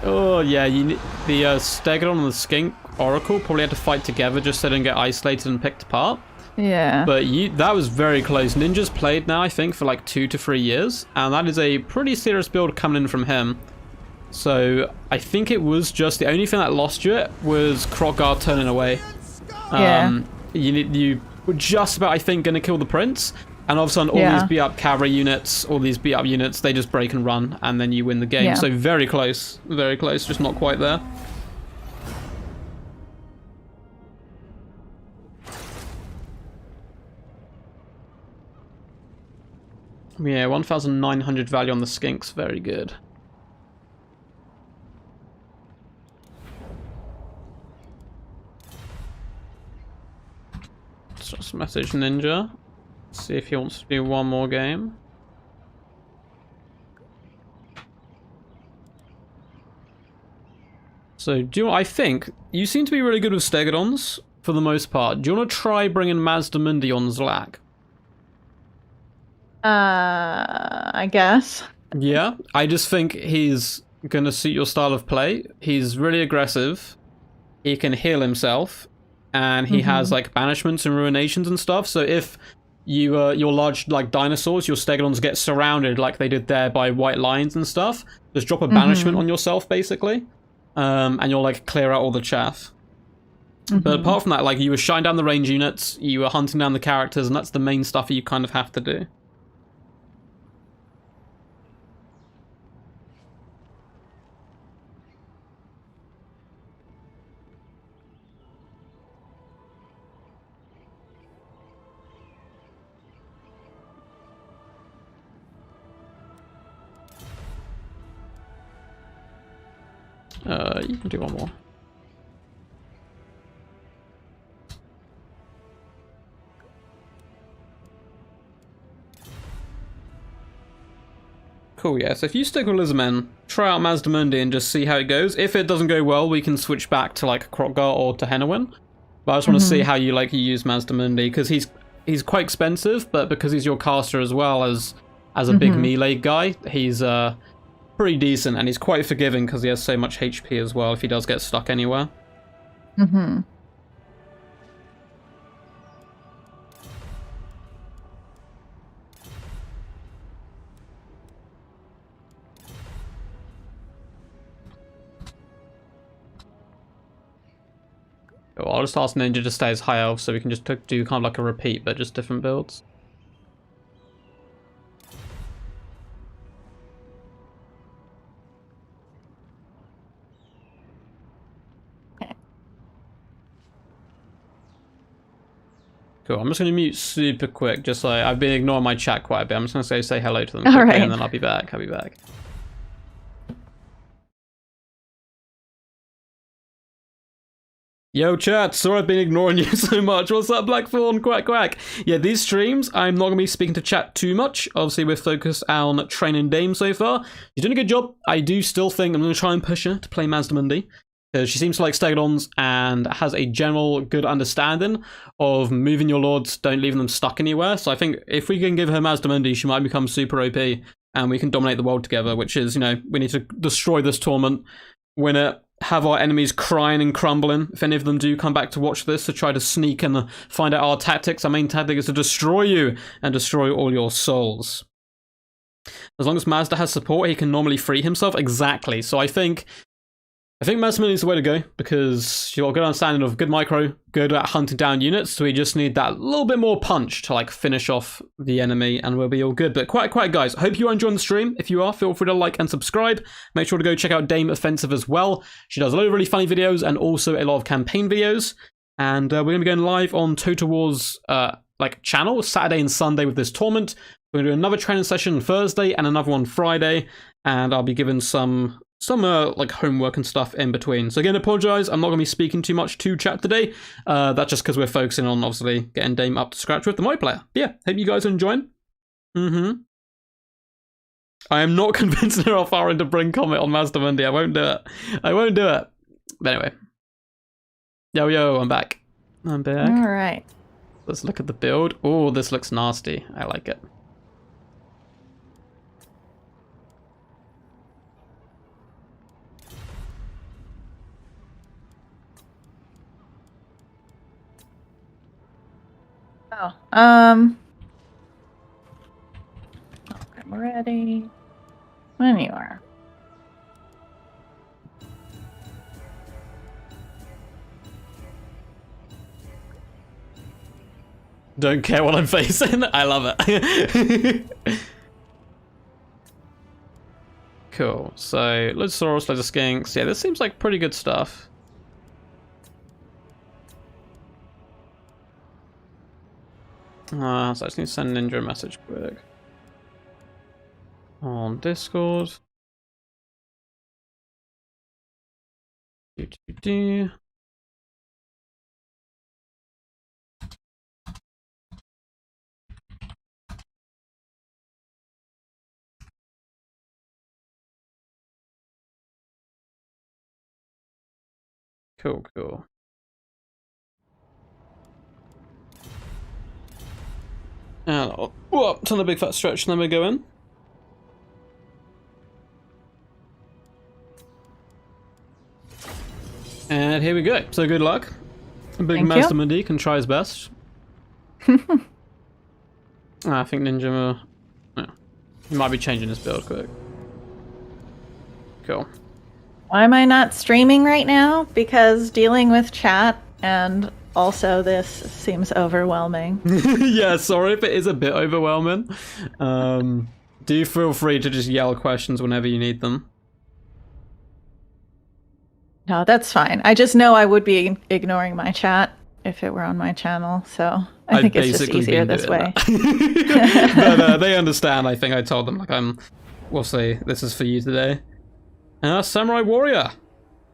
Oh, yeah, you need... the Stegodon and the Skink Oracle probably had to fight together just so they didn't get isolated and picked apart. Yeah. But that was very close. Ninja's played now, I think, for like 2 to 3 years, and that is a pretty serious build coming in from him. So I think it was just the only thing that lost you it was Krogar turning away. You were just about, I think, going to kill the Prince, and all of a sudden all these beat up cavalry units, all these beat up units, they just break and run, and then you win the game. So very close, just not quite there. Yeah, 1,900 value on the Skinks, very good. Let's just message Ninja, see if he wants to do one more game. So, I think you seem to be really good with Stegodons for the most part. Do you want to try bringing Mazdamundi on Zlak? I guess. Yeah, I just think he's going to suit your style of play. He's really aggressive. He can heal himself. And he has, like, banishments and ruinations and stuff. So if your large, like, dinosaurs, your Stegodons get surrounded like they did there by white lions and stuff, just drop a banishment on yourself, basically. And you'll, like, clear out all the chaff. But apart from that, like, you were shining down the range units, you were hunting down the characters, and that's the main stuff you kind of have to do. You can do one more. Cool, yeah. So if you stick with Lizardmen, try out Mazdamundi and just see how it goes. If it doesn't go well, we can switch back to like Krogar or to Henowin. But I just want to see how you use Mazdamundi, because he's quite expensive, but because he's your caster as well as a big melee guy, he's pretty decent, and he's quite forgiving because he has so much HP as well if he does get stuck anywhere. Cool. I'll just ask Ninja to stay as high elf so we can just do kind of like a repeat, but just different builds. Cool. I'm just going to mute super quick, just like I've been ignoring my chat quite a bit. I'm just going to say hello to them quickly, right. and then I'll be back. I'll be back. Yo, chat, sorry I've been ignoring you so much. What's up, Blackthorn? Quack, quack. Yeah, these streams, I'm not going to be speaking to chat too much. Obviously, we're focused on training Dame so far. You're doing a good job. I do still think I'm going to try and push her to play Mazdamundi, because she seems to like Stegodons and has a general good understanding of moving your lords, don't leaving them stuck anywhere. So I think if we can give her Mazdamundi, she might become super OP, and we can dominate the world together, which is, we need to destroy this tournament, win it, have our enemies crying and crumbling. If any of them do come back to watch this to try to sneak and find out our tactics, our main tactic is to destroy you and destroy all your souls. As long as Mazda has support, he can normally free himself. Exactly. So I think Mazdamundi is the way to go, because you've got a good understanding of good micro, good at hunting down units, so we just need that little bit more punch to finish off the enemy, and we'll be all good. But quite guys, hope you are enjoying the stream. If you are, feel free to like and subscribe. Make sure to go check out DameOffensive as well. She does a lot of really funny videos and also a lot of campaign videos. And we're going to be going live on Total War's channel Saturday and Sunday with this tournament. We're going to do another training session Thursday and another one Friday, and I'll be giving some homework and stuff in between. So again, apologize, I'm not going to be speaking too much to chat today. That's just because we're focusing on obviously getting Dame up to scratch with the multiplayer. But yeah, hope you guys are enjoying. I am not convincing her off Aaron to bring Comet on Mazdamundi. I won't do it. But anyway. Yo, I'm back. All right. Let's look at the build. Oh, this looks nasty. I like it. Oh, I'm ready. When you are. Don't care what I'm facing. I love it. Cool. So, Luchasaurus, Skinks. Yeah, this seems like pretty good stuff. So I just need to send Ninja a message quick. On Discord. Cool. And it's on a big fat stretch, and then we go in. And here we go. So good luck. Big Mazdamundi can try his best. I think Ninja he might be changing his build quick. Cool. Why am I not streaming right now? Because dealing with chat and also this seems overwhelming. Yeah, sorry if it is a bit overwhelming. Do feel free to just yell questions whenever you need them. No, that's fine. I just know I would be ignoring my chat if it were on my channel, so I think it's just easier this way. But they understand. I think I told them, we'll see, this is for you today. Samurai Warrior.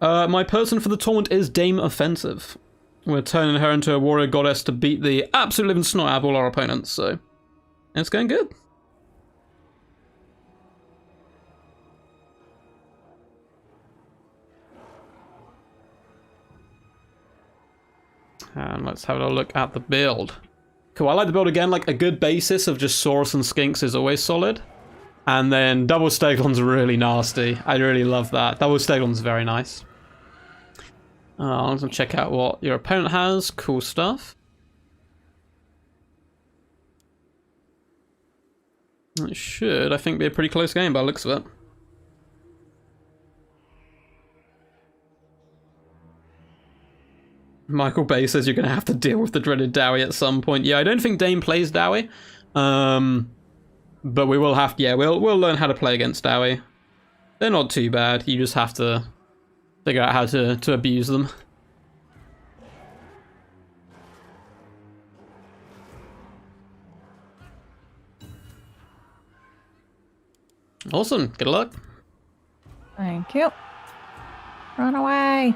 My person for the tournament is DameOffensive. We're turning her into a warrior goddess to beat the absolute living snot out of all our opponents, so it's going good. And let's have a look at the build. Cool, I like the build again. Like, a good basis of just Saurus and Skinks is always solid. And then double Stegon's really nasty. I really love that. Double Stegon's very nice. I'm going to check out what your opponent has. Cool stuff. It should, I think, be a pretty close game by the looks of it. Michael Bay says you're going to have to deal with the dreaded Dowie at some point. Yeah, I don't think Dame plays Dowie. But we will have to, yeah, we'll learn how to play against Dowie. They're not too bad. You just have to figure out how to abuse them. Awesome. Good luck. Thank you. Run away.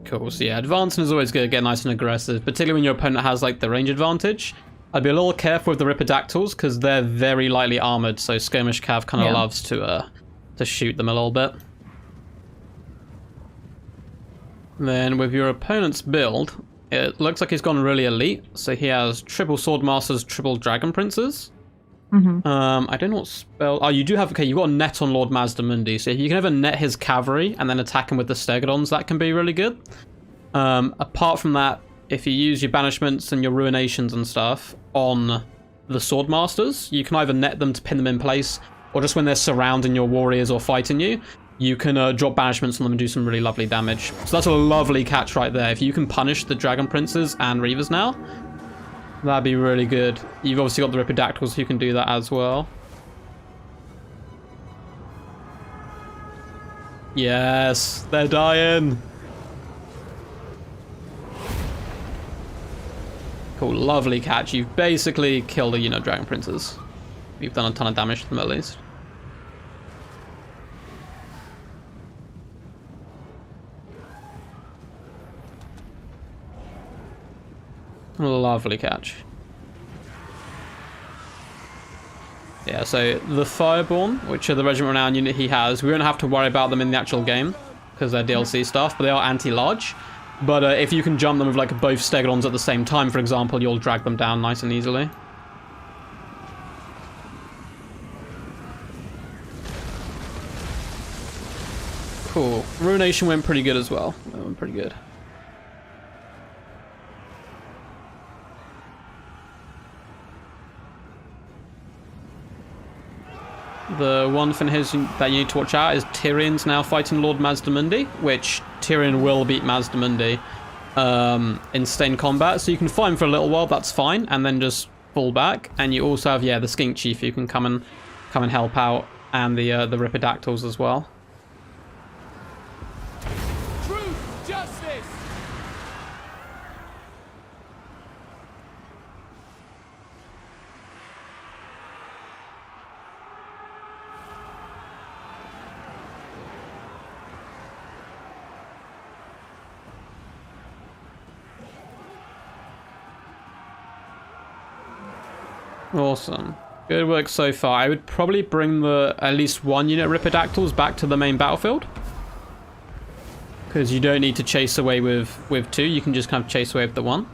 Cool. So yeah, advancing is always good. Get nice and aggressive, particularly when your opponent has like the range advantage. I'd be a little careful with the Ripidactyls because they're very lightly armored, so Skirmish Cav kind of loves to shoot them a little bit. Then with your opponent's build, it looks like he's gone really elite. So he has triple Swordmasters, triple Dragon Princes. I don't know what spell. Oh, you do have. Okay, you've got a net on Lord Mazdamundi, so if you can ever net his cavalry and then attack him with the Stegodons, that can be really good. Apart from that, if you use your banishments and your ruinations and stuff on the Swordmasters, you can either net them to pin them in place, or just when they're surrounding your warriors or fighting you, you can drop banishments on them and do some really lovely damage. So that's a lovely catch right there. If you can punish the Dragon Princes and Reavers now, that'd be really good. You've obviously got the Ripidactyls who can do that as well. Yes, they're dying. Cool, lovely catch. You've basically killed the, Dragon Princes. You've done a ton of damage to them at least. Lovely catch. Yeah, so the Fireborn, which are the Regiment Renown unit he has, we don't have to worry about them in the actual game because they're DLC stuff, but they are anti-large. But if you can jump them with like both Stegodons at the same time, for example, you'll drag them down nice and easily. Cool. Ruination went pretty good as well. That went pretty good. The one thing that you need to watch out is Tyrion's now fighting Lord Mazdamundi, which Tyrion will beat Mazdamundi in sustained combat. So you can fight him for a little while, that's fine, and then just fall back. And you also have, yeah, the Skink Chief who can come and help out, and the Ripidactyls as well. Truth, justice. Awesome. Good work so far. I would probably bring at least one unit Ripidactyls back to the main battlefield. Because you don't need to chase away with two. You can just kind of chase away with the one.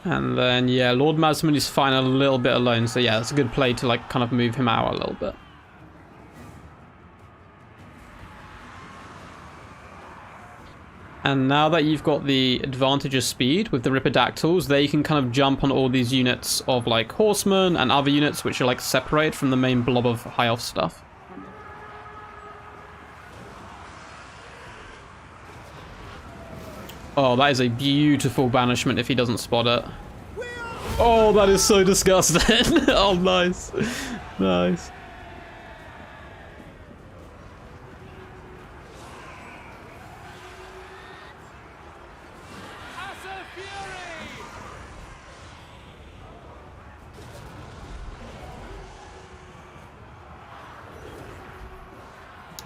And then, yeah, Lord Mazdamundi is fine a little bit alone. So, yeah, it's a good play to, like, kind of move him out a little bit. And now that you've got the advantage of speed with the Ripidactyls, they can kind of jump on all these units of, like, horsemen and other units which are, like, separated from the main blob of high elf stuff. Oh, that is a beautiful banishment if he doesn't spot it. Oh, that is so disgusting. Oh, nice. Nice.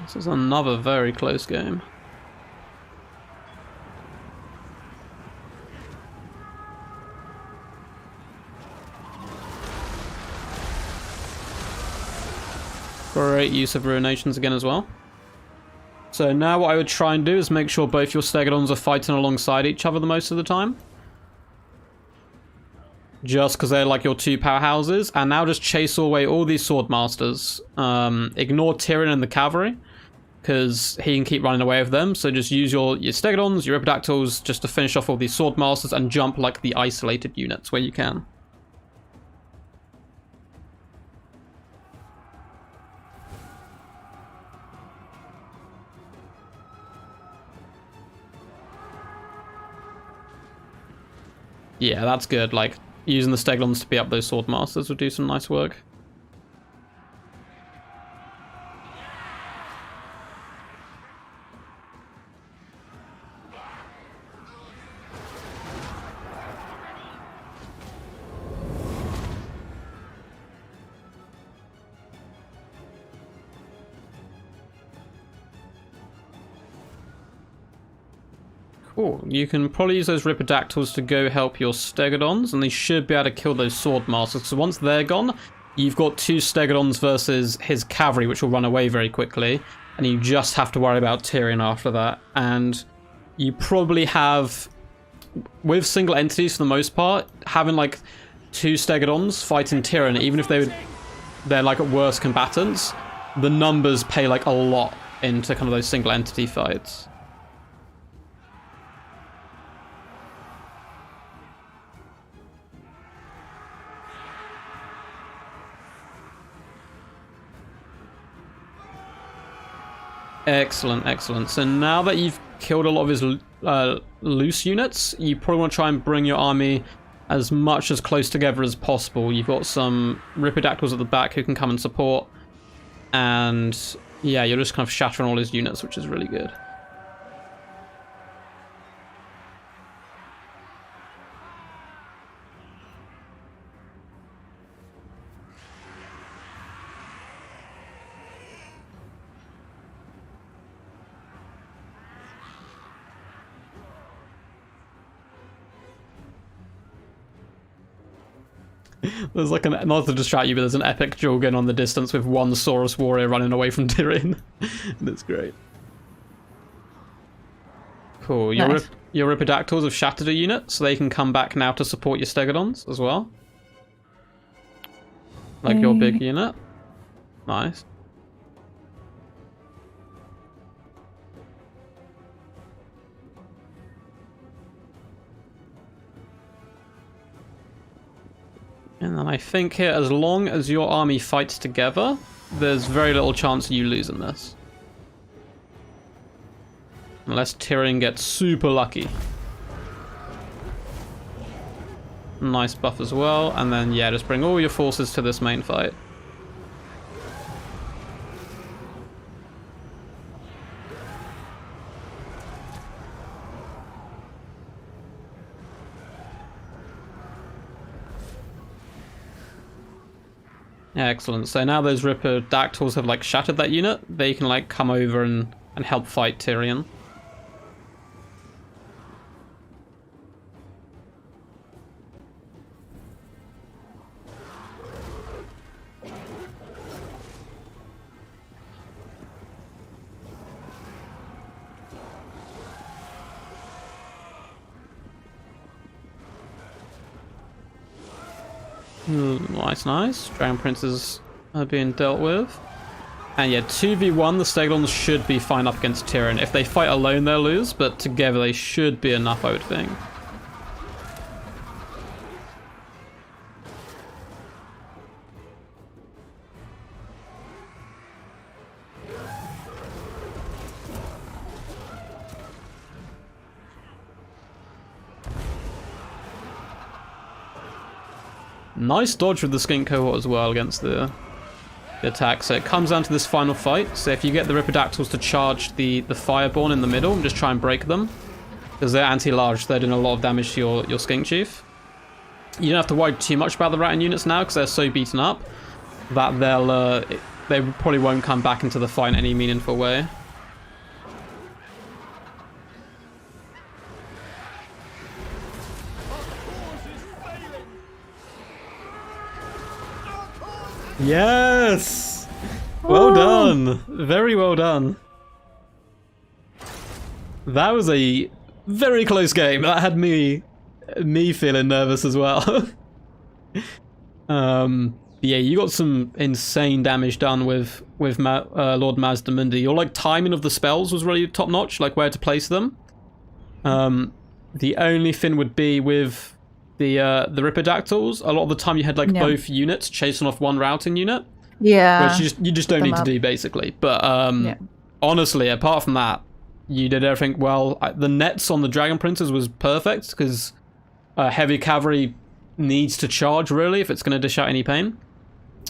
This is another very close game. Great use of ruinations again as well. So now what I would try and do is make sure both your Stegodons are fighting alongside each other the most of the time. Just because they're like your two powerhouses. And now just chase away all these Swordmasters. Ignore Tyrion and the cavalry, because he can keep running away with them. So just use your Stegodons, your Ripidactyls, just to finish off all these Swordmasters and jump like the isolated units where you can. Yeah, that's good. Like, using the Stegodons to beat up those Swordmasters would do some nice work. Cool. You can probably use those Ripidactyls to go help your Stegodons, and they should be able to kill those Swordmasters. So once they're gone, you've got two Stegodons versus his cavalry, which will run away very quickly, and you just have to worry about Tyrion after that. And you probably have, with single entities for the most part, having like two Stegodons fighting Tyrion, even if they're like worse combatants, the numbers pay like a lot into kind of those single entity fights. Excellent, excellent. So now that you've killed a lot of his loose units, you probably want to try and bring your army as much as close together as possible. You've got some Ripidactyls at the back who can come and support. And yeah, you're just kind of shattering all his units, which is really good. There's like not to distract you, but there's an epic duel going on in the distance with one Saurus warrior running away from Tyrion. That's great. Cool. Nice. Your Ripidactyls have shattered a unit, so they can come back now to support your Stegodons as well. Like your big unit. Nice. And then I think here, as long as your army fights together, there's very little chance of you losing this. Unless Tyrion gets super lucky. Nice buff as well. And then, yeah, just bring all your forces to this main fight. Excellent. So now those Ripidactyls have like shattered that unit. They can like come over and help fight Tyrion. Nice, nice. Dragon Princes are being dealt with. And yeah, 2v1, the Stegodons should be fine up against Tyrion. If they fight alone, they'll lose, but together they should be enough, I would think. Nice dodge with the Skink Cohort as well against the attack. So it comes down to this final fight. So if you get the Ripidactyls to charge the Fireborn in the middle and just try and break them, because they're anti-large, they're doing a lot of damage to your Skink Chief. You don't have to worry too much about the Rattan units now because they're so beaten up that they'll they probably won't come back into the fight in any meaningful way. Yes! Well done. Very well done. That was a very close game. That had me feeling nervous as well. Yeah, you got some insane damage done with Lord Mazdamundi. Your like timing of the spells was really top notch, like where to place them. The only thing would be with the Ripperdactyls. A lot of the time you had like both units chasing off one routing unit. Yeah. Which you just don't need to do basically. But honestly, apart from that, you did everything well. The nets on the Dragon Princes was perfect because heavy cavalry needs to charge really if it's going to dish out any pain.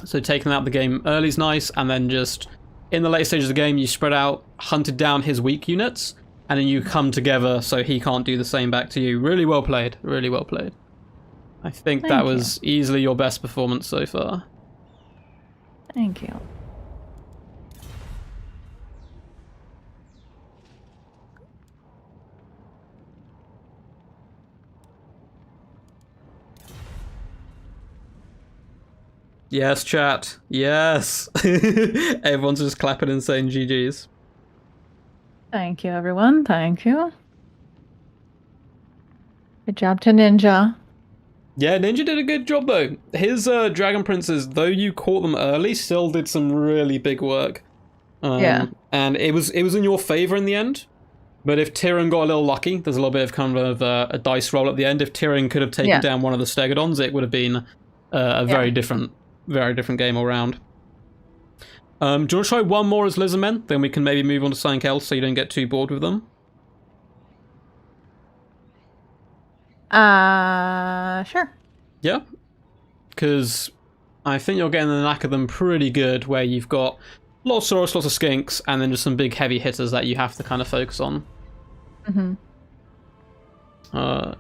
So taking them out of the game early is nice, and then just in the late stages of the game you spread out, hunted down his weak units, and then you come together so he can't do the same back to you. Really well played. Really well played. I think that was easily your best performance so far. Thank you. Yes, chat. Yes. Everyone's just clapping and saying GG's. Thank you, everyone. Thank you. Good job to Ninja. Yeah, Ninja did a good job though. His Dragon Princes, though you caught them early, still did some really big work. And it was in your favor in the end. But if Tyrion got a little lucky, there's a little bit of kind of a dice roll at the end. If Tyrion could have taken down one of the Stegodons, it would have been a very different game all round. Do you want to try one more as Lizardmen? Then we can maybe move on to something else so you don't get too bored with them. Sure. Yeah? Because I think you're getting the knack of them pretty good, where you've got lots of Saurus, lots of Skinks, and then just some big heavy hitters that you have to kind of focus on. Mm-hmm.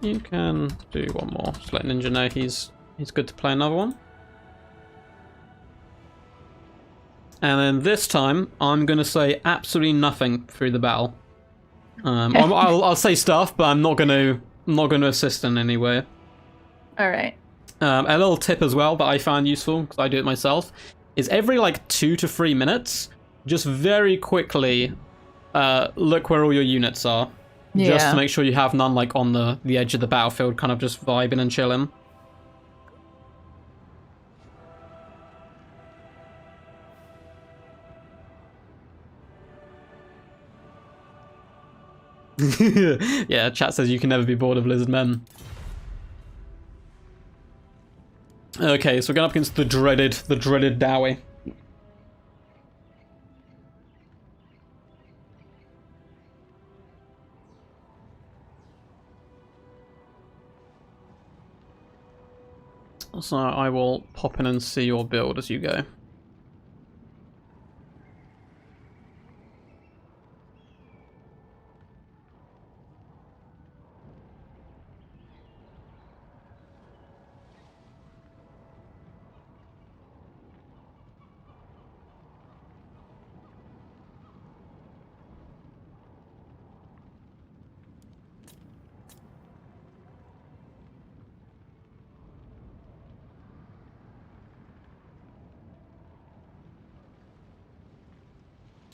You can do one more. Just let Ninja know he's good to play another one. And then this time, I'm going to say absolutely nothing through the battle. I'll say stuff, but I'm not going to assist in any way. All right. A little tip as well that I found useful, because I do it myself, is every like 2 to 3 minutes, just very quickly look where all your units are. Yeah. Just to make sure you have none like on the edge of the battlefield, kind of just vibing and chilling. Yeah, chat says you can never be bored of Lizardmen. Okay, so we're going up against the dreaded Dowie. So I will pop in and see your build as you go.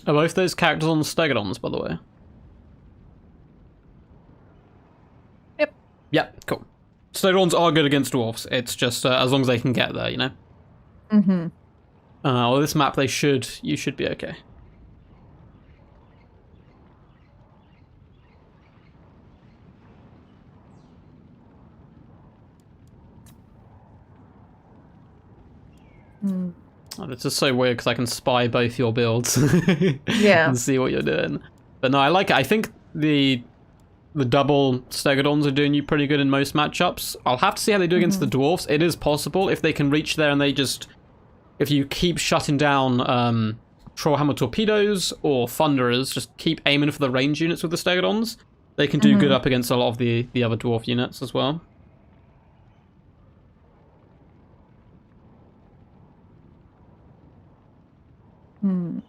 Are both those characters on the Stegodons, by the way? Yep. Yep, cool. Stegodons are good against dwarves. It's just as long as they can get there, you know? Mm-hmm. Well, this map, you should be okay. Mm. Oh, it's just so weird because I can spy both your builds. Yeah. And see what you're doing. But no, I like it. I think the double Stegodons are doing you pretty good in most matchups. I'll have to see how they do against the dwarves. It is possible if they can reach there and they just... If you keep shutting down Trollhammer torpedoes or Thunderers, just keep aiming for the range units with the Stegodons, they can do good up against a lot of the other dwarf units as well. Hmm.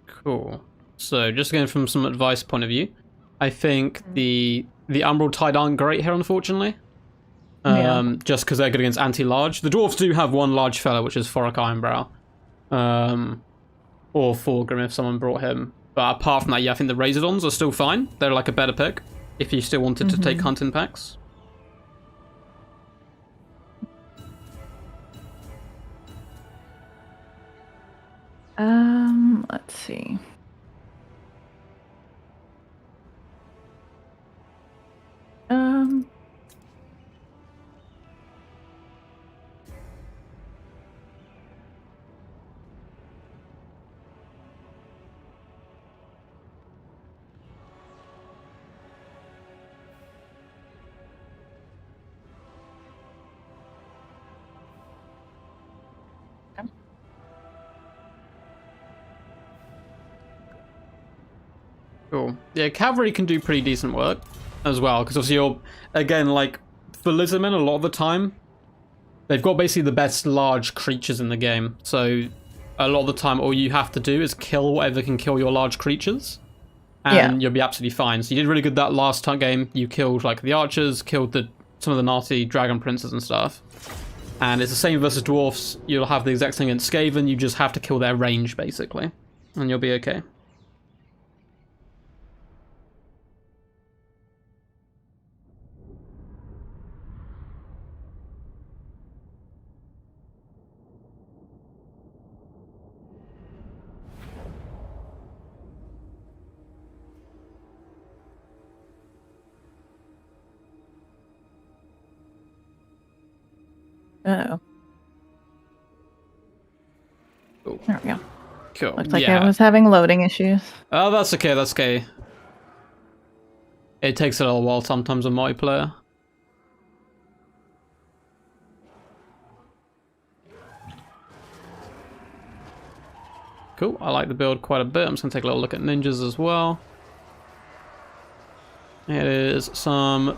Cool. So just again from some advice point of view, I think the Umbral Tide aren't great here, unfortunately. Yeah. Just because they're good against anti-large. The dwarves do have one large fella, which is Forok Ironbrow. Or Thorgrim if someone brought him. But apart from that, yeah, I think the Razordons are still fine. They're like a better pick if you still wanted to take hunting packs. Let's see. Cool. Yeah, cavalry can do pretty decent work as well, because obviously you're, again, like, for Lizardmen, a lot of the time, they've got basically the best large creatures in the game. So a lot of the time, all you have to do is kill whatever can kill your large creatures, and you'll be absolutely fine. So you did really good that last game. You killed, like, the archers, killed some of the nasty dragon princes and stuff. And it's the same versus dwarfs. You'll have the exact same against Skaven. You just have to kill their range, basically, and you'll be okay. Uh-oh. Cool. There we go. Cool. Looks like I was having loading issues. Oh, that's okay, that's okay. It takes a little while sometimes on multiplayer. Cool, I like the build quite a bit. I'm just going to take a little look at ninjas as well. It is some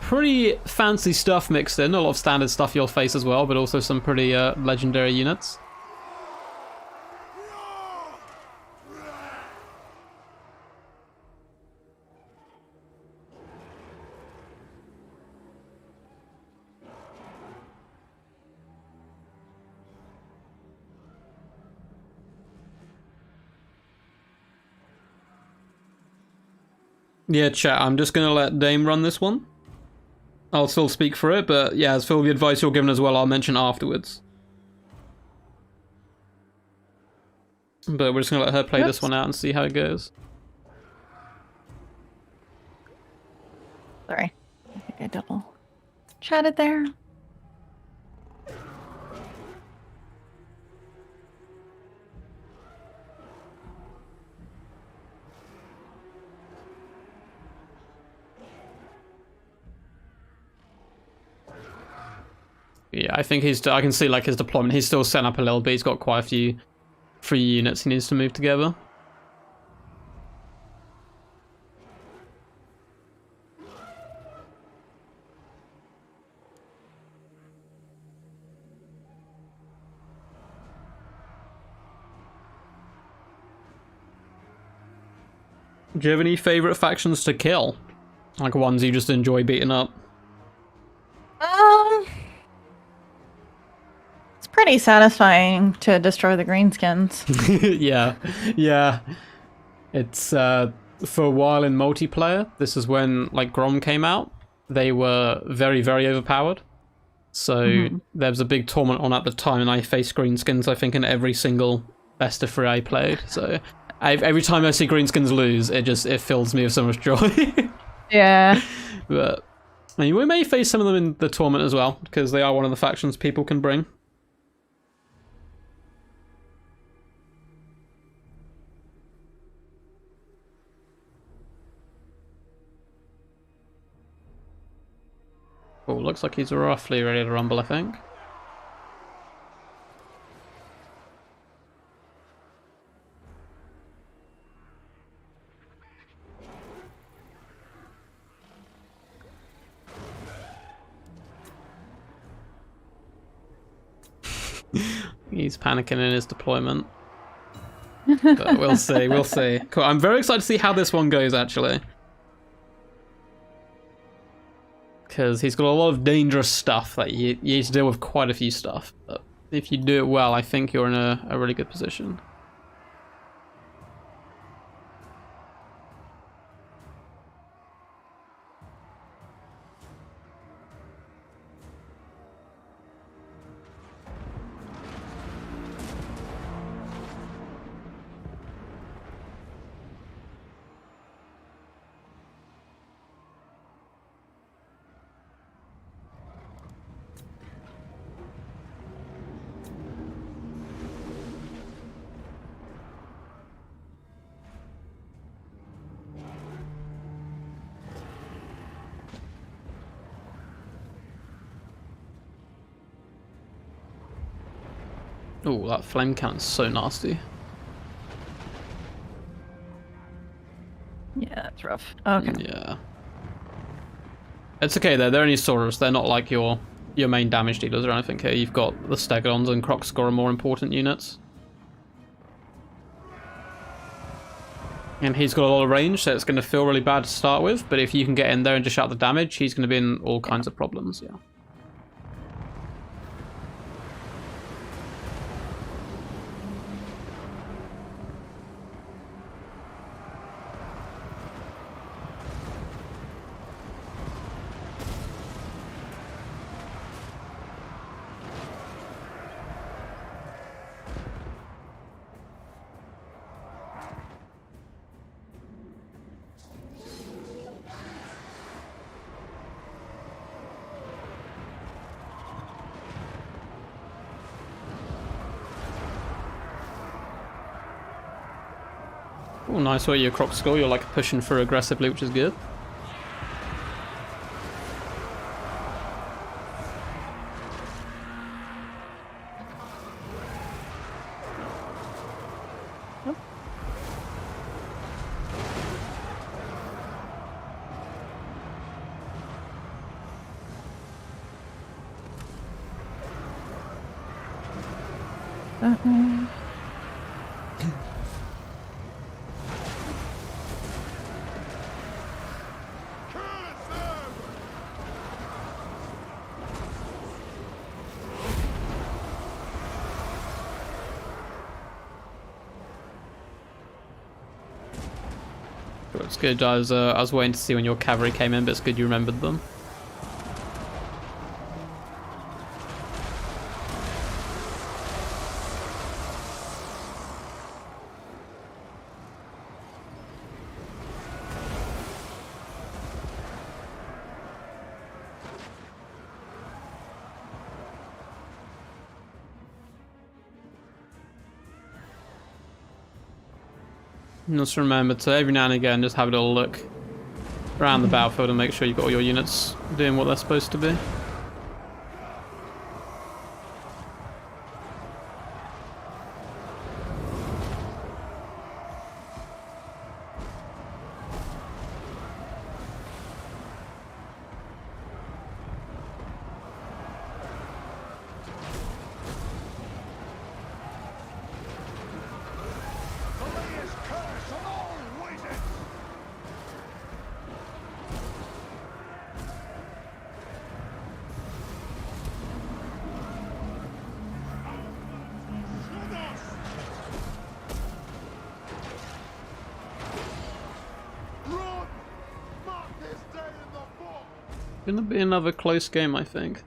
pretty fancy stuff mixed in. A lot of standard stuff you'll face as well, but also some pretty legendary units. Yeah, chat, I'm just going to let Dame run this one. I'll still speak for it, but yeah, as for the advice you're given as well, I'll mention afterwards. But we're just going to let her play this one out and see how it goes. Sorry. I think I double chatted there. Yeah, I think I can see like his deployment. He's still setting up a little bit. He's got quite a few free units he needs to move together. Do you have any favorite factions to kill? Like ones you just enjoy beating up? It's pretty satisfying to destroy the greenskins. yeah. It's for a while in multiplayer. This is when like Grom came out. They were very, very overpowered. So there was a big tournament on at the time, and I faced greenskins, I think, in every single best of 3 I played. So every time I see greenskins lose, it fills me with so much joy. Yeah. But I mean, we may face some of them in the tournament as well, because they are one of the factions people can bring. Oh, looks like he's roughly ready to rumble, I think. He's panicking in his deployment. But we'll see, we'll see. Cool. I'm very excited to see how this one goes, actually. Because he's got a lot of dangerous stuff that you need to deal with quite a few stuff. But if you do it well, I think you're in a really good position. Oh, that flame cannon's so nasty. Yeah, that's rough. Okay. Yeah. It's okay though, they're only sorcerers, they're not like your main damage dealers or anything here. You've got the Stegodons and Crocscore are more important units. And he's got a lot of range, so it's going to feel really bad to start with, but if you can get in there and dish out the damage, he's going to be in all kinds of problems, yeah. Oh, nice way your Crocscore, you're like pushing through aggressively, which is good. It's good. I was waiting to see when your cavalry came in, but it's good you remembered them. And just remember to every now and again just have a little look around the battlefield and make sure you've got all your units doing what they're supposed to be. Gonna be another close game, I think.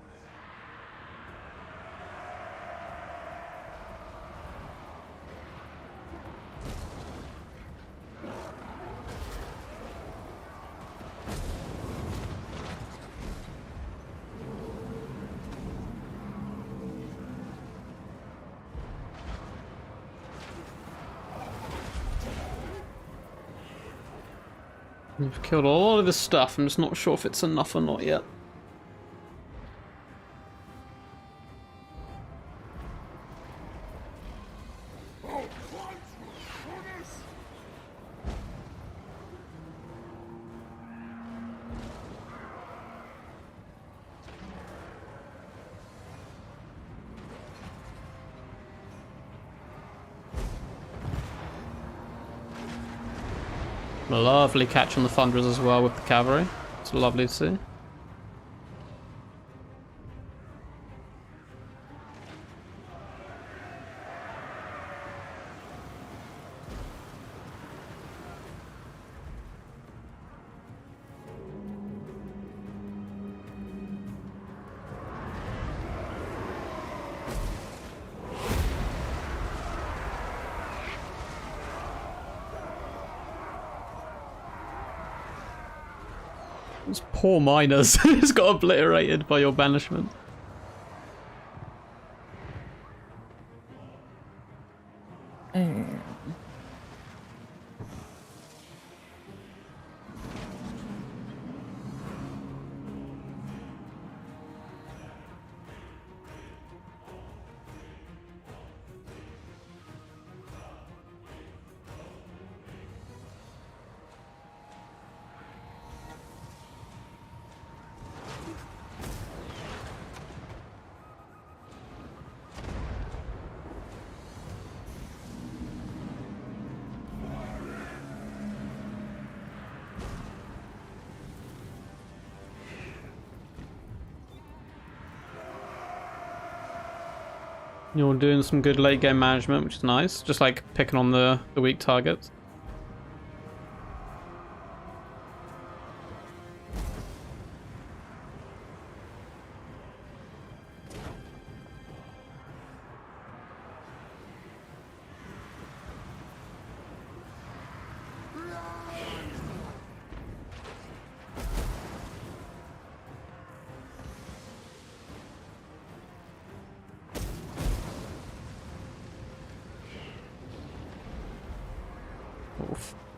We've killed a lot of his stuff, I'm just not sure if it's enough or not yet. Lovely catch on the Thunderers as well with the cavalry. It's lovely to see. Those poor miners just got obliterated by your banishment. You're doing some good late game management, which is nice. Just like picking on the weak targets.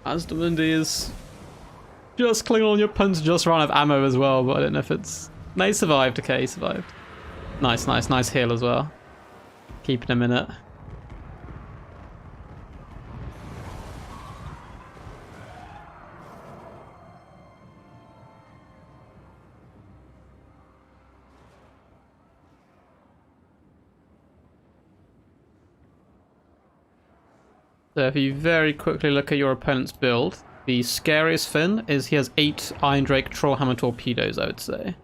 As the wind is just clinging on, your opponents just run out of ammo as well, but I don't know if it's... No, he survived. Okay, he survived. Nice heal as well. Keeping him in it. So if you very quickly look at your opponent's build, the scariest thing is he has 8 Iron Drake Trollhammer torpedoes, I would say.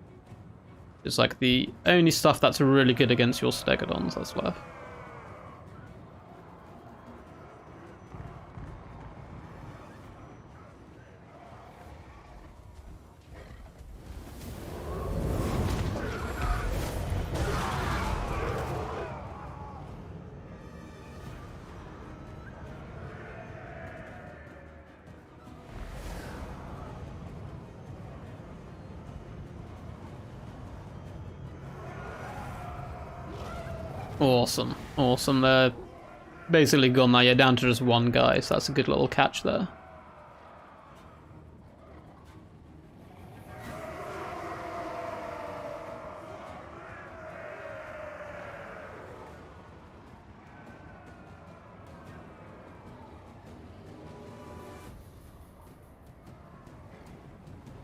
It's like the only stuff that's really good against your Stegodons that's left. Awesome. They're basically gone now. You're down to just one guy, so that's a good little catch there.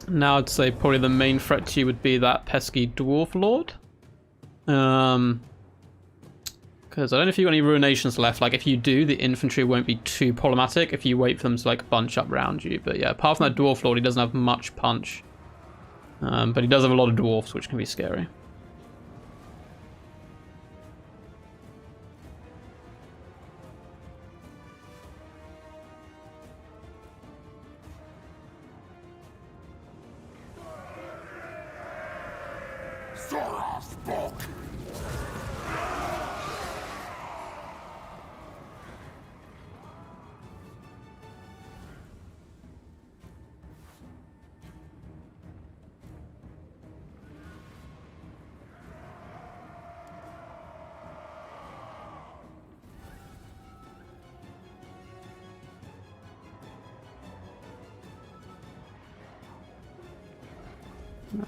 Now I'd say probably the main threat to you would be that pesky Dwarf Lord. Because I don't know if you've got any ruinations left. Like, if you do, the infantry won't be too problematic if you wait for them to, like, bunch up around you. But yeah, apart from that Dwarf Lord, he doesn't have much punch. But he does have a lot of dwarfs, which can be scary.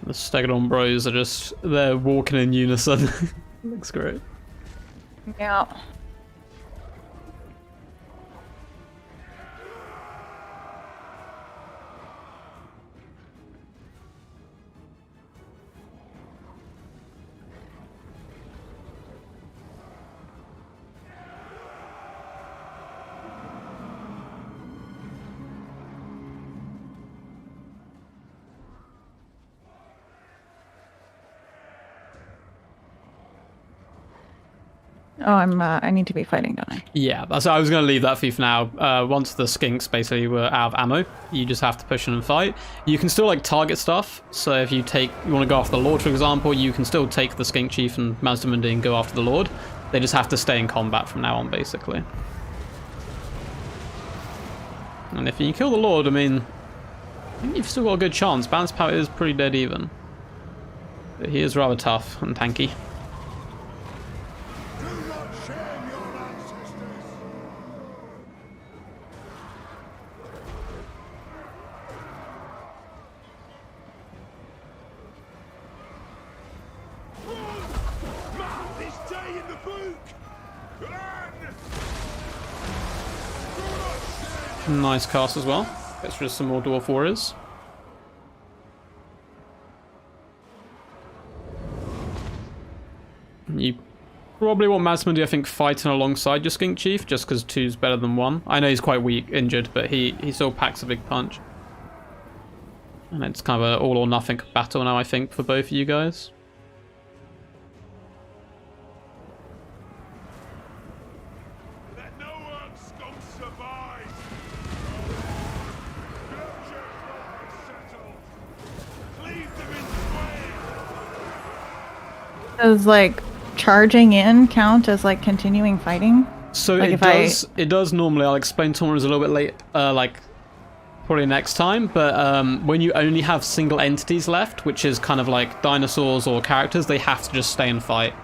The Stegodon bros are just, they're walking in unison. Looks great. Yeah. Oh, I need to be fighting, don't I? Yeah, so I was going to leave that for you for now. Once the skinks basically were out of ammo, you just have to push in and fight. You can still like target stuff. So if you want to go after the Lord, for example, you can still take the skink chief and Mazdamundi and go after the Lord. They just have to stay in combat from now on, basically. And if you kill the Lord, I mean, I think you've still got a good chance. Balance power is pretty dead even. But he is rather tough and tanky. Do not shame your ancestors. Mark this day in the book. And do not shame. Nice cast as well. Gets rid of some more Dwarf Warriors. You probably want Mazdamundi, I think, fighting alongside your Skink Chief, just because 2's better than 1. I know he's quite weak, injured, but he still packs a big punch. And it's kind of an all or nothing battle now, I think, for both of you guys. Let no one scum survive. Closure is settled. Leave them in square. Does like charging in count as like continuing fighting? So like it does normally. I'll explain to a little bit late, like probably next time, but when you only have single entities left, which is kind of like dinosaurs or characters, they have to just stay and fight.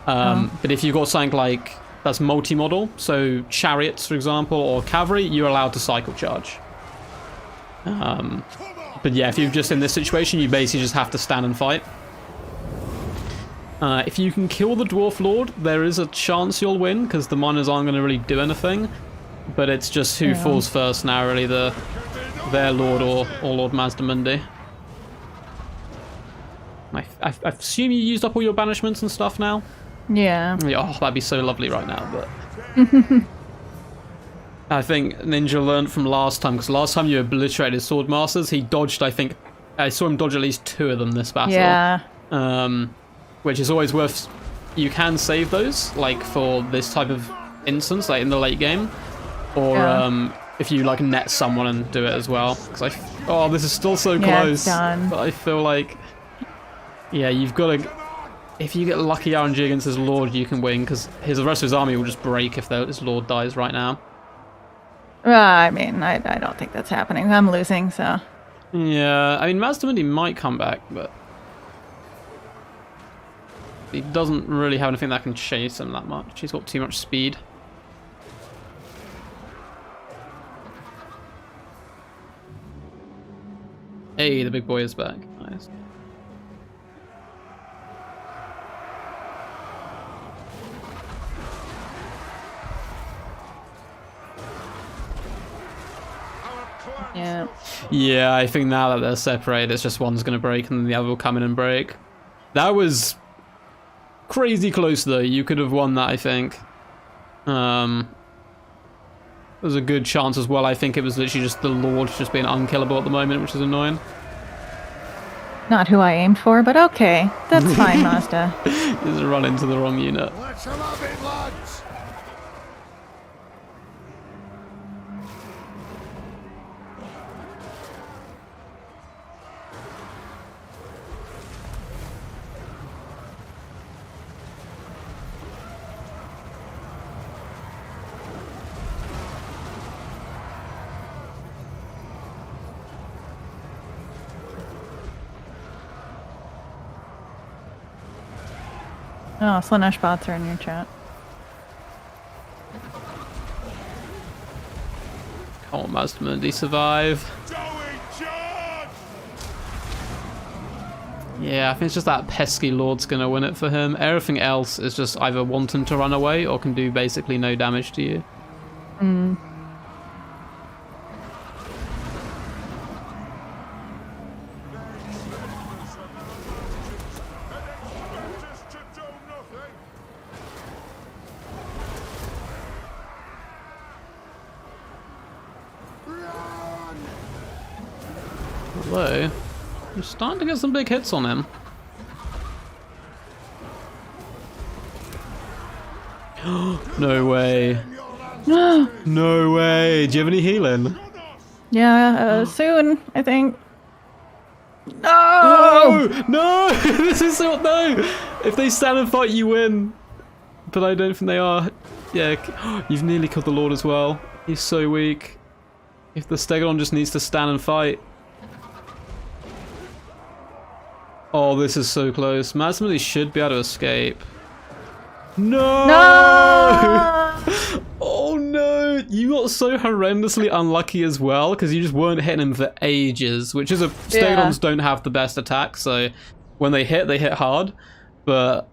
But if you've got something like that's multi-model, so chariots, for example, or cavalry, you're allowed to cycle charge. But yeah, if you're just in this situation, you basically just have to stand and fight. If you can kill the Dwarf Lord, there is a chance you'll win, because the miners aren't going to really do anything. But it's just who falls first now, really, their Lord or Lord Mazdamundi. I assume you used up all your banishments and stuff now? Yeah. Oh, that'd be so lovely right now, but... I think Ninja learned from last time, because last time you obliterated Sword Masters, he dodged, I think... I saw him dodge at least 2 of them this battle. Yeah. Which is always worth... You can save those, like, for this type of instance, like in the late game. Or if you, like, net someone and do it as well. Because oh, this is still so close. It's done. But I feel like... Yeah, you've got to... If you get lucky RNG against his Lord, you can win, because the rest of his army will just break if his Lord dies right now. I mean, I don't think that's happening. I'm losing, so... Yeah, I mean, Mazdamundi might come back, but... He doesn't really have anything that can chase him that much. He's got too much speed. Hey, the big boy is back. Nice. Yeah. Yeah, I think now that they're separated, it's just one's going to break and then the other will come in and break. That was crazy close, though. You could have won that, I think. There's a good chance as well. I think it was literally just the Lord just being unkillable at the moment, which is annoying. Not who I aimed for, but okay. That's fine, Mazda. Just run into the wrong unit. Let's have it, lads. Oh, Slanesh bots are in your chat. Come on, Mazdamundi, survive. Yeah, I think it's just that pesky Lord's gonna win it for him. Everything else is just either wanting to run away or can do basically no damage to you. Although, I'm starting to get some big hits on him. No way. No way. Do you have any healing? Yeah, soon, I think. No! No! This is so... No! If they stand and fight, you win. But I don't think they are. Yeah, you've nearly killed the Lord as well. He's so weak. If the Stegodon just needs to stand and fight. Oh, this is so close. Mazmily should be able to escape. No! No! Oh no! You got so horrendously unlucky as well, because you just weren't hitting him for ages, which is Stegodons don't have the best attack, so when they hit hard. But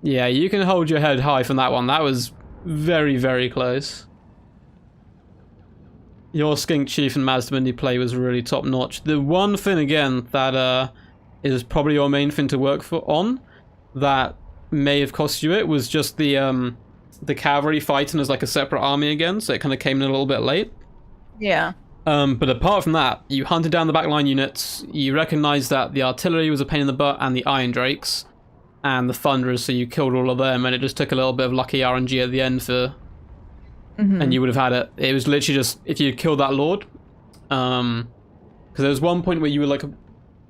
yeah, you can hold your head high from that one. That was very, very close. Your Skink Chief and Mazda play was really top notch. The one thing again that is probably your main thing to work on that may have cost you it was just the cavalry fighting as like a separate army again, so it kind of came in a little bit late. Yeah. But apart from that, you hunted down the backline units, you recognized that the artillery was a pain in the butt, and the Iron Drakes, and the Thunderers, so you killed all of them, and it just took a little bit of lucky RNG at the end for... And you would have had it. It was literally just, if you killed that Lord, because there was one point where you were like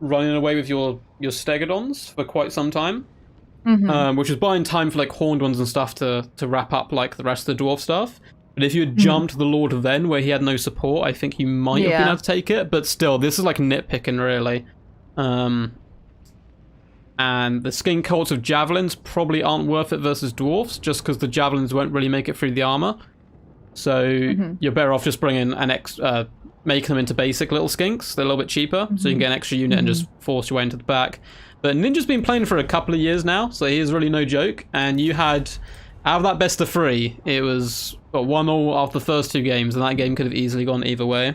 running away with your Stegodons for quite some time, which was buying time for like Horned ones and stuff to wrap up like the rest of the Dwarf stuff. But if you had jumped the Lord then, where he had no support, I think you might have been able to take it. But still, this is like nitpicking, really. And the Skin Colts of Javelins probably aren't worth it versus Dwarfs, just because the Javelins won't really make it through the armor. So you're better off just bringing making them into basic little skinks. They're a little bit cheaper, so you can get an extra unit and just force your way into the back. But Ninja's been playing for a couple of years now, so he is really no joke. And you had, out of that best of 3, it was 1-1 after the first 2 games, and that game could have easily gone either way.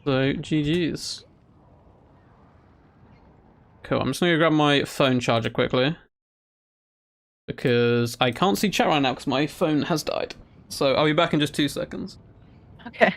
So, GG's. Cool, I'm just going to grab my phone charger quickly, because I can't see chat right now because my phone has died. So I'll be back in just 2 seconds. Okay.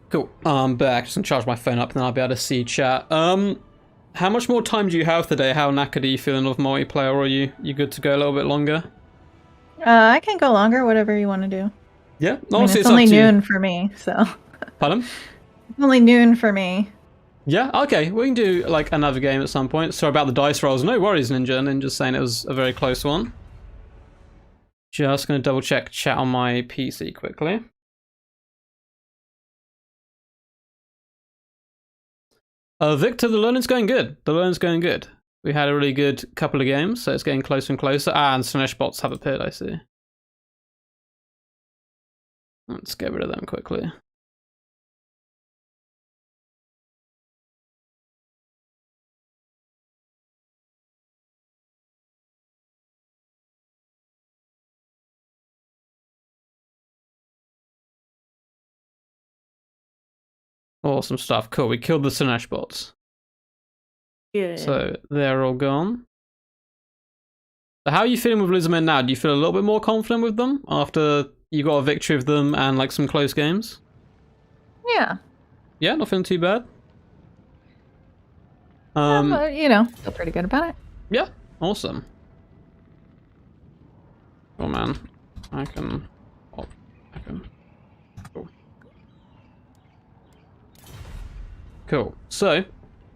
Cool, I'm back. Just gonna charge my phone up and then I'll be able to see chat. How much more time do you have today? How knackered are you feeling of multiplayer, or are you good to go a little bit longer? I can go longer, whatever you want to do. Yeah? I mean, it's only noon for me, so... Pardon? It's only noon for me. Yeah, okay. We can do like another game at some point. Sorry about the dice rolls. No worries, Ninja. Ninja's saying it was a very close one. Just gonna double check chat on my PC quickly. Victor, the learning's going good. The learning's going good. We had a really good couple of games, so it's getting closer and closer. And Slanesh bots have appeared, I see. Let's get rid of them quickly. Awesome stuff. Cool. We killed the Slanesh bots. Yeah. So they're all gone. So how are you feeling with Lizardmen now? Do you feel a little bit more confident with them after you got a victory of them and like some close games? Yeah. Yeah, not feeling too bad. But, you know, feel pretty good about it. Yeah, awesome. Oh man, I can. Cool. Cool. So,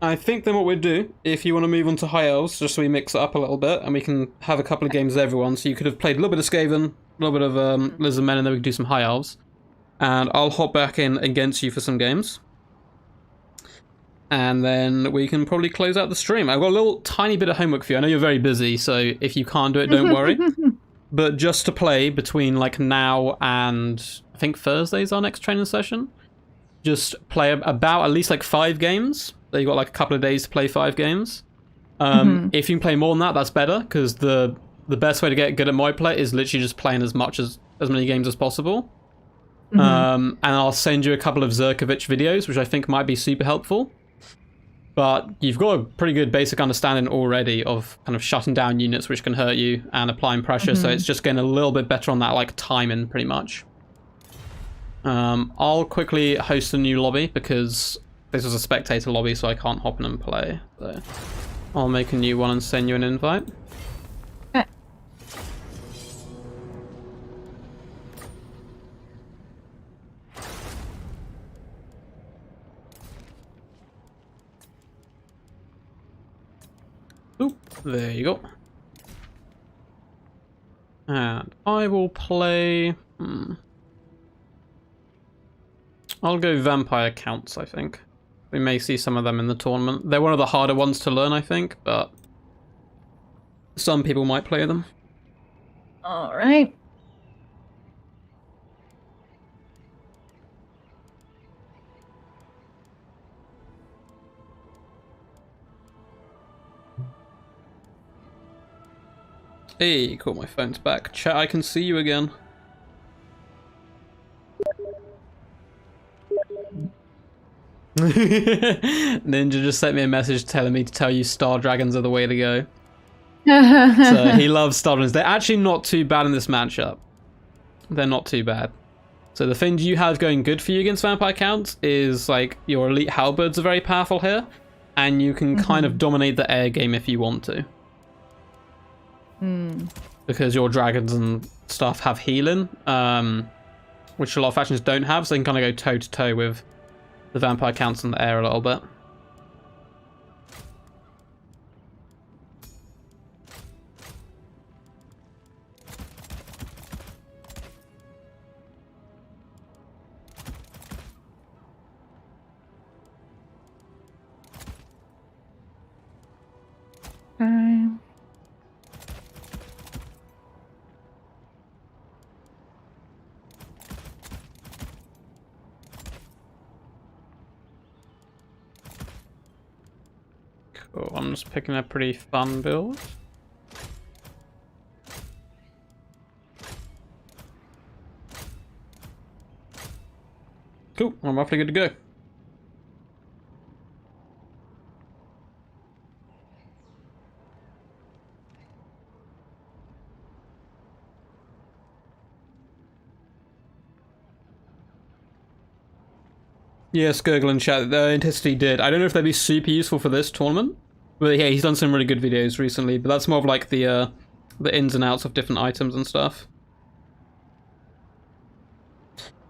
I think then what we'd do, if you want to move on to High Elves, just so we mix it up a little bit, and we can have a couple of games with everyone. So you could have played a little bit of Skaven, a little bit of Lizardmen, and then we could do some High Elves. And I'll hop back in against you for some games. And then we can probably close out the stream. I've got a little tiny bit of homework for you. I know you're very busy, so if you can't do it, don't worry. But just to play between like now and I think Thursday's our next training session. just play about at least like 5 games. So you've got like a couple of days to play 5 games. If you can play more than that, that's better, because the best way to get good at mod play is literally just playing as many games as possible. And I'll send you a couple of Zerkovich videos, which I think might be super helpful. But you've got a pretty good basic understanding already of kind of shutting down units which can hurt you and applying pressure, so it's just getting a little bit better on that like timing, pretty much. I'll quickly host a new lobby, because this was a spectator lobby, so I can't hop in and play. So I'll make a new one and send you an invite. Okay. Oop, there you go. And I will play... I'll go Vampire Counts, I think. We may see some of them in the tournament. They're one of the harder ones to learn, I think, but some people might play them. All right. Hey, cool, my phone's back. Chat, I can see you again. Ninja just sent me a message telling me to tell you Star Dragons are the way to go. So he loves Star Dragons. They're actually not too bad in this matchup. They're not too bad. So the thing you have going good for you against Vampire Counts is like your elite halberds are very powerful here, and you can kind of dominate the air game if you want to. Because your dragons and stuff have healing, which a lot of factions don't have, so they can kind of go toe to toe with the Vampire Counts in the air a little bit. Cool, I'm just picking a pretty fun build. Cool, I'm roughly good to go. Yeah, Skirgle in chat, the Intensity did. I don't know if they'd be super useful for this tournament. But yeah, he's done some really good videos recently, but that's more of like the ins and outs of different items and stuff.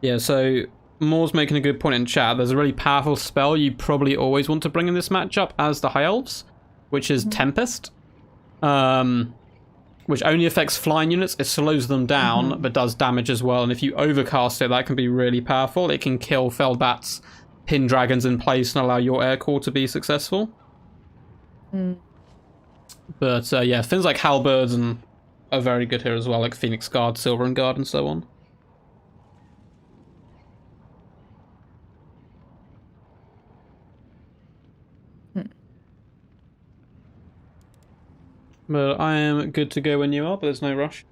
Yeah, so Moore's making a good point in chat. There's a really powerful spell you probably always want to bring in this matchup as the High Elves, which is Tempest. Which only affects flying units. It slows them down, but does damage as well. And if you overcast it, that can be really powerful. It can kill felled bats, pin dragons in place, and allow your air core to be successful. But yeah, things like halberds are very good here as well, like Phoenix Guard, Silveren Guard, and so on. But I am good to go when you are, but there's no rush.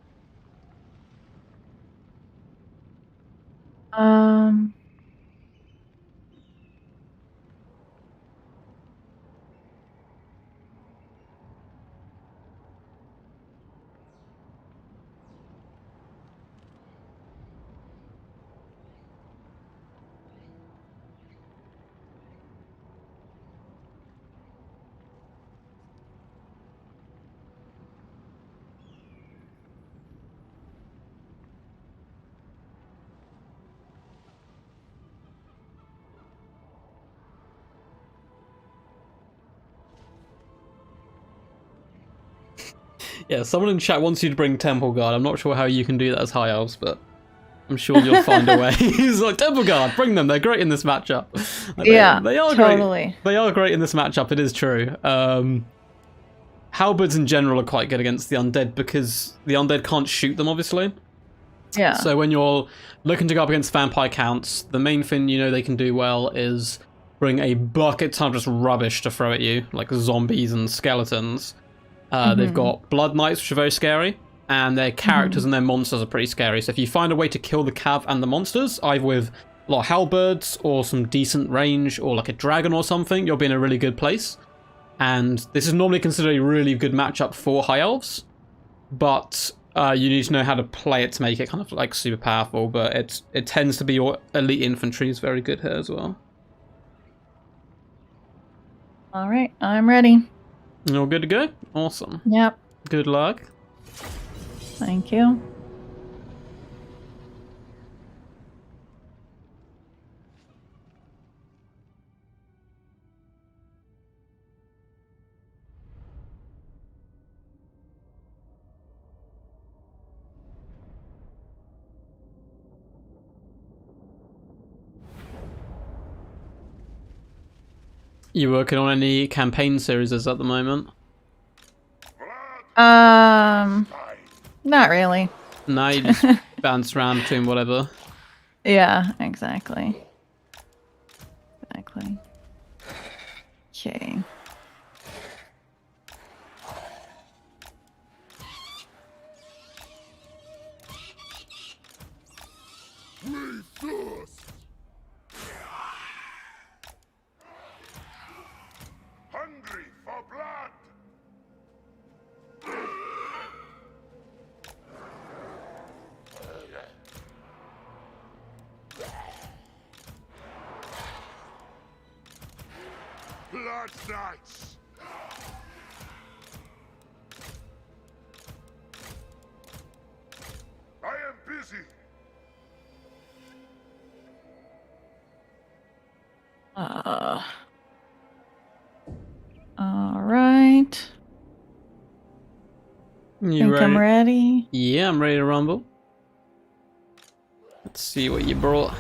Yeah, someone in chat wants you to bring Temple Guard. I'm not sure how you can do that as High Elves, but I'm sure you'll find a way. He's like, Temple Guard, bring them. They're great in this matchup. Like, yeah, they are totally. Great. They are great in this matchup. It is true. Halberds in general are quite good against the undead because the undead can't shoot them, obviously. Yeah. So when you're looking to go up against vampire counts, the main thing you know they can do well is bring a bucket ton of just rubbish to throw at you, like zombies and skeletons. They've got blood knights, which are very scary, and their characters and their monsters are pretty scary. So if you find a way to kill the cav and the monsters, either with a lot of halberds or some decent range or like a dragon or something, you'll be in a really good place. And this is normally considered a really good matchup for high elves, but you need to know how to play it to make it kind of like super powerful. But it tends to be your elite infantry is very good here as well. All right, I'm ready. All good to go? Awesome. Yep. Good luck. Thank you. You working on any campaign series at the moment? Not really. No, you just bounce around between whatever. Yeah, exactly. Exactly. Okay. Resource. Hungry for blood. Blood knights. I am busy. All right. You Think ready? I'm ready. Yeah, I'm ready to rumble. Let's see what you brought.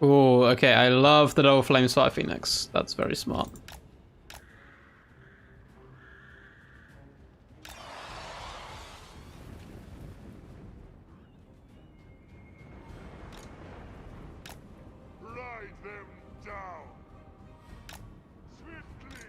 Oh, okay. I love the double flame Sire Phoenix. That's very smart. Ride them down. Swiftly.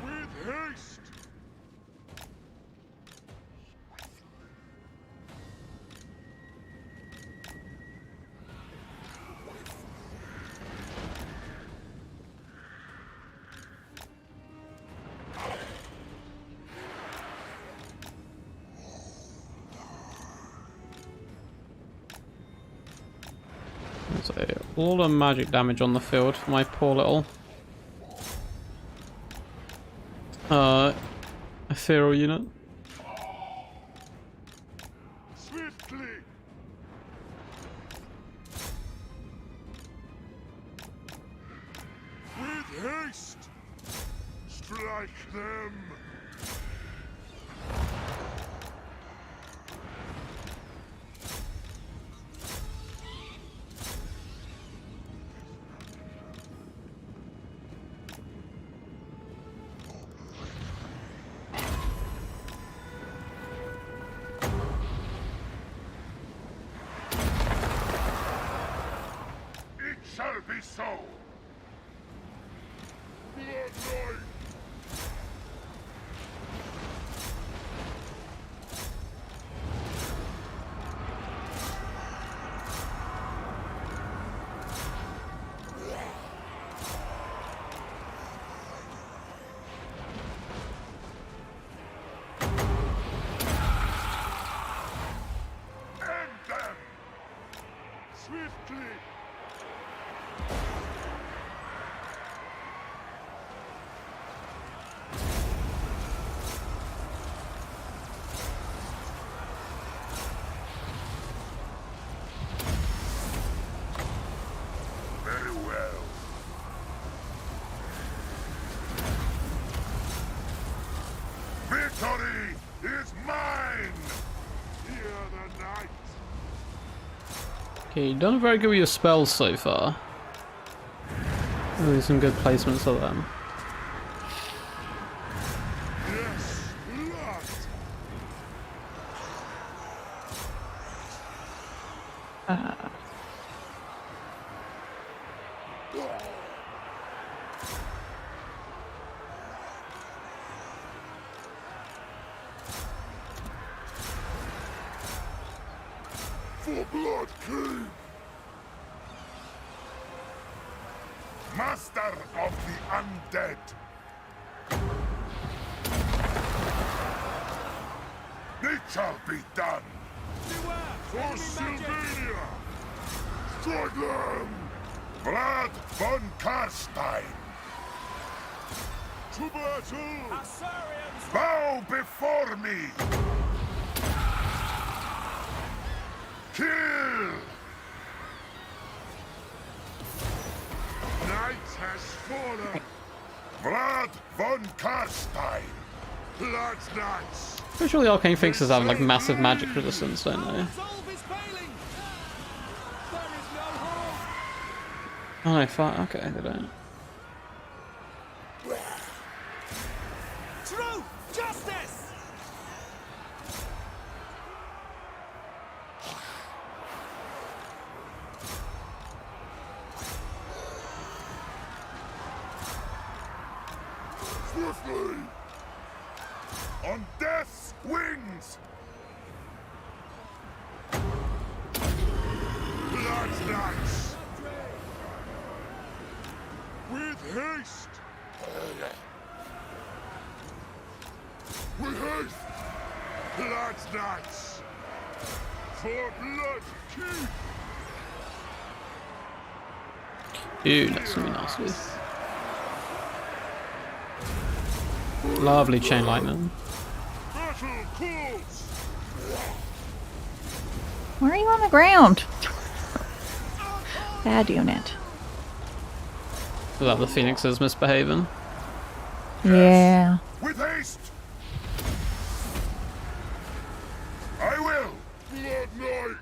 With haste. So all the magic damage on the field for my poor little ethereal unit. Swiftly. With haste. Strike them. It shall be so. Blood Knight. End them. Swiftly. Victory is mine! Hear the night! Okay, you've done very good with your spells so far. Really some good placements of them. Yes, blood! For Blood King! Master of the Undead! It shall be done! For Sylvania! Strike them! Vlad von Karstein! To battle! Bow before me! Kill! Night has fallen! Vlad von Karstein! Blood's Knights! Pretty sure the arcane fixers have like massive magic resistance, don't they? Oh no, fuck. Okay, they don't. Truth! Justice! Swiftly! On death's wings! Blood's Knights! With haste! With haste! Blood's Knights! For Blood King! Ew, that's gonna be nasty. Lovely chain lightning. Battle calls! Why are you on the ground? Bad unit. Is that the phoenixes misbehaving? Yeah. With haste! I will! Blood Knights!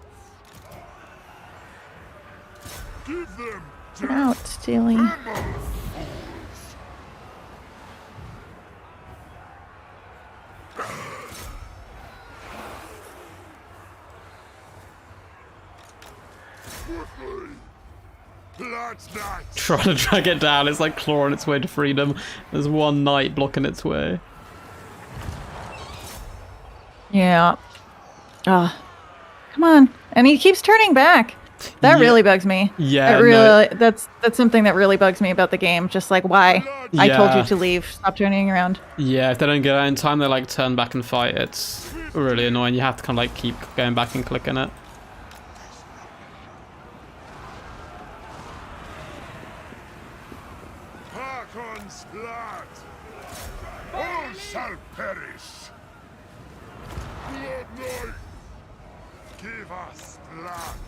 Give them Get out, Steely. tremble! Swiftly! Blood's Knights! Trying to drag it down, it's like clawing its way to freedom. There's one knight blocking its way. Yeah. Come on. And he keeps turning back. That Yeah. really bugs me. Yeah, It really, that's something that really bugs me about the game. Just like, why? I told Yeah. you to leave. Stop turning around. Yeah, if they don't get out in time, they like turn back and fight. It's really annoying. You have to kind of like keep going back and clicking it. Harkon's blood! All shall perish! Blood Knight! Give us blood!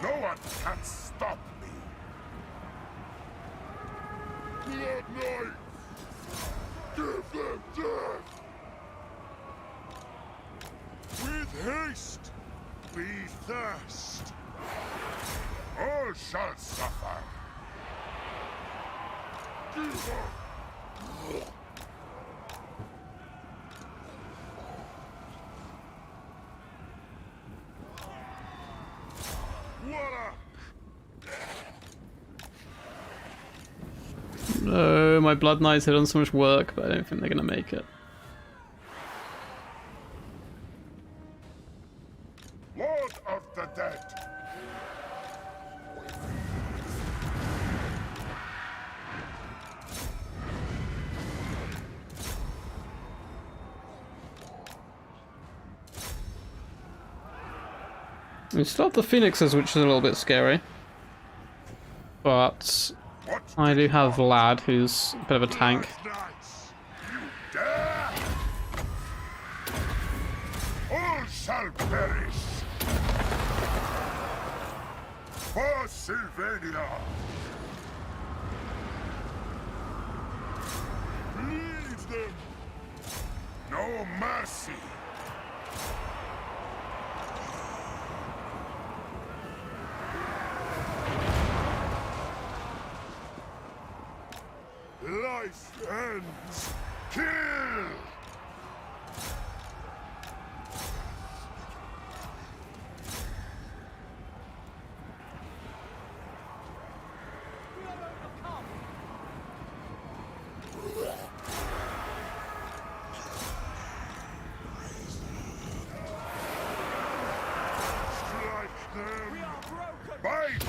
No one can stop me! Blood Knight! Give them death! With haste be thirst! All shall suffer! Give up! No, my blood knights have done so much work, but I don't think they're gonna make it. Lord of the Dead! We still have the phoenixes, which is a little bit scary. But What I do have Vlad, who's a bit of a tank. Knights, you dare? All shall perish. For Sylvania. your mercy. Life ends. Kill!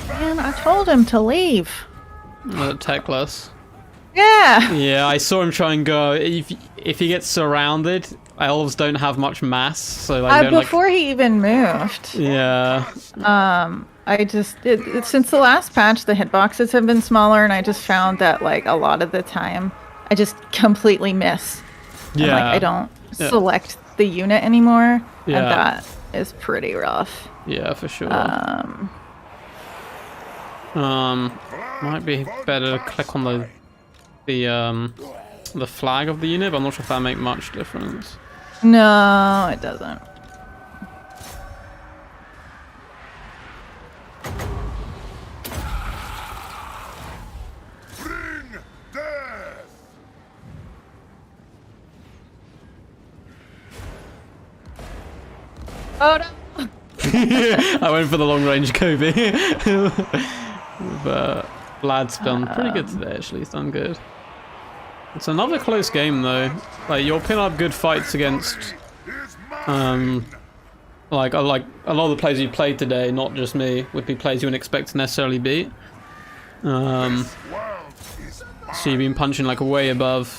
Man, I told him to leave. Techless. Yeah. Yeah, I saw him try and go. If he gets surrounded, elves don't have much mass, so like don't Before he even moved. Yeah. I just since the last patch, the hitboxes have been smaller, and I just found that like a lot of the time, I just completely miss. Yeah. And, like I don't select the unit anymore, Yeah. and that is pretty rough. Yeah, for sure. Might be better to click on the flag of the unit, but I'm not sure if that make much difference. No, it doesn't. Bring death! Oh no! I went for the long range Kobe. But Vlad's done pretty good today, actually. He's done good. It's another close game, though. Like, you'll pin up good fights against, like a lot of the players you played today, not just me, would be players you wouldn't expect to necessarily beat. So you've been punching, like, way above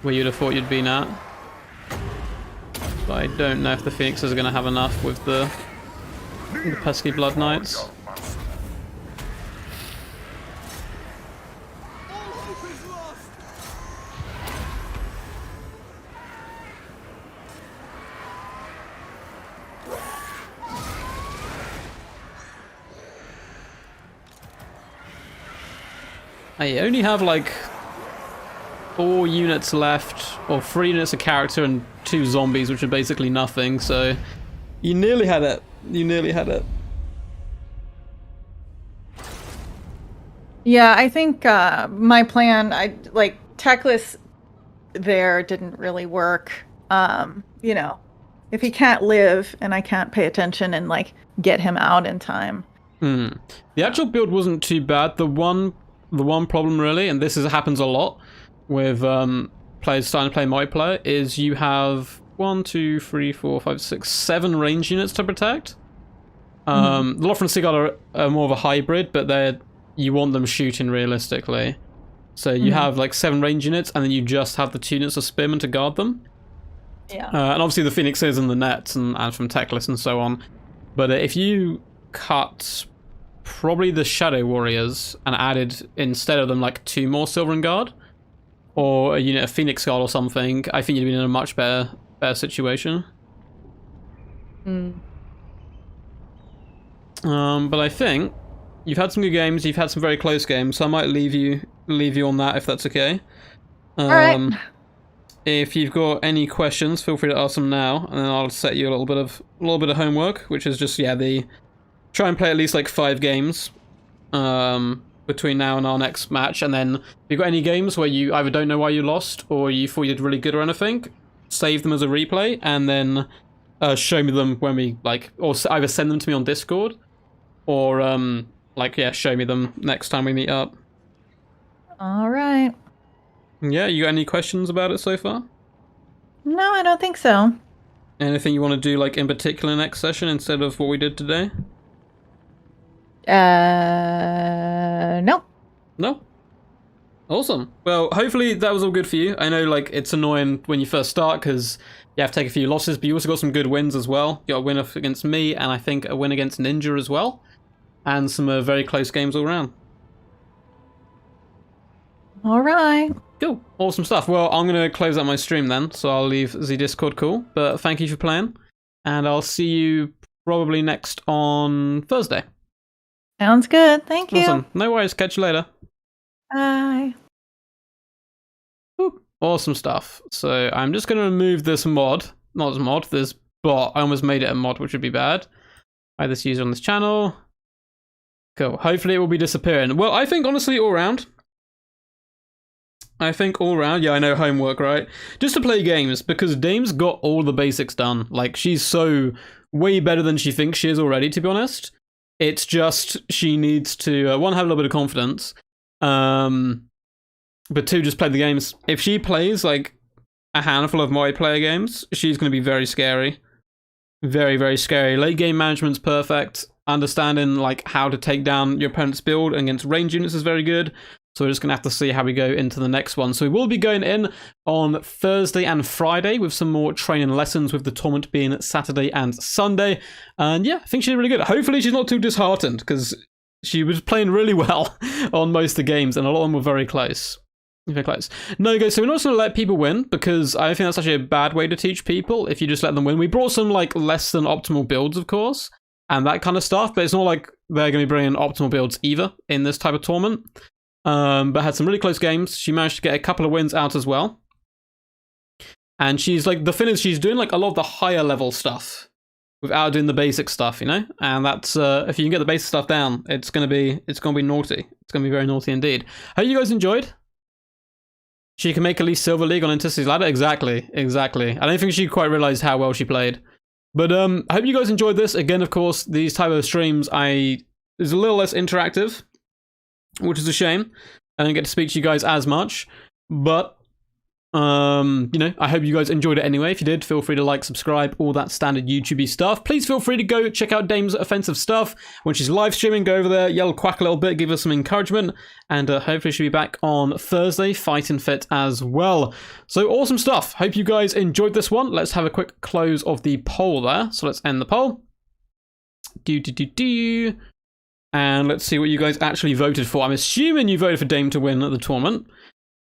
where you'd have thought you'd been at. But I don't know if the Phoenixes are going to have enough with the pesky Blood Knights. I only have like 4 units left, or 3 units of character and 2 zombies, which are basically nothing, so you nearly had it. You nearly had it. Yeah, I think my plan, techless there didn't really work. You know, if he can't live and I can't pay attention and like get him out in time. The actual build wasn't too bad. The one problem really, and happens a lot with players starting to play multiplayer, is you have 1, 2, 3, 4, 5, 6, 7 range units to protect. The Lothran and Sigurd are more of a hybrid, but you want them shooting realistically. So you have like 7 range units, and then you just have the 2 units of spearmen to guard them. Yeah. And obviously the Phoenixes and the nets and from Techless and so on. But if you cut probably the Shadow Warriors and added instead of them like 2 more Silver and Guard, or a unit of Phoenix Guard or something, I think you'd be in a much better situation. But I think you've had some good games, you've had some very close games, so I might leave you on that if that's okay. Alright. If you've got any questions, feel free to ask them now, and then I'll set you a little bit of homework, which is just try and play at least like 5 games between now and our next match, and then if you've got any games where you either don't know why you lost or you thought you did really good or anything, save them as a replay and then show me them when we or either send them to me on Discord or show me them next time we meet up. All right. Yeah, you got any questions about it so far? No, I don't think so. Anything you want to do in particular next session instead of what we did today? No. No? Awesome. Well, hopefully that was all good for you. I know it's annoying when you first start because you have to take a few losses, but you also got some good wins as well. You got a win against me, and I think a win against Ninja as well. And some very close games all around. All right. Cool. Awesome stuff. Well, I'm going to close out my stream then, so I'll leave the Discord call. But thank you for playing, and I'll see you probably next on Thursday. Sounds good. Thank you. Awesome. No worries. Catch you later. Bye. Boop. Awesome stuff. So I'm just going to remove this mod. Not this mod, this bot. I almost made it a mod, which would be bad. I this user on this channel. Cool. Hopefully it will be disappearing. Well, I think honestly all round. Yeah, I know homework, right? Just to play games, because Dame's got all the basics done. Like, she's so way better than she thinks she is already, to be honest. It's just she needs to, one, have a little bit of confidence. But two, just play the games. If she plays, like, a handful of multiplayer games, she's going to be very scary. Very, very scary. Late game management's perfect. Understanding, like, how to take down your opponent's build against range units is very good. So we're just going to have to see how we go into the next one. So we will be going in on Thursday and Friday with some more training lessons, with the tournament being Saturday and Sunday. And yeah, I think she's really good. Hopefully she's not too disheartened, because she was playing really well on most of the games, and a lot of them were very close. Very close. No, guys, so we're not just going to let people win, because I think that's actually a bad way to teach people, if you just let them win. We brought some, like, less than optimal builds, of course, and that kind of stuff, but it's not like they're going to be bringing optimal builds either in this type of tournament. But had some really close games. She managed to get a couple of wins out as well. And she's like, the thing is, she's doing like a lot of the higher level stuff without doing the basic stuff, you know? And that's, if you can get the basic stuff down, it's gonna be naughty. It's gonna be very naughty indeed. Hope you guys enjoyed. She can make at least Silver League on Intensity Ladder. Exactly. I don't think she quite realized how well she played. But I hope you guys enjoyed this. Again, of course, these type of streams is a little less interactive, which is a shame. I don't get to speak to you guys as much, but you know, I hope you guys enjoyed it anyway. If you did, feel free to like, subscribe, all that standard YouTube-y stuff. Please feel free to go check out Dame's offensive stuff. When she's live streaming, go over there, yell, quack a little bit, give her some encouragement, and hopefully she'll be back on Thursday, fighting fit as well. So awesome stuff. Hope you guys enjoyed this one. Let's have a quick close of the poll there. So let's end the poll. And let's see what you guys actually voted for. I'm assuming you voted for Dame to win at the tournament.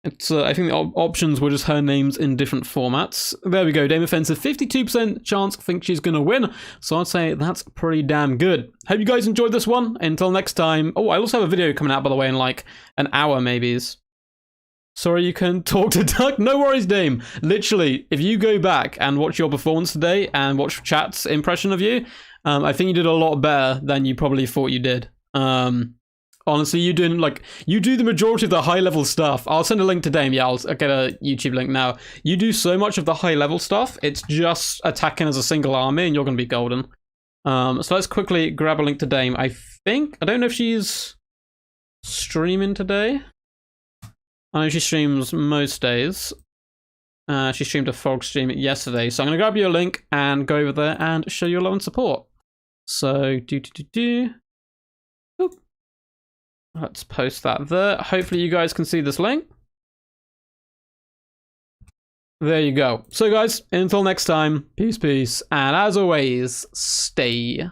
It's I think the options were just her names in different formats. There we go, Dame Offensive, 52% chance I think she's going to win. So I'd say that's pretty damn good. Hope you guys enjoyed this one. Until next time. Oh, I also have a video coming out, by the way, in like an hour maybe. Sorry you couldn't talk to Duck. No worries, Dame. Literally, if you go back and watch your performance today and watch chat's impression of you, I think you did a lot better than you probably thought you did. Honestly, you do the majority of the high level stuff. I'll send a link to Dame. Yeah, I'll get a YouTube link now. You do so much of the high level stuff. It's just attacking as a single army and you're going to be golden. So let's quickly grab a link to Dame. I don't know if she's streaming today. I know she streams most days. She streamed a Frog stream yesterday. So I'm going to grab you a link and go over there and show your love and support. So, Oop. Let's post that there. Hopefully you guys can see this link. There you go. So guys, until next time, peace, and as always, stay